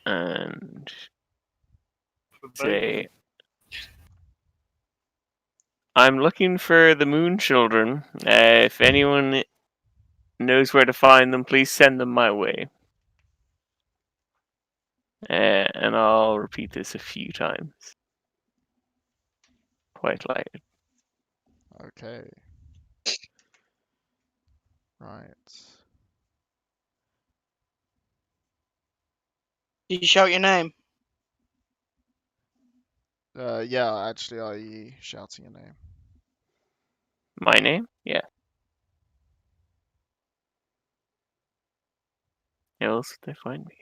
and For both? say, I'm looking for the Moon Children. If anyone knows where to find them, please send them my way. And I'll repeat this a few times. Quite loud. Okay. Right. Did you shout your name? Yeah, actually, are you shouting your name? My name? Yeah. else if they find me.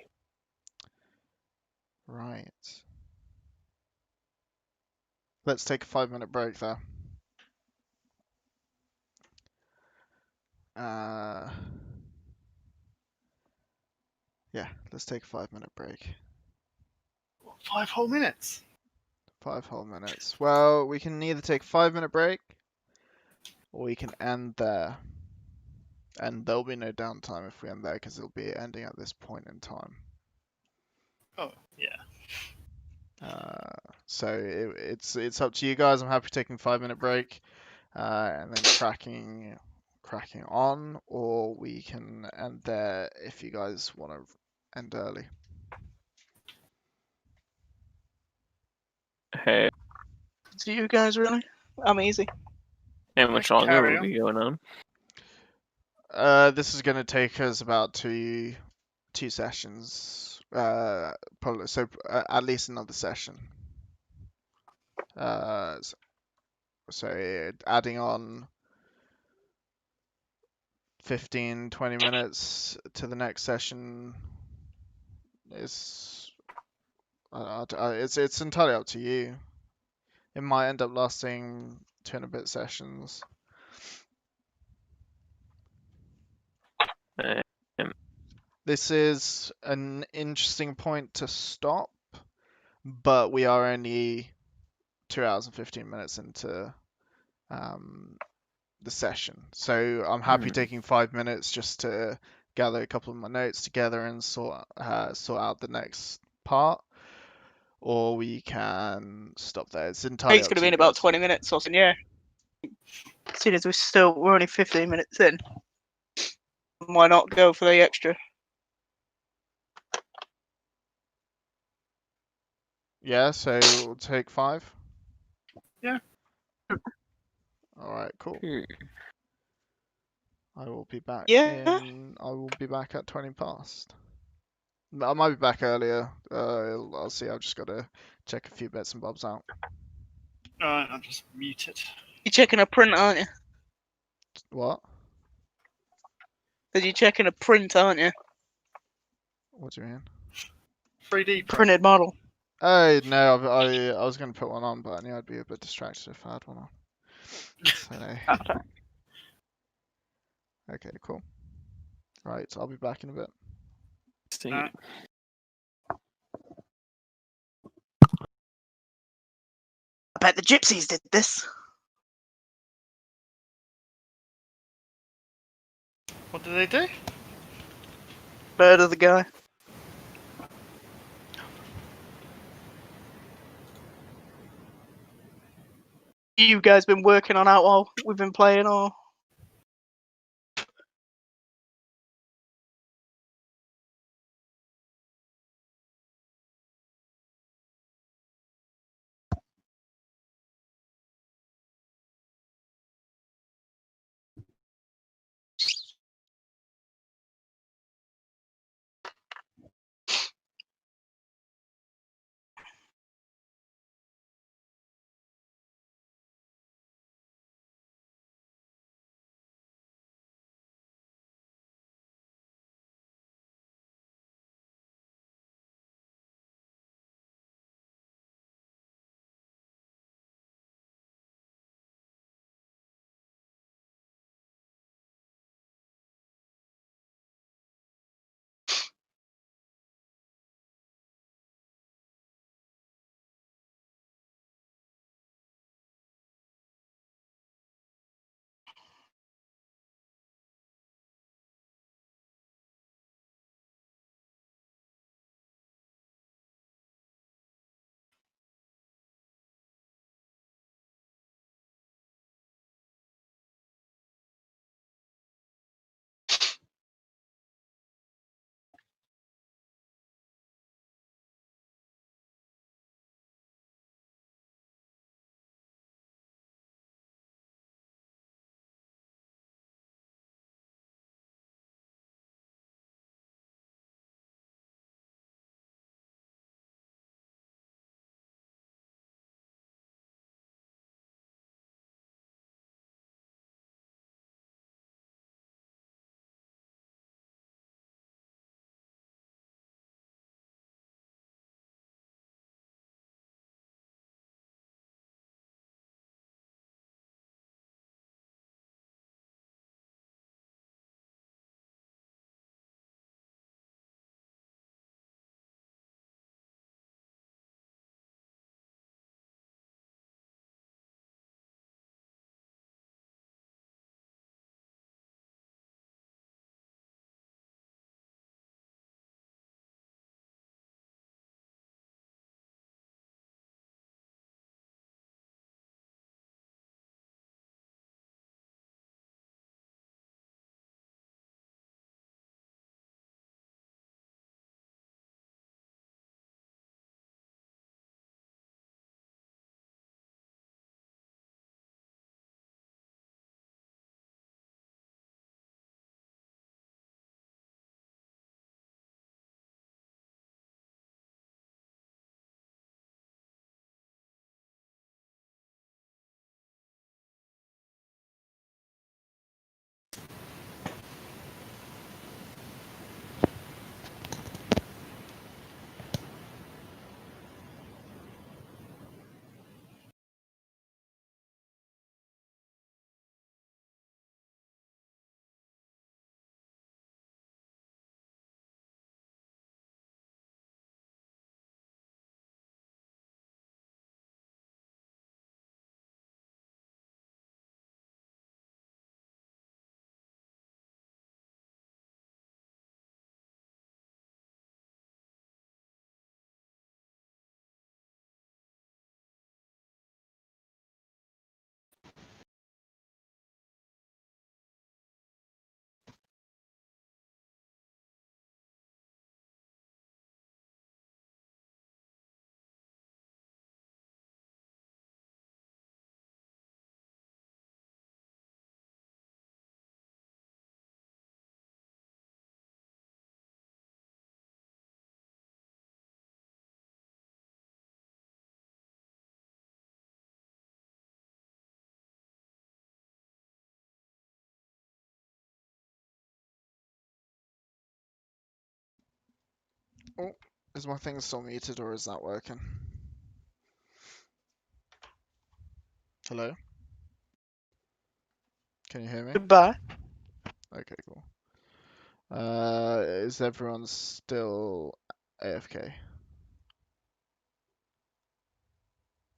Right. Let's take a 5-minute break there. Yeah, let's take a 5-minute break. 5 whole minutes. 5 whole minutes. Well, we can either take a 5-minute break, or we can end there. And there'll be no downtime if we end there, because it'll be ending at this point in time. Oh, yeah. So it's up to you guys. I'm happy taking a 5-minute break, and then cracking on, or we can end there if you guys want to end early. Hey, Do you guys really? I'm easy. how much can longer carry will we be going on? This is going to take us about two sessions. Probably so at least another session. So adding on 15-20 minutes to the next session is it's entirely up to you. It might end up lasting 2 and a bit sessions. Um, This is an interesting point to stop, but we are only 2 hours and 15 minutes into the session. So I'm happy taking 5 minutes just to gather a couple of my notes together and sort out the next part, or we can stop there. It's entirely It's up going to to be you in about guys. 20 minutes or something, yeah. Seeing as we're only 15 minutes in, why not go for the extra? Yeah, so we'll take 5. Yeah. All right, cool. sure. I will be back Yeah. I will be back at 20 past. I might be back earlier. I'll see. I've just got to check a few bits and bobs out. Alright, I'll just mute it. You're checking a print, aren't you? What? Because you're checking a print, aren't you? What do you mean? 3D print. Printed model. Oh no, I was gonna put one on, but I knew I'd be a bit distracted if I had one on. So okay, cool. Right, I'll be back in a bit. Stay- Alright. I bet the gypsies did this. What do they do? Murder the guy. You guys been working on out while we've been playing, or? Oh, is my thing still muted or is that working? Hello? Can you hear me? Goodbye. Okay, cool. Is everyone still AFK?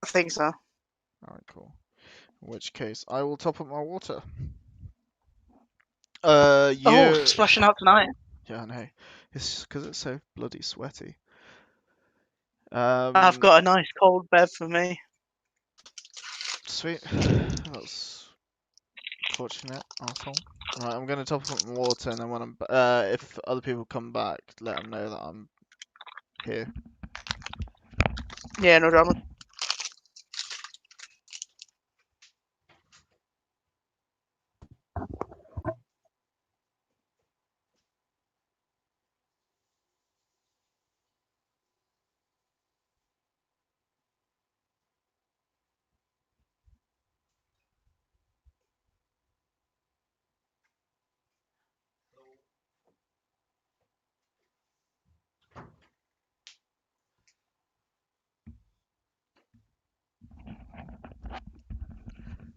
I think so. Alright, cool. In which case, I will top up my water. Oh, You... splashing out tonight. Yeah, I know. It's because it's so bloody sweaty. I've got a nice cold bev for me. Sweet. That's fortunate, asshole. Right, I'm gonna top up my water, and then when I'm if other people come back, let them know that I'm here. Yeah, no drama.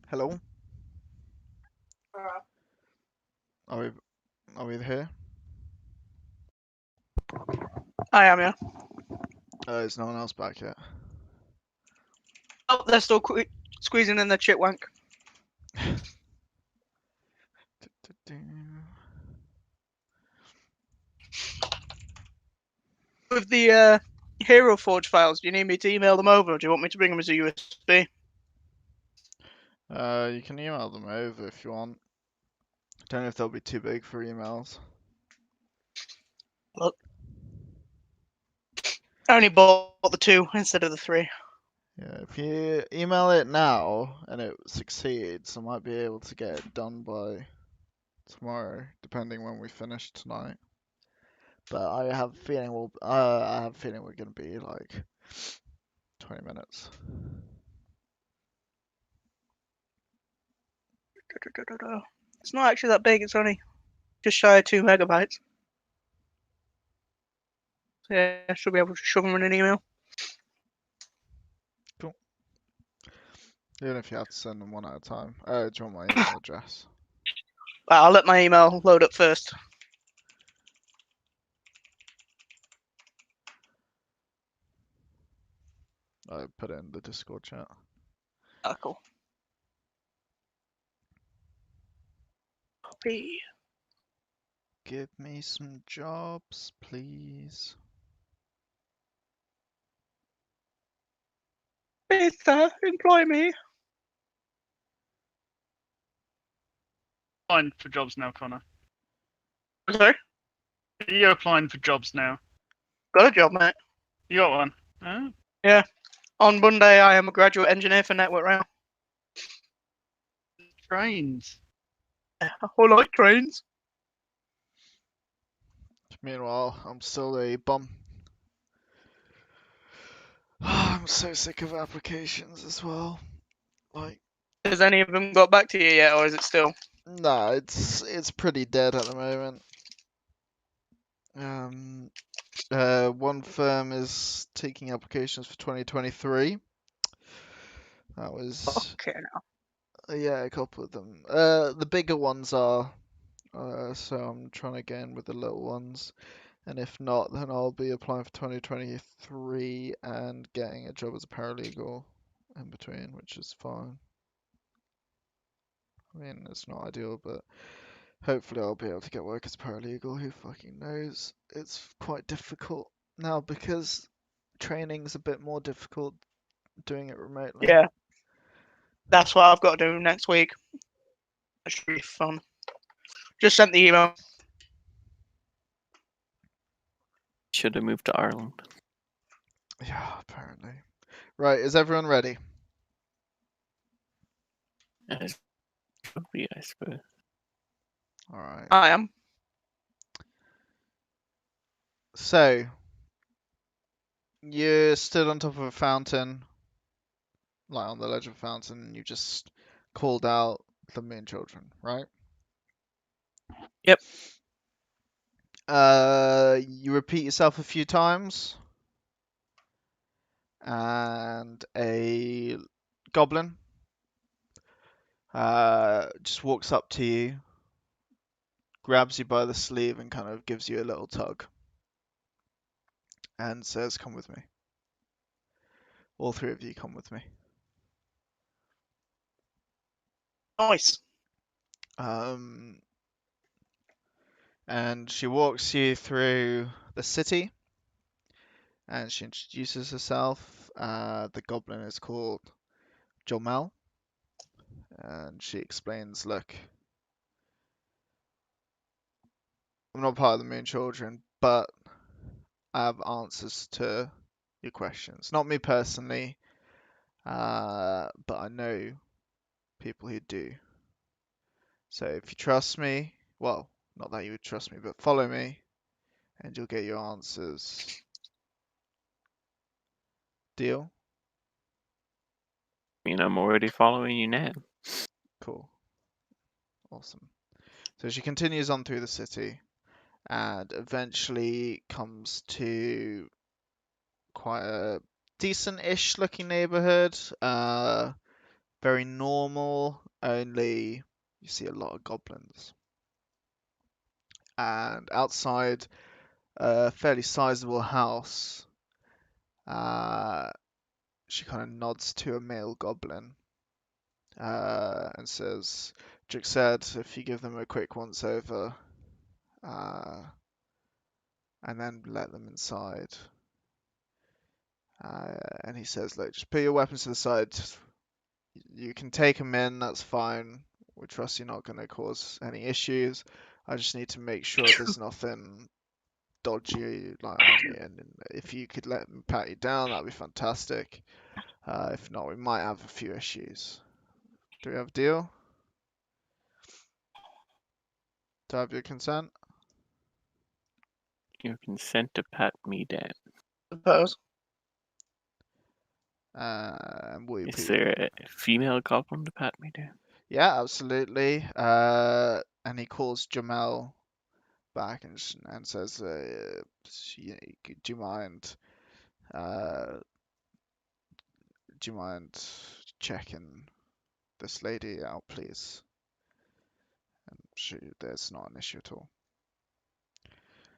Hello? Are we here? I am, yeah. Is no one else back yet? Oh, they're still squeezing in the chit wank. With the Hero Forge files, do you need me to email them over, or do you want me to bring them as a USB? You can email them over if you want. Don't know if they'll be too big for emails. Look. I only bought the 2 instead of the 3. Yeah, if you email it now and it succeeds, I might be able to get it done by tomorrow, depending when we finish tonight. But I have a feeling we're gonna be like 20 minutes. It's not actually that big, it's only just shy of 2 megabytes. So yeah, I should be able to shove them in an email. Even if you have to send them one at a time. Do you want my email address? I'll let my email load up first. I put it in the Discord chat. Ah, cool. Copy. Give me some jobs, please. Peter, employ me. Applying for jobs now, Connor. Sorry? Are you applying for jobs now? Got a job, mate. You got one? Oh, Yeah. On Monday, I am a graduate engineer for Network Rail. trains. I like trains. Meanwhile, I'm still a bum. I'm so sick of applications as well. Like, Has any of them got back to you yet, or is it still? nah, it's pretty dead at the moment. One firm is taking applications for 2023. That was Okay, now. yeah, a couple of them. The bigger ones are. So I'm trying to get in with the little ones, and if not, then I'll be applying for 2023 and getting a job as a paralegal in between, which is fine. I mean, it's not ideal, but hopefully I'll be able to get work as a paralegal. Who fucking knows? It's quite difficult now because training's a bit more difficult doing it remotely. Yeah. That's what I've got to do next week. That should be fun. Just sent the email. Should have moved to Ireland. Yeah, apparently. Right, is everyone ready? As probably, I suppose. Alright. I am. So, you stood on top of a fountain, like on the ledge of a fountain, and you just called out the moon children, right? Yep. You repeat yourself a few times, and a goblin just walks up to you, grabs you by the sleeve, and kind of gives you a little tug, and says, "Come with me. All three of you, come with me." Nice. And she walks you through the city, and she introduces herself. The goblin is called Jomel, and she explains, "Look, I'm not part of the Moon Children, but I have answers to your questions. Not me personally, but I know people who do. So if you trust me, well, not that you would trust me, but follow me, and you'll get your answers. Deal? I mean, I'm already following you now. Cool. Awesome." So she continues on through the city, and eventually comes to quite a decent-ish looking neighborhood. Very normal, only you see a lot of goblins. And outside a fairly sizable house, she kind of nods to a male goblin and says, "Drix said if you give them a quick once over and then let them inside." And he says, "Look, just put your weapons to the side. You can take them in, that's fine. We trust you're not going to cause any issues. I just need to make sure there's nothing dodgy like on you, and if you could let me pat you down, that'd be fantastic. If not, we might have a few issues. Do we have a deal? Do I have your consent?" Your consent to pat me down. Suppose. And will you Is put there a female goblin to pat me down? Yeah, absolutely. And he calls Jamel back and says, "Do you mind? Do you mind checking this lady out, please?" And there's not an issue at all.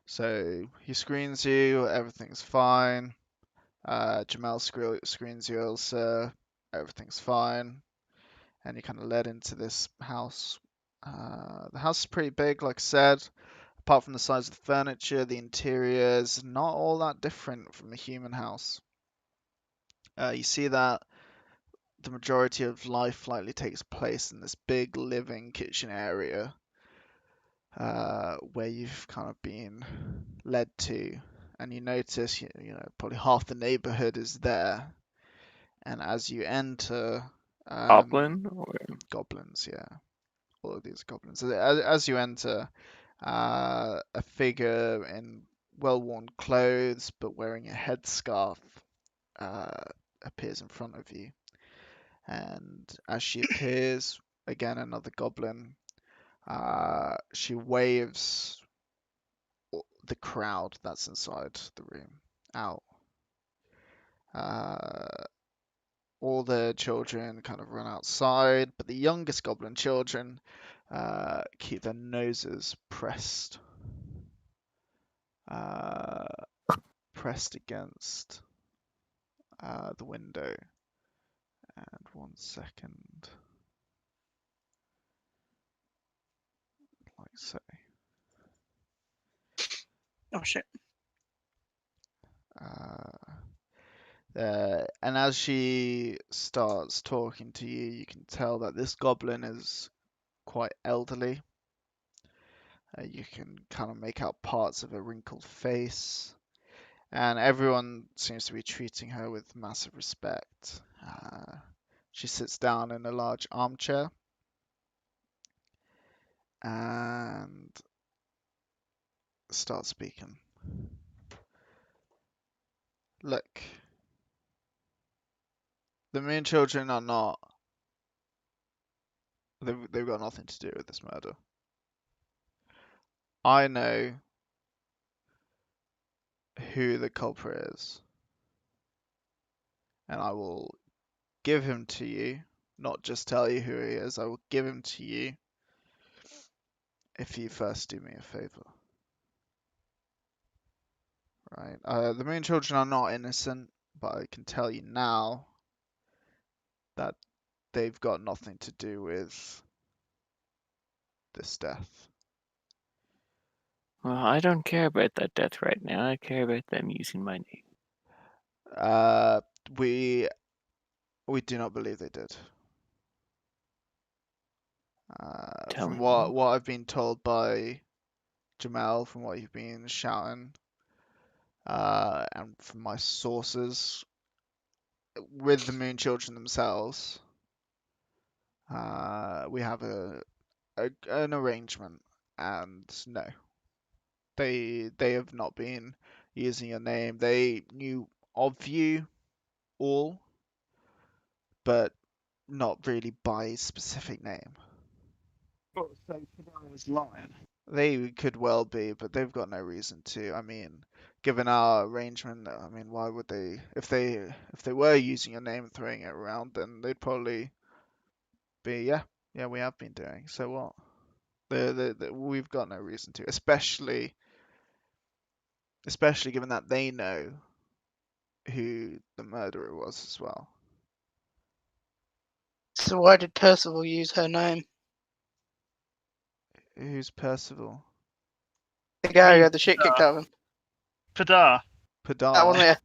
So he screens you, everything's fine. Jamel screens you also, everything's fine. And you kind of led into this house. The house is pretty big, like I said. Apart from the size of the furniture, the interior is not all that different from a human house. You see that the majority of life likely takes place in this big living kitchen area where you've kind of been led to, and you notice, probably half the neighborhood is there. And as you enter, Goblin? Or goblins, yeah, all of these goblins. As you enter, a figure in well-worn clothes but wearing a headscarf appears in front of you. And as she appears, again another goblin, she waves the crowd that's inside the room out. All the children kind of run outside, but the youngest goblin children keep their noses pressed against the window. And 1 second, like so. Oh shit. And as she starts talking to you, you can tell that this goblin is quite elderly. You can kind of make out parts of a wrinkled face, and everyone seems to be treating her with massive respect. She sits down in a large armchair and starts speaking. "Look, the Moon Children are not. They've got nothing to do with this murder. I know who the culprit is, and I will give him to you, not just tell you who he is. I will give him to you if you first do me a favor. Right. The Moon Children are not innocent, but I can tell you now that they've got nothing to do with this death. Well, I don't care about that death right now. I care about them using my name. We do not believe they did. Tell From me more. what I've been told by Jamel, from what you've been shouting, and from my sources with the Moon Children themselves, we have an arrangement, and no, they have not been using your name. They knew of you all, but not really by specific name. So Kadar was lying. They could well be, but they've got no reason to. I mean, given our arrangement, I mean, why would they? If they were using your name and throwing it around, then they'd probably be, yeah, we have been doing. So what? We've got no reason to, especially given that they know who the murderer was as well. So why did Percival use her name? Who's Percival? The guy who mean, had the shit kicked out of him. Padar. That one Padar. there.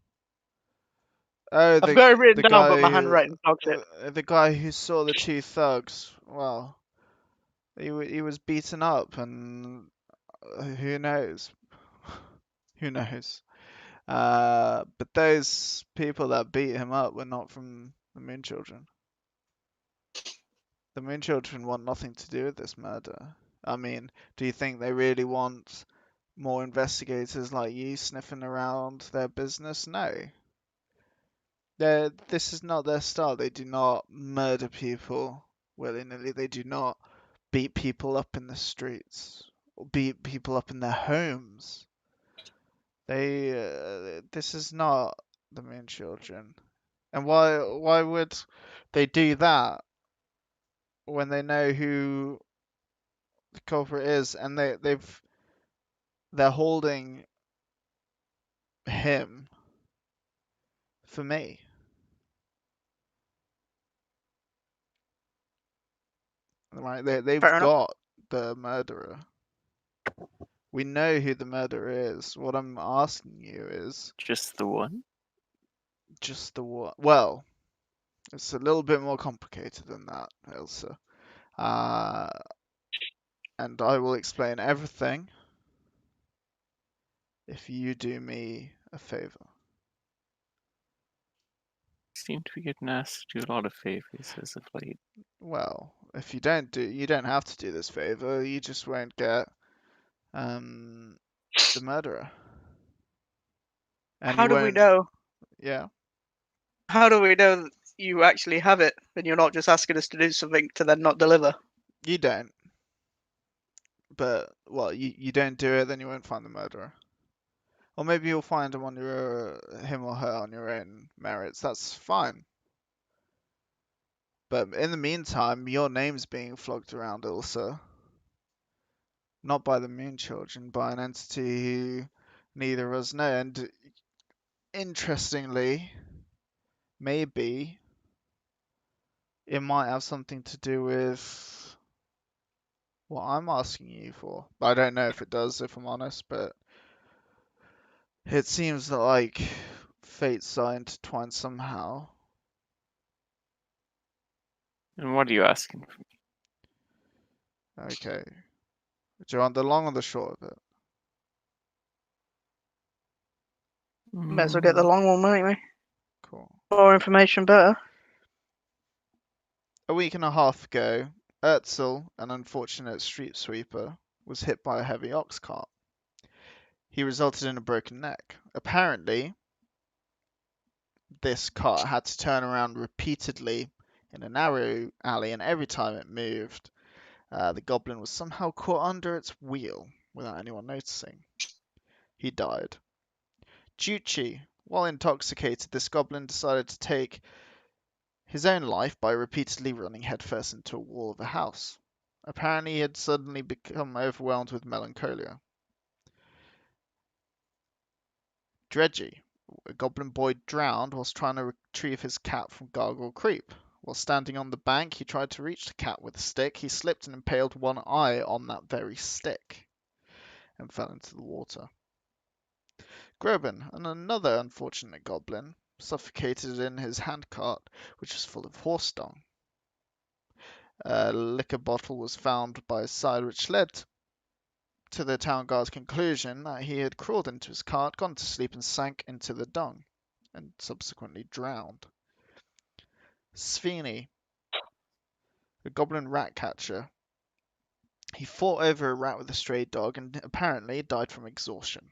Oh, I've got it written the down, but my guy, handwriting dogs it. the guy who saw the two thugs. Well, he was beaten up, and who knows? Who knows? But those people that beat him up were not from the Moon Children. The Moon Children want nothing to do with this murder. I mean, do you think they really want more investigators like you sniffing around their business? No. This is not their style. They do not murder people willy-nilly. They do not beat people up in the streets or beat people up in their homes. This is not the Moon Children. And why would they do that when they know who the culprit is, and they're holding him for me? Right? They've Fair enough. got the murderer. We know who the murderer is. What I'm asking you is Just the one? just the what? Well, it's a little bit more complicated than that, Elsa. And I will explain everything if you do me a favor. Seem to be getting asked to do a lot of favors as of late. Well, if you don't have to do this favor. You just won't get the murderer. And How you do we won't. know? Yeah, How do we know that you actually have it, and you're not just asking us to do something to then not deliver? you don't. But well, you don't do it, then you won't find the murderer. Or maybe you'll find him or her on your own merits. That's fine. But in the meantime, your name's being flogged around, Ilsa. Not by the Moon Children, by an entity who neither of us know. And interestingly, maybe it might have something to do with what I'm asking you for. I don't know if it does, if I'm honest, but it seems that, like, fates are intertwined somehow. And what are you asking? Okay. Do you want the long or the short of it? Might as well get the long one, might we? Cool. More information, better. A week and a half ago, Ertzel, an unfortunate street sweeper, was hit by a heavy ox cart. He resulted in a broken neck. Apparently, this cart had to turn around repeatedly in a narrow alley, and every time it moved, the goblin was somehow caught under its wheel without anyone noticing. He died. Ducci. While intoxicated, this goblin decided to take his own life by repeatedly running headfirst into a wall of a house. Apparently, he had suddenly become overwhelmed with melancholia. Dredgy. A goblin boy drowned whilst trying to retrieve his cat from Gargoyle Creek. While standing on the bank, he tried to reach the cat with a stick. He slipped and impaled one eye on that very stick and fell into the water. Groban, and another unfortunate goblin, suffocated in his handcart, which was full of horse dung. A liquor bottle was found by his side, which led to the town guard's conclusion that he had crawled into his cart, gone to sleep, and sank into the dung, and subsequently drowned. Sveni, a goblin rat catcher. He fought over a rat with a stray dog and apparently died from exhaustion.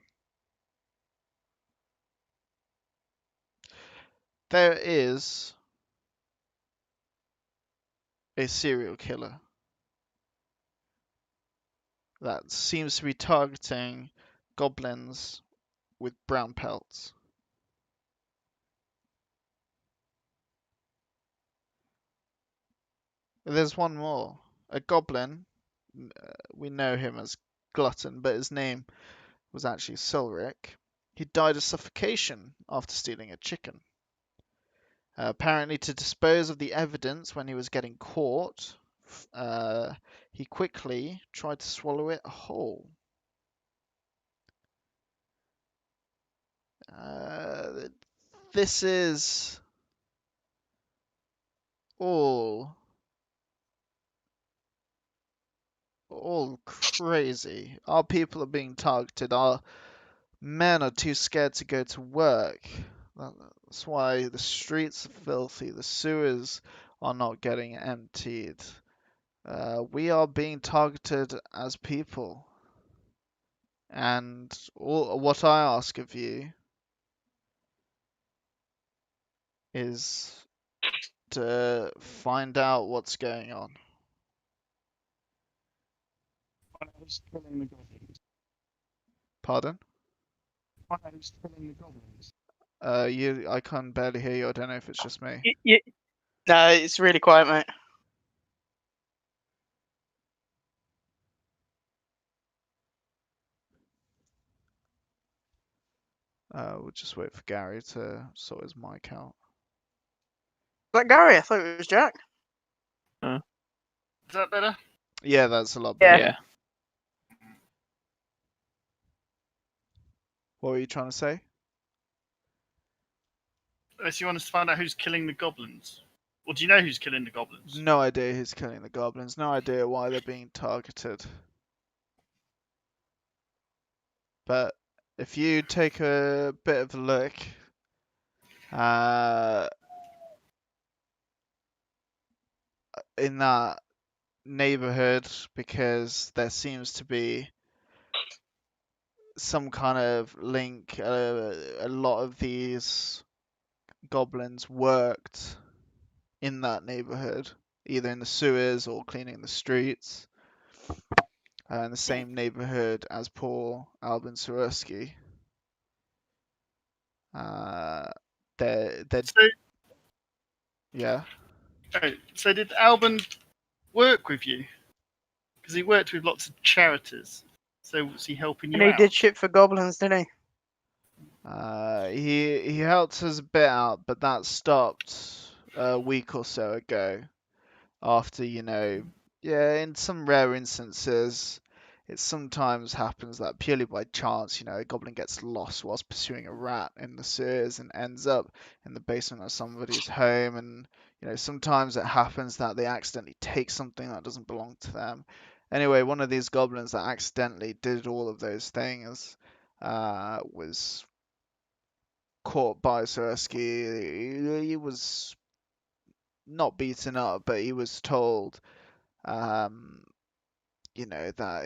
There is a serial killer that seems to be targeting goblins with brown pelts. There's one more. A goblin, we know him as Glutton, but his name was actually Sulric. He died of suffocation after stealing a chicken. Apparently, to dispose of the evidence when he was getting caught, he quickly tried to swallow it whole. This is all crazy. Our people are being targeted. Our men are too scared to go to work. That's why the streets are filthy. The sewers are not getting emptied. We are being targeted as people. And what I ask of you is to find out what's going on. Who's killing the goblins? Pardon? Who's killing the goblins? I can barely hear you. I don't know if it's just me. No, it's really quiet, mate. We'll just wait for Gary to sort his mic out. Is that Gary? I thought it was Jack. Is that better? Yeah, that's a lot Yeah. better. Yeah. What were you trying to say? Unless you want us to find out who's killing the goblins. Or do you know who's killing the goblins? No idea who's killing the goblins. No idea why they're being targeted. But if you take a bit of a look, in that neighborhood, because there seems to be some kind of link. A lot of these goblins worked in that neighborhood, either in the sewers or cleaning the streets, in the same neighborhood as poor Albin Swarovski. They're So, yeah. so did Albin work with you? Because he worked with lots of charities. So was he helping you And he out? did shit for goblins, didn't he? He helped us a bit out, but that stopped a week or so ago. After, in some rare instances, it sometimes happens that purely by chance, a goblin gets lost whilst pursuing a rat in the sewers and ends up in the basement of somebody's home. And, sometimes it happens that they accidentally take something that doesn't belong to them. Anyway, one of these goblins that accidentally did all of those things was caught by Swarovski. He was not beaten up, but he was told that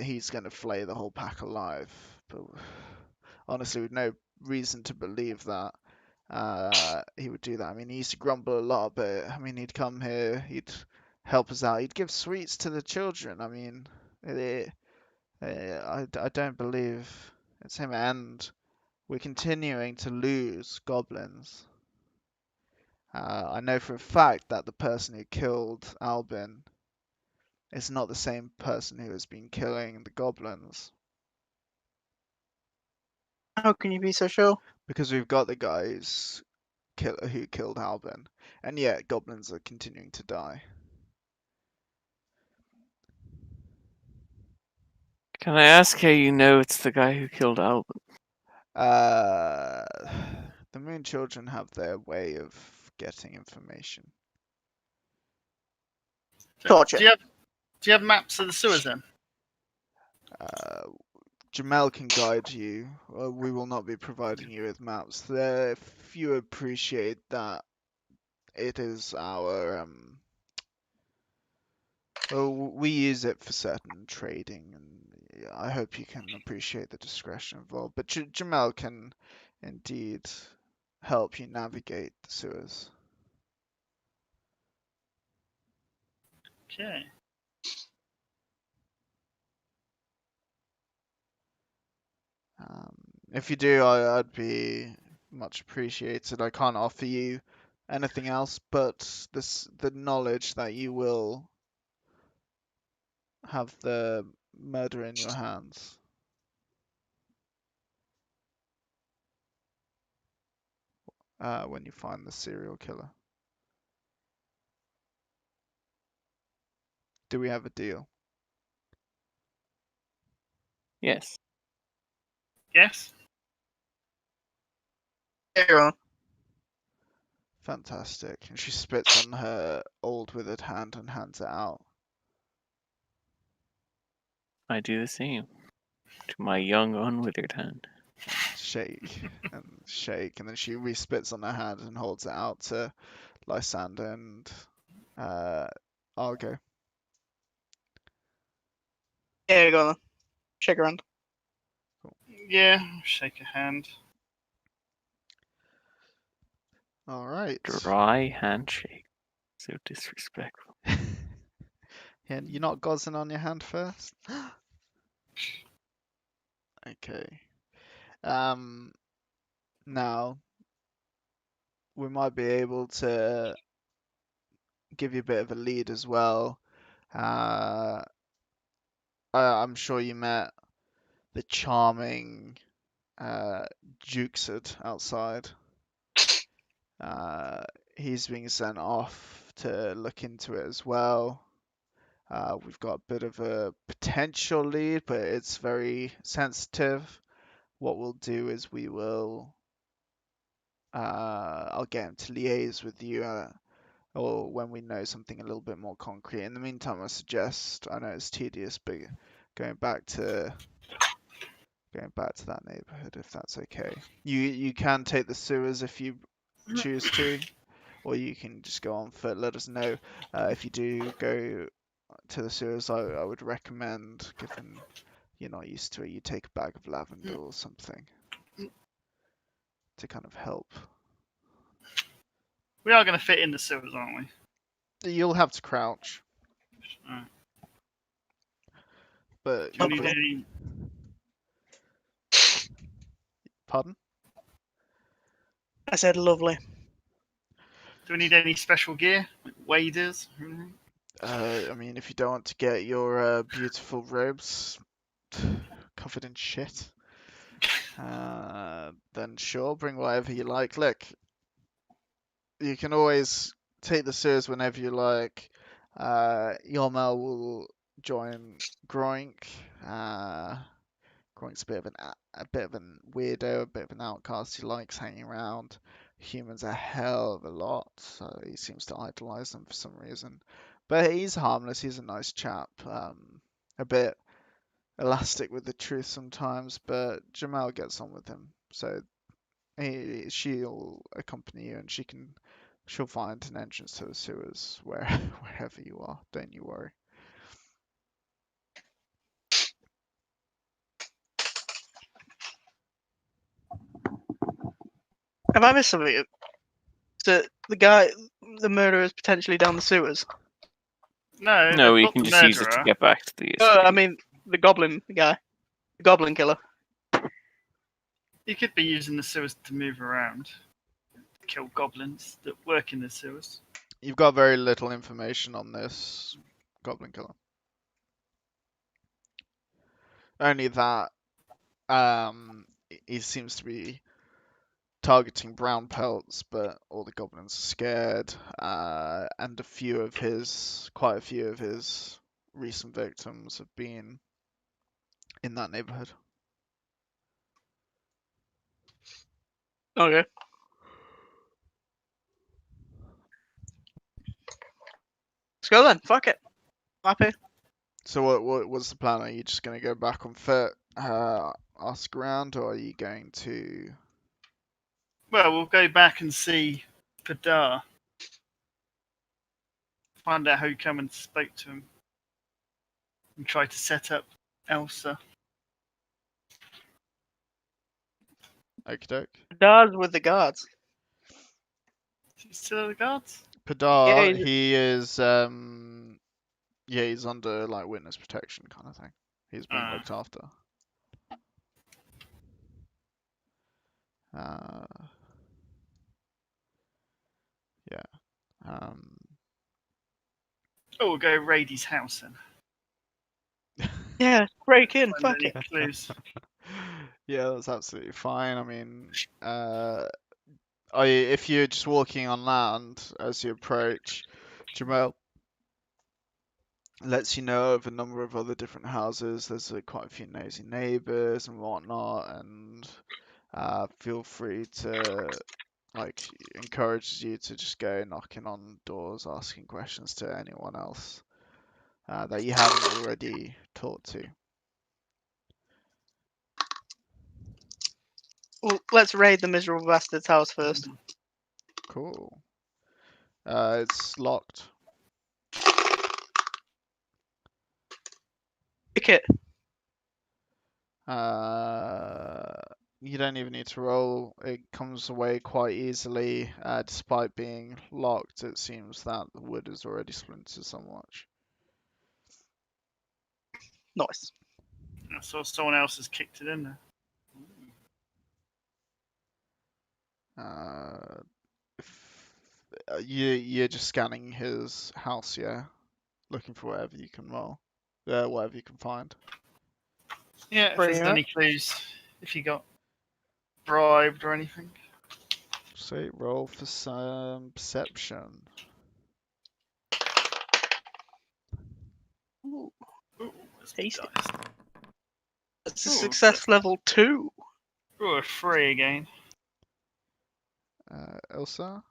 he's going to flay the whole pack alive. But honestly, with no reason to believe that he would do that. I mean, he used to grumble a lot, but I mean, he'd come here, he'd help us out, he'd give sweets to the children. I mean, I don't believe it's him. And we're continuing to lose goblins. I know for a fact that the person who killed Albin is not the same person who has been killing the goblins. How can you be so sure? Because we've got the guys who killed Albin, and yet goblins are continuing to die. Can I ask how you know it's the guy who killed Albin? The Moon Children have their way of getting information. Torture. Do you have maps of the sewers then? Jamel can guide you. We will not be providing you with maps. If you appreciate that, it is our well, we use it for certain trading, and I hope you can appreciate the discretion involved. But Jamel can indeed help you navigate the sewers. Okay. If you do, I'd be much appreciated. I can't offer you anything else but the knowledge that you will have the murder in your hands. When you find the serial killer. Do we have a deal? Yes. Yes. Aaron. Fantastic. And she spits on her old withered hand and hands it out. I do the same to my young unwithered hand. Shake and shake, and then she respits on her hand and holds it out to Lysander and Argo. Yeah, go on. Shake her hand. Yeah. Shake a hand. All right. Dry handshake. So disrespectful. Yeah, you're not gozzing on your hand first? Okay. Now we might be able to give you a bit of a lead as well. I'm sure you met the charming Jukesard outside. He's being sent off to look into it as well. We've got a bit of a potential lead, but it's very sensitive. What we'll do is we will I'll get him to liaise with you or when we know something a little bit more concrete. In the meantime, I suggest, I know it's tedious, but going back to that neighborhood, if that's okay. You can take the sewers if you choose to, or you can just go on foot. Let us know if you do go to the sewers. I would recommend, given you're not used to it, you take a bag of lavender or something to kind of help. We are going to fit in the sewers, aren't we? You'll have to crouch, Alright. but Do we you'll need be... any? Pardon? I said lovely. Do we need any special gear, like waders? I mean, if you don't want to get your beautiful robes covered in shit, then sure, bring whatever you like. Look, you can always take the sewers whenever you like. Yormel will join Groink. Groink's a bit of an weirdo, a bit of an outcast. He likes hanging around humans a hell of a lot, so he seems to idolize them for some reason. But he's harmless. He's a nice chap. A bit elastic with the truth sometimes, but Jamal gets on with him. So she'll accompany you, and she'll find an entrance to the sewers wherever you are. Don't you worry. Have I missed something? So the murderer is potentially down the sewers. No. No, they've you got can the just use it to murderer. get back to the I estate. mean the goblin guy, the goblin killer. You could be using the sewers to move around, kill goblins that work in the sewers. You've got very little information on this goblin killer. Only that he seems to be targeting brown pelts, but all the goblins are scared, and quite a few of his recent victims have been in that neighborhood. Okay. Let's go then. Fuck it. Happy. So what's the plan? Are you just going to go back on foot, ask around, or are you going to... Well, we'll go back and see Padar. Find out who come and spoke to him. And try to set up Elsa. Okie doke. Does with the guards. Is he still at the guards? Padar, he's- he is, he's under, like, witness protection kind of thing. He's being looked after. Yeah. Oh, we'll go raid his house then. Yeah, break in. Find Fuck any it. clues. Yeah, that's absolutely fine. I mean, if you're just walking on land as you approach, Jamel lets you know of a number of other different houses. There's quite a few nosy neighbors and whatnot, and feel free to, like, encourages you to just go knocking on doors, asking questions to anyone else that you haven't already talked to. Well, let's raid the miserable bastard's house first. Cool. It's locked. Pick it. You don't even need to roll. It comes away quite easily. Despite being locked, it seems that the wood is already splintered somewhat. Nice. I saw someone else has kicked it in there. You're just scanning his house, yeah, looking for whatever you can roll, whatever you can find. Yeah, if Pretty there's much. any clues, if you got bribed or anything. So roll for some perception. Ooh, Ooh, where's the Tasty. dice? that's a Ooh, success level 2. Ooh, a 3 again. Elsa.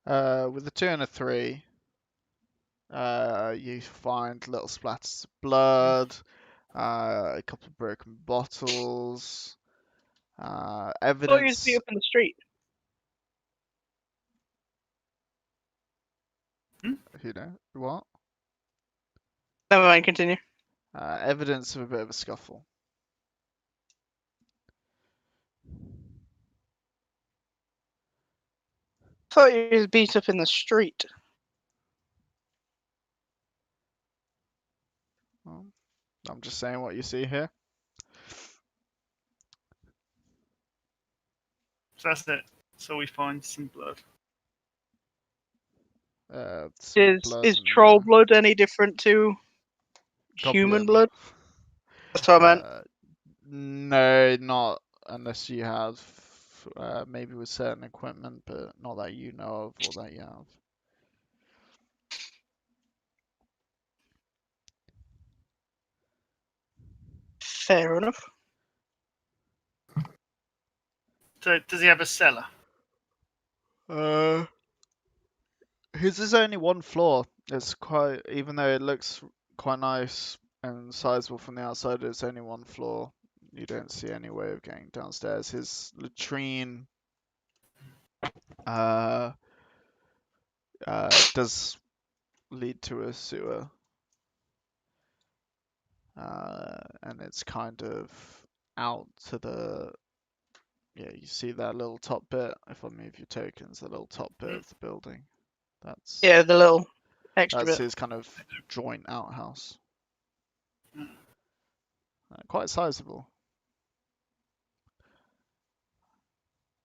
With a 2 and a 3, you find little splatters of blood, a couple of broken bottles, Oh, you just be evidence. up in the street. You know what? Never mind, continue. Evidence of a bit of a scuffle. Thought you was beat up in the street. Well, I'm just saying what you see here. So that's it. So we find some blood. Some blood Is and, troll blood any different to human goblin. blood? That's what I meant. No, not unless you have maybe with certain equipment, but not that you know of or that you have. Fair enough. So does he have a cellar? His is only one floor. It's quite, even though it looks quite nice and sizable from the outside, it's only one floor. You don't see any way of getting downstairs. His latrine does lead to a sewer. And it's kind of out to the, yeah, you see that little top bit. If I move your tokens, the little top bit of the building. That's Yeah, the little extra That's bit. his kind of joint outhouse. Quite sizable.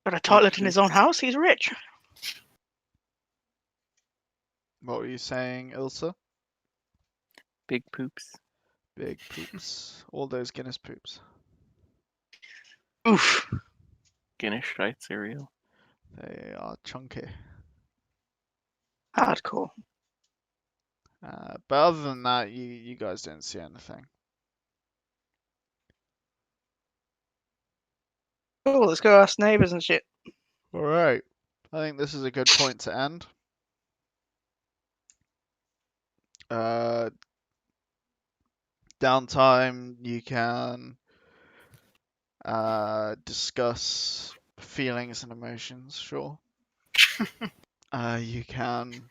Got a toilet in his own house. He's rich. What were you saying, Ilsa? Big poops. Big poops. All those Guinness poops. Oof. Guinness Stride cereal. They are chunky. Hardcore. But other than that, you guys don't see anything. Cool. Let's go ask neighbours and shit. All right. I think this is a good point to end. Downtime, you can discuss feelings and emotions, sure. You can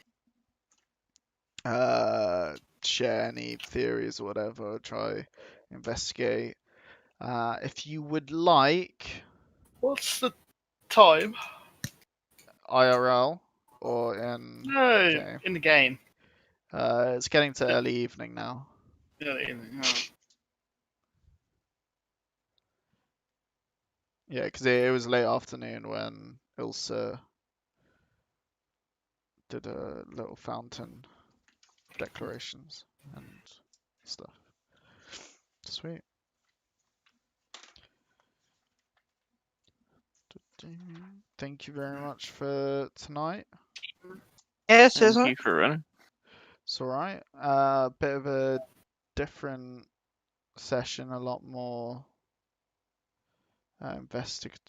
share any theories or whatever, try investigate. If you would like What's the time? IRL or in No, game, in the game. it's getting to early evening now. Yeah, the evening. Oh. Yeah, because it was late afternoon when Ilsa did a little fountain declarations and stuff. Sweet. Thank you very much for tonight. Yes, Thank isn't you it? for running. It's alright. Bit of a different session, a lot more investigative.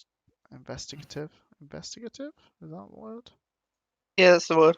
Investigative? Is that the word? Yeah, that's the word.